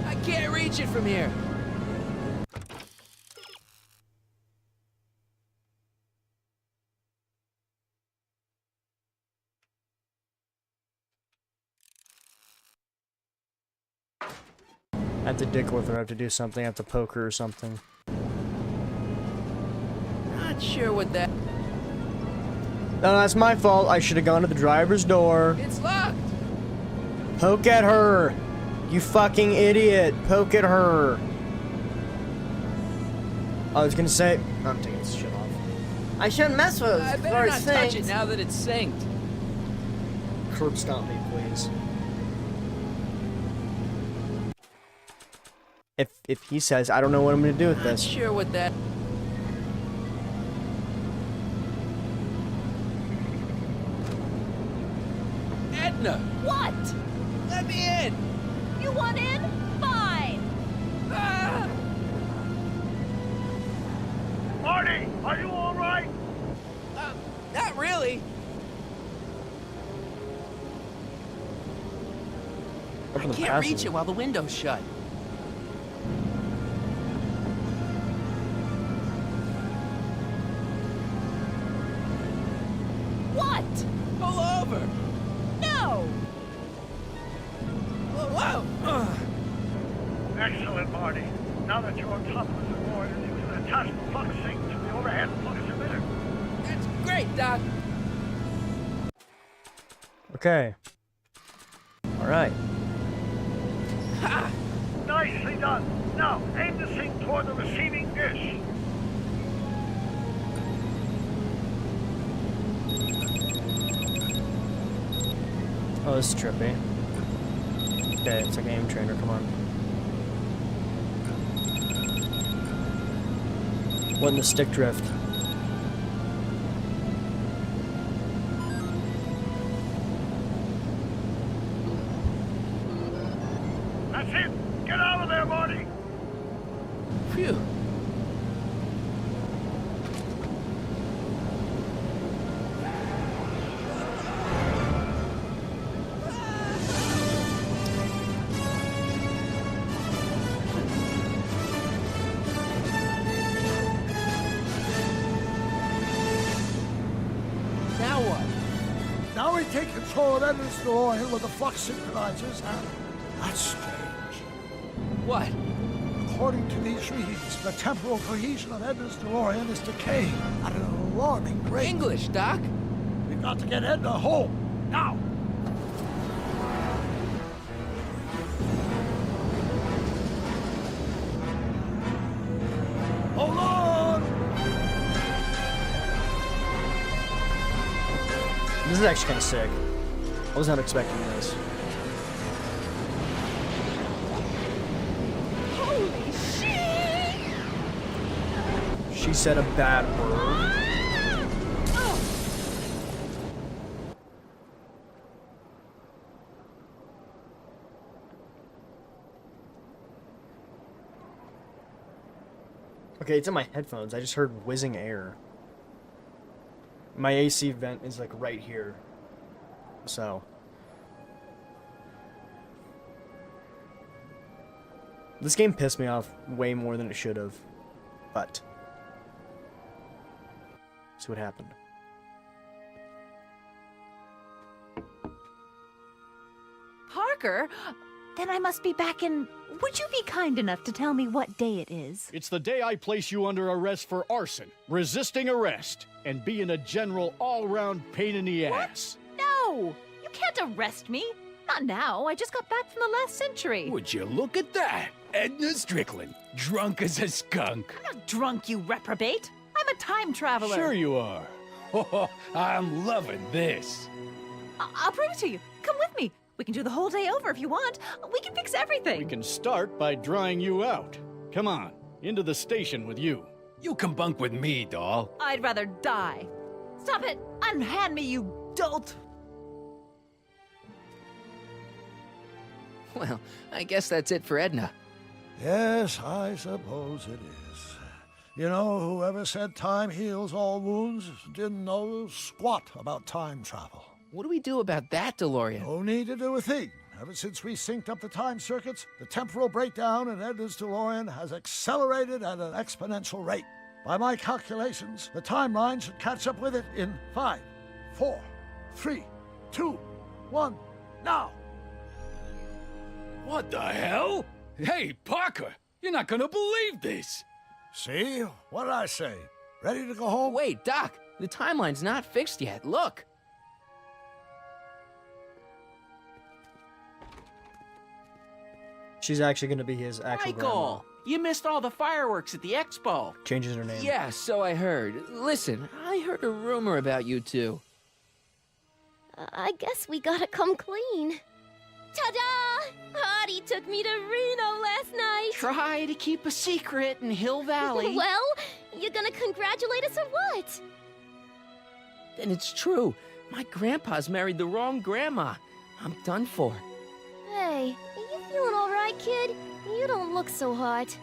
I can't reach it from here. I have to dick with her, I have to do something, I have to poke her or something. Not sure what that. No, that's my fault. I should have gone to the driver's door. It's locked. Poke at her! You fucking idiot! Poke at her! I was gonna say... I'm taking this shit off. I shouldn't mess with it. I better not touch it now that it's synced. Curb stomp me, please. If he says, I don't know what I'm gonna do with Not this. sure what that. Edna! What? Let me in! You want in? Fine! Ah! Marty, are you all right? Not really. I can't reach it while the window's shut. Artie. Now that you're on top of the DeLorean, you can attach the flux sync to the overhead flux emitter. That's great, Doc. Okay. Alright. Ha! Nicely done. Now, aim the sync toward the receiving dish. Oh, this is trippy. Okay, it's like Aim Trainer, come on. What in the stick drift? That's it. Get out of there, Marty. Phew. Now what? Now we take control of Edna's DeLorean with the flux synchronizers, and that's strange. What? According to these readings, the temporal cohesion of Edna's DeLorean is decaying at an alarming rate. English, Doc. We've got to get Edna home, now! Hold on! This is actually kind of sick. I was not expecting this. Holy shit! She said a bad word. Okay, it's in my headphones. I just heard whizzing air. My AC vent is like right here. So. This game pissed me off way more than it should have. But. See what happened. Parker? Then I must be back in... Would you be kind enough to tell me what day it is? It's the day I place you under arrest for arson, resisting arrest, and being a general all-round pain in the ass. No! You can't arrest me. Not now. I just got back from the last century. Would you look at that? Edna Strickland, drunk as a skunk. I'm not drunk, you reprobate. I'm a time traveler. Sure you are. Oh, I'm loving this. I'll prove it to you. Come with me. We can do the whole day over if you want. We can fix everything. We can start by drying you out. Come on, into the station with you. You can bunk with me, doll. I'd rather die. Stop it! Unhand me, you dolt! Well, I guess that's it for Edna. Yes, I suppose it is. You know, whoever said time heals all wounds didn't know squat about time travel. What do we do about that, DeLorean? No need to do a thing. Ever since we synced up the time circuits, the temporal breakdown in Edna's DeLorean has accelerated at an exponential rate. By my calculations, the timeline should catch up with it in 5, 4, 3, 2, 1, now! What the hell? Hey, Parker, you're not gonna believe this. See? What did I say? Ready to go home? Wait, Doc, the timeline's not fixed yet. Look. She's actually going to be his actual grandma. Michael, you missed all the fireworks at the expo. Changes her name. Yeah, so I heard. Listen, I heard a rumor about you two. I guess we gotta come clean. Ta-da! Artie took me to Reno last night. Try to keep a secret in Hill Valley. Well, you gonna congratulate us or what? Then it's true. My grandpa's married the wrong grandma. I'm done for. Hey, are you feeling all right, kid? You don't look so hot.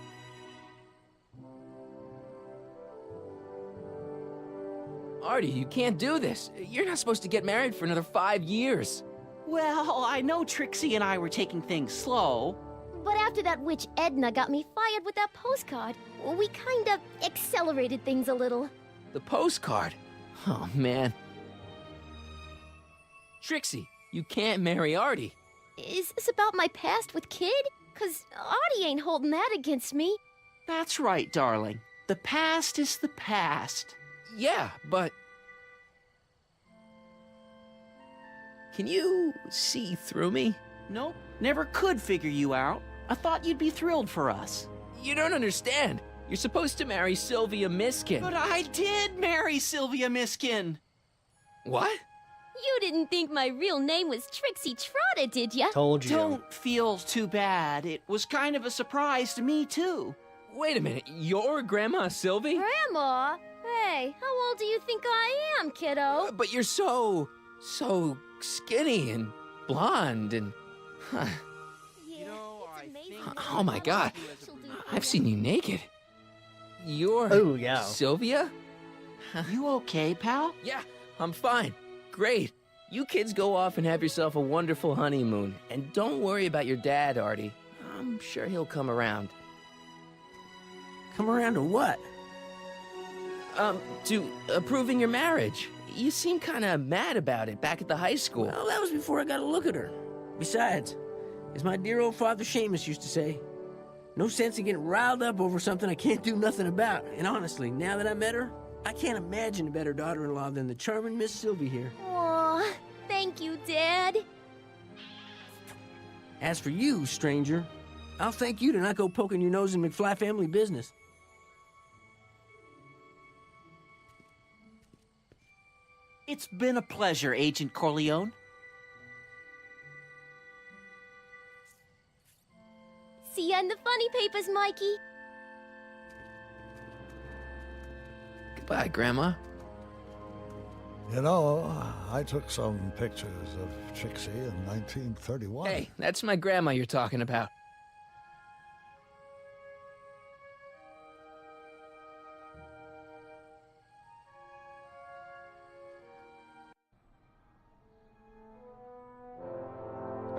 Artie, you can't do this. You're not supposed to get married for another 5 years. Well, I know Trixie and I were taking things slow. But after that witch Edna got me fired with that postcard, we kinda accelerated things a little. The postcard? Oh, man. Trixie, you can't marry Artie. Is this about my past with Kid? 'Cause Artie ain't holding that against me. That's right, darling. The past is the past. Yeah, but... Can you see through me? Nope, never could figure you out. I thought you'd be thrilled for us. You don't understand. You're supposed to marry Sylvia Miskin. But I did marry Sylvia Miskin. What? You didn't think my real name was Trixie Trotter, did ya? Told you. Don't feel too bad. It was kind of a surprise to me, too. Wait a minute, you're Grandma Sylvie? Grandma? Hey, how old do you think I am, kiddo? But you're so skinny and blonde and... Huh. Oh my God, I've seen you naked. You're Oh, yeah. Sylvia? You okay, pal? Yeah, I'm fine. Great. You kids go off and have yourself a wonderful honeymoon. And don't worry about your dad, Artie. I'm sure he'll come around. Come around to what? To approving your marriage. You seem kind of mad about it back at the high school. Well, that was before I got a look at her. Besides, as my dear old father Seamus used to say, no sense in getting riled up over something I can't do nothing about. And honestly, now that I met her, I can't imagine a better daughter-in-law than the charming Miss Sylvie here. Aw, thank you, Dad. As for you, stranger, I'll thank you to not go poking your nose in McFly family business. It's been a pleasure, Agent Corleone. See ya in the funny papers, Mikey. Goodbye, Grandma. You know, I took some pictures of Trixie in 1931. Hey, that's my grandma you're talking about.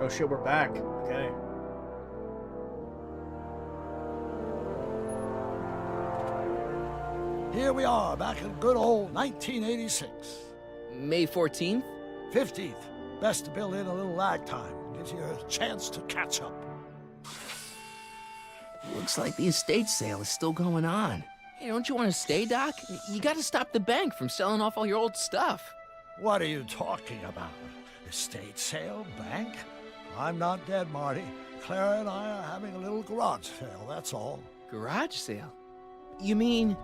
Oh shit, we're back. Okay. Here we are, back in good old 1986. May 14th? 15th. Best to build in a little lag time. Gives you a chance to catch up. Looks like the estate sale is still going on. Hey, don't you want to stay, Doc? You gotta stop the bank from selling off all your old stuff. What are you talking about? Estate sale? Bank? I'm not dead, Marty. Clara and I are having a little garage sale, that's all. Garage sale? You mean...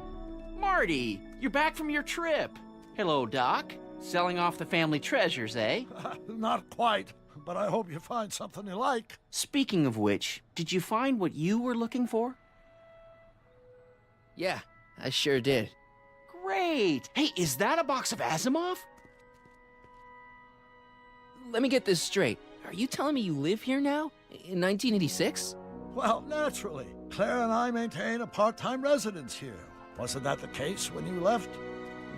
Marty, you're back from your trip. Hello, Doc. Selling off the family treasures, eh? Not quite, but I hope you find something you like. Speaking of which, did you find what you were looking for? Yeah, I sure did. Great! Hey, is that a box of Asimov? Let me get this straight. Are you telling me you live here now? In 1986? Well, naturally. Claire and I maintain a part-time residence here. Wasn't that the case when you left?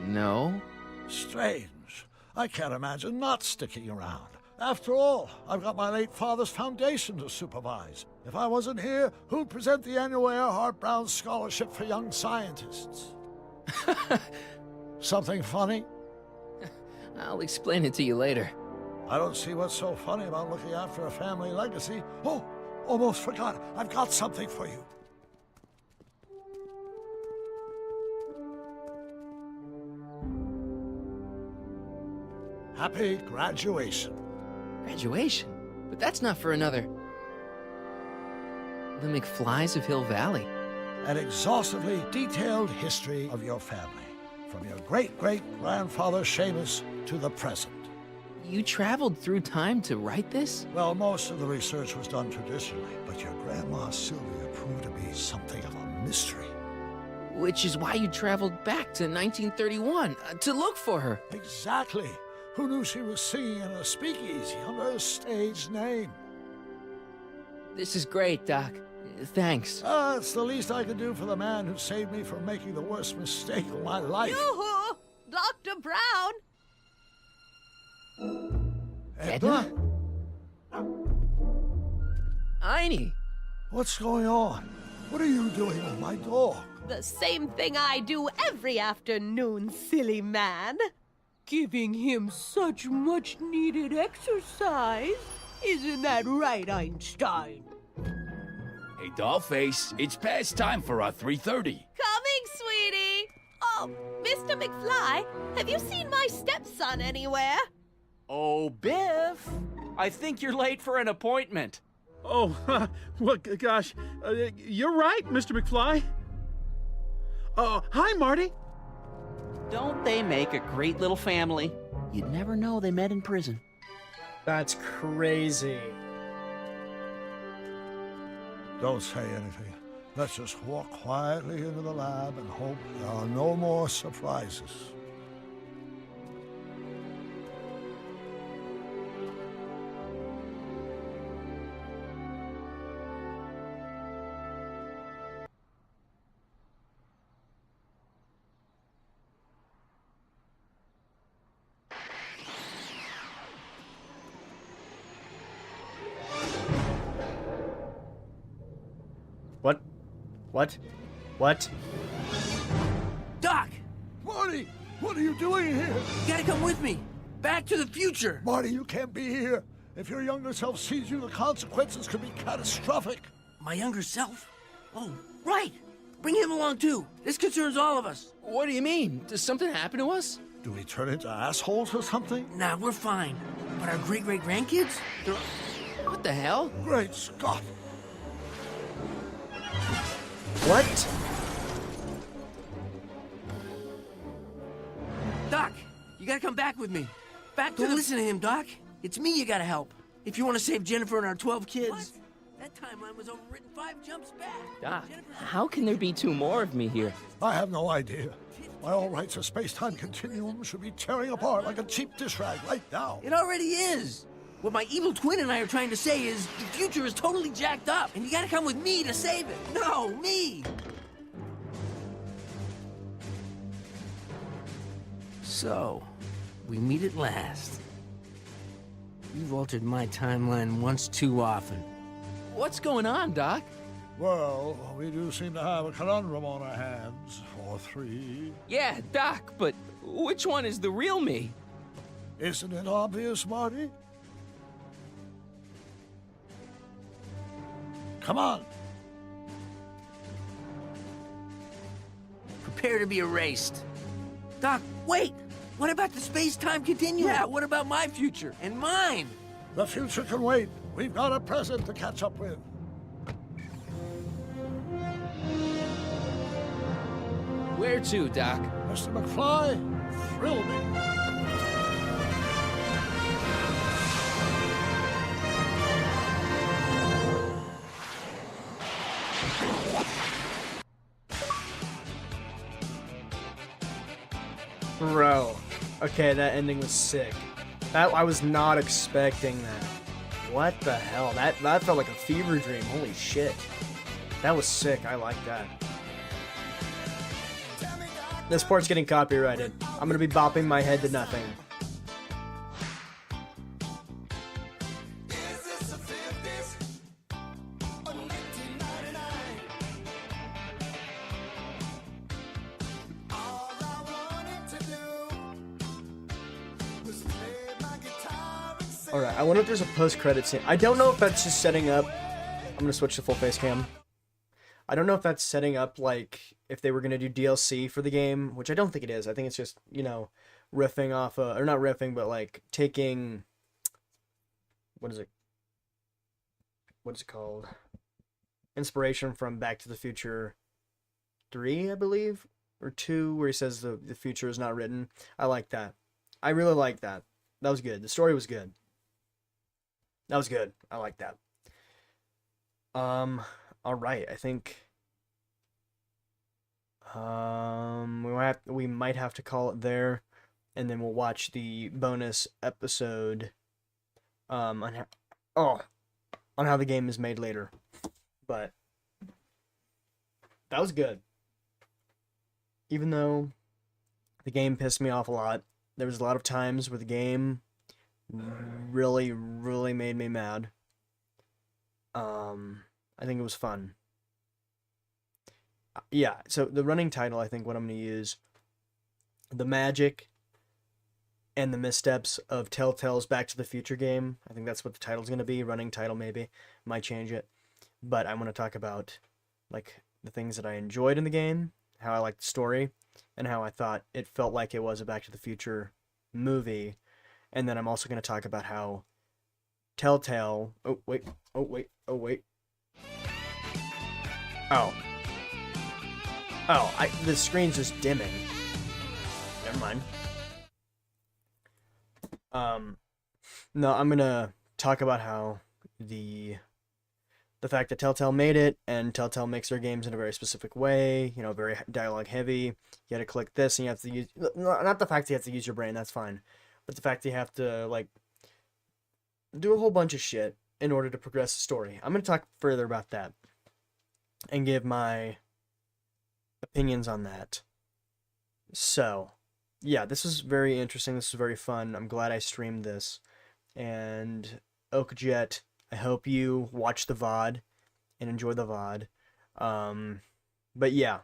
No. Strange. I can't imagine not sticking around. After all, I've got my late father's foundation to supervise. If I wasn't here, who'd present the annual Earhart Brown Scholarship for Young Scientists? Something funny? I'll explain it to you later. I don't see what's so funny about looking after a family legacy. Oh, almost forgot. I've got something for you. Happy graduation. Graduation? But that's not for another... The McFlys of Hill Valley. An exhaustively detailed history of your family, from your great-great-grandfather Seamus to the present. You traveled through time to write this? Well, most of the research was done traditionally, but your grandma Sylvia proved to be something of a mystery. Which is why you traveled back to 1931, to look for her. Exactly. Who knew she was singing in a speakeasy under a stage name? This is great, Doc. Thanks. It's the least I could do for the man who saved me from making the worst mistake of my life. Yoo-hoo! Dr. Brown! Edna? Einie! What's going on? What are you doing with my dog? The same thing I do every afternoon, silly man. Giving him such much-needed exercise. Isn't that right, Einstein? Hey, Dollface, it's past time for our 3:30. Coming, sweetie! Oh, Mr. McFly, have you seen my stepson anywhere? Oh, Biff! I think you're late for an appointment. Oh, well, gosh. You're right, Mr. McFly. Hi, Marty. Don't they make a great little family? You'd never know they met in prison. That's crazy. Don't say anything. Let's just walk quietly into the lab and hope there are no more surprises. What? What? What? Doc! Marty, what are you doing here? You gotta come with me. Back to the future. Marty, you can't be here. If your younger self sees you, the consequences could be catastrophic. My younger self? Oh, right. Bring him along too. This concerns all of us. What do you mean? Does something happen to us? Do we turn into assholes or something? Nah, we're fine. But our great-great-grandkids? What the hell? Great Scott. What? Doc, you gotta come back with me. Back to listen to him, Doc. It's me you gotta help. If you want to save Jennifer and our 12 kids. What? That timeline was overwritten 5 jumps back. Doc, how can there be 2 more of me here? I have no idea. By all rights, a space-time continuum should be tearing apart like a cheap dish rag right now. It already is. What my evil twin and I are trying to say is the future is totally jacked up, and you gotta come with me to save it. No, me! So, we meet at last. You've altered my timeline once too often. What's going on, Doc? Well, we do seem to have a conundrum on our hands. Or 3. Yeah, Doc, but which one is the real me? Isn't it obvious, Marty? Come on. Prepare to be erased. Doc, wait! What about the space-time continuum? Yeah, what about my future? And mine? The future can wait. We've got a present to catch up with. Where to, Doc? Mr. McFly, thrill me. Bro. Okay, that ending was sick. I was not expecting that. What the hell? That felt like a fever dream. Holy shit. That was sick. I like that. This part's getting copyrighted. I'm gonna be bopping my head to nothing. Alright, I wonder if there's a post-credit scene. I don't know if that's just setting up... I'm gonna switch to full face cam. I don't know if that's setting up, like, if they were gonna do DLC for the game, which I don't think it is. I think it's just, you know, riffing off, or not riffing, but, like, taking... What is it called? Inspiration from Back to the Future 3, I believe? Or 2, where he says the future is not written. I like that. I really like that. That was good. The story was good. That was good. I like that. Alright, I think... we might have to call it there, and then we'll watch the bonus episode, on how the game is made later. But, that was good. Even though the game pissed me off a lot, there was a lot of times where the game really, really made me mad. I think it was fun. Yeah, so the running title, I think what I'm going to use, The Magic and the Missteps of Telltale's Back to the Future game. I think that's what the title's going to be. Running title, maybe. Might change it. but I want to talk about like the things that I enjoyed in the game, how I liked the story, and how I thought it felt like it was a Back to the Future movie. And then I'm also going to talk about how Telltale... Oh, wait. The screen's just dimming. Never mind. No, I'm going to talk about how the fact that Telltale made it, and Telltale makes their games in a very specific way, you know, very dialogue heavy. You got to click this, and you have to use... Not the fact that you have to use your brain, that's fine. But the fact that you have to, like, do a whole bunch of shit in order to progress the story. I'm going to talk further about that and give my opinions on that. So, yeah, this was very interesting. This was very fun. I'm glad I streamed this. And Oakjet, I hope you watch the VOD and enjoy the VOD. But yeah,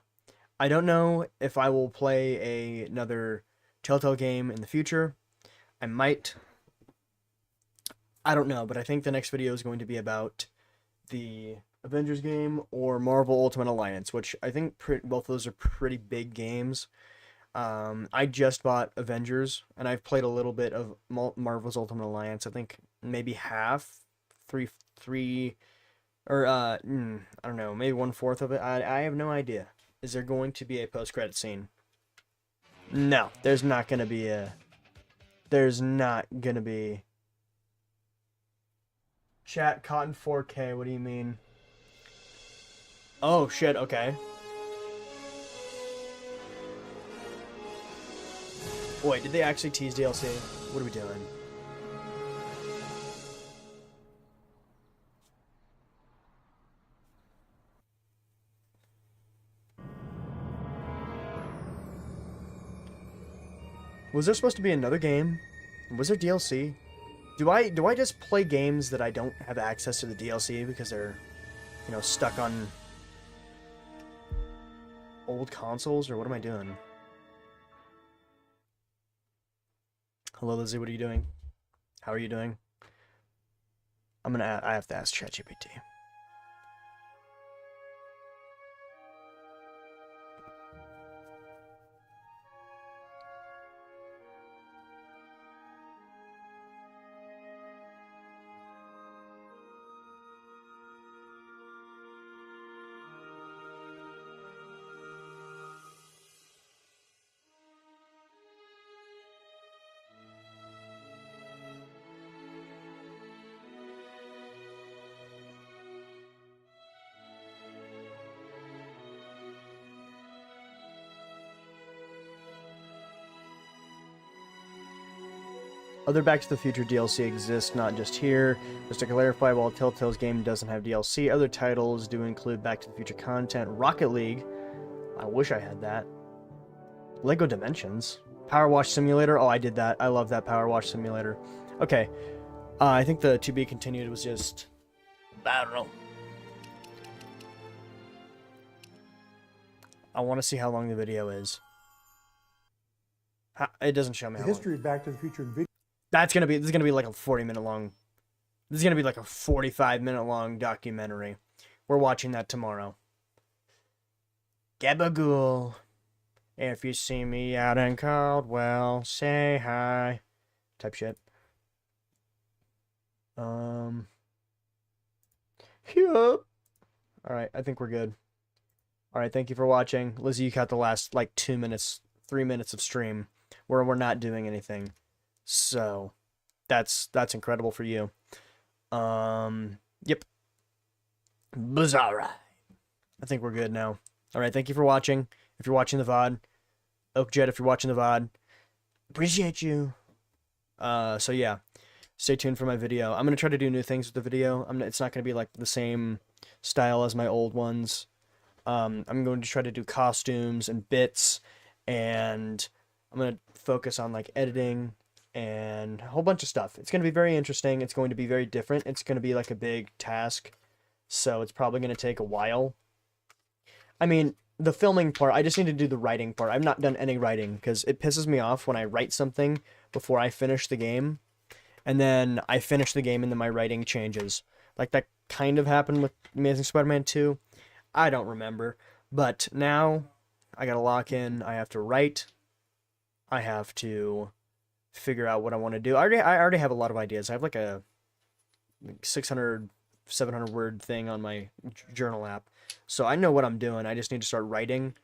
I don't know if I will play another Telltale game in the future. I might. I don't know, but I think the next video is going to be about the Avengers game or Marvel Ultimate Alliance, which I think both of those are pretty big games. I just bought Avengers, and I've played a little bit of Marvel's Ultimate Alliance. I think maybe half, three, or I don't know, maybe 1/4 of it. I have no idea. Is there going to be a post-credit scene? No, there's not going to be a... There's not going to be... Chat, Cotton 4K, what do you mean? Oh, shit, okay. Wait, did they actually tease DLC? What are we doing? Was there supposed to be another game? Was there DLC? Do I just play games that I don't have access to the DLC because they're, you know, stuck on old consoles, or what am I doing? Hello, Lizzie, what are you doing? How are you doing? I have to ask ChatGPT. Other Back to the Future DLC exists, not just here. Just to clarify, while Telltale's game doesn't have DLC, other titles do include Back to the Future content. Rocket League, I wish I had that. Lego Dimensions. Power Wash Simulator, oh, I did that. I love that Power Wash Simulator. Okay, I think the to be continued was just... I don't know. I want to see how long the video is. It doesn't show me how long. The history of Back to the Future in video. This is gonna be like a 40-minute long. This is gonna be like a 45-minute long documentary. We're watching that tomorrow. Gabagool. If you see me out in Caldwell, say hi. Type shit. Yup. Alright, I think we're good. Alright, thank you for watching. Lizzie, you got the last like 2 minutes, 3 minutes of stream where we're not doing anything. So, that's incredible for you. Yep. Bizarre. I think we're good now. Alright, thank you for watching. If you're watching the VOD. Oakjet, if you're watching the VOD. Appreciate you. So yeah. Stay tuned for my video. I'm going to try to do new things with the video. It's not going to be like the same style as my old ones. I'm going to try to do costumes and bits. And I'm going to focus on like editing and a whole bunch of stuff. It's going to be very interesting. It's going to be very different. It's going to be like a big task. So it's probably going to take a while. I mean, the filming part, I just need to do the writing part. I've not done any writing because it pisses me off when I write something before I finish the game. And then I finish the game and then my writing changes. Like kind of happened with Amazing Spider-Man 2. I don't remember. But now I gotta lock in. I have to write. I have to figure out what I want to do. I already have a lot of ideas. I have like a 600, 700 word thing on my journal app. So I know what I'm doing. I just need to start writing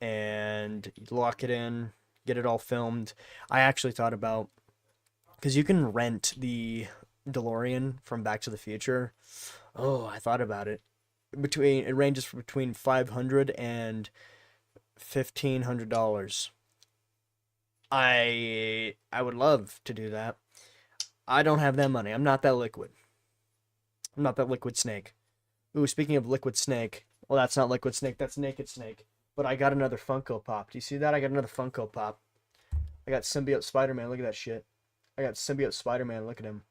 and lock it in, get it all filmed. I actually thought about, because you can rent the DeLorean from Back to the Future. Oh, I thought about it. It ranges from between $500 and $1,500. I would love to do that. I don't have that money. I'm not that liquid. I'm not that Liquid Snake. Ooh, speaking of Liquid Snake, well, that's not Liquid Snake. That's Naked Snake. But I got another Funko Pop. Do you see that? I got another Funko Pop. I got Symbiote Spider-Man. Look at that shit. I got Symbiote Spider-Man. Look at him.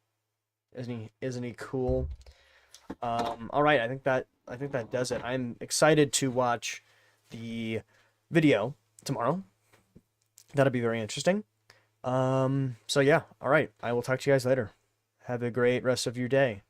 Isn't he cool? All right. I think that does it. I'm excited to watch the video tomorrow. That'll be very interesting. So yeah. All right. I will talk to you guys later. Have a great rest of your day.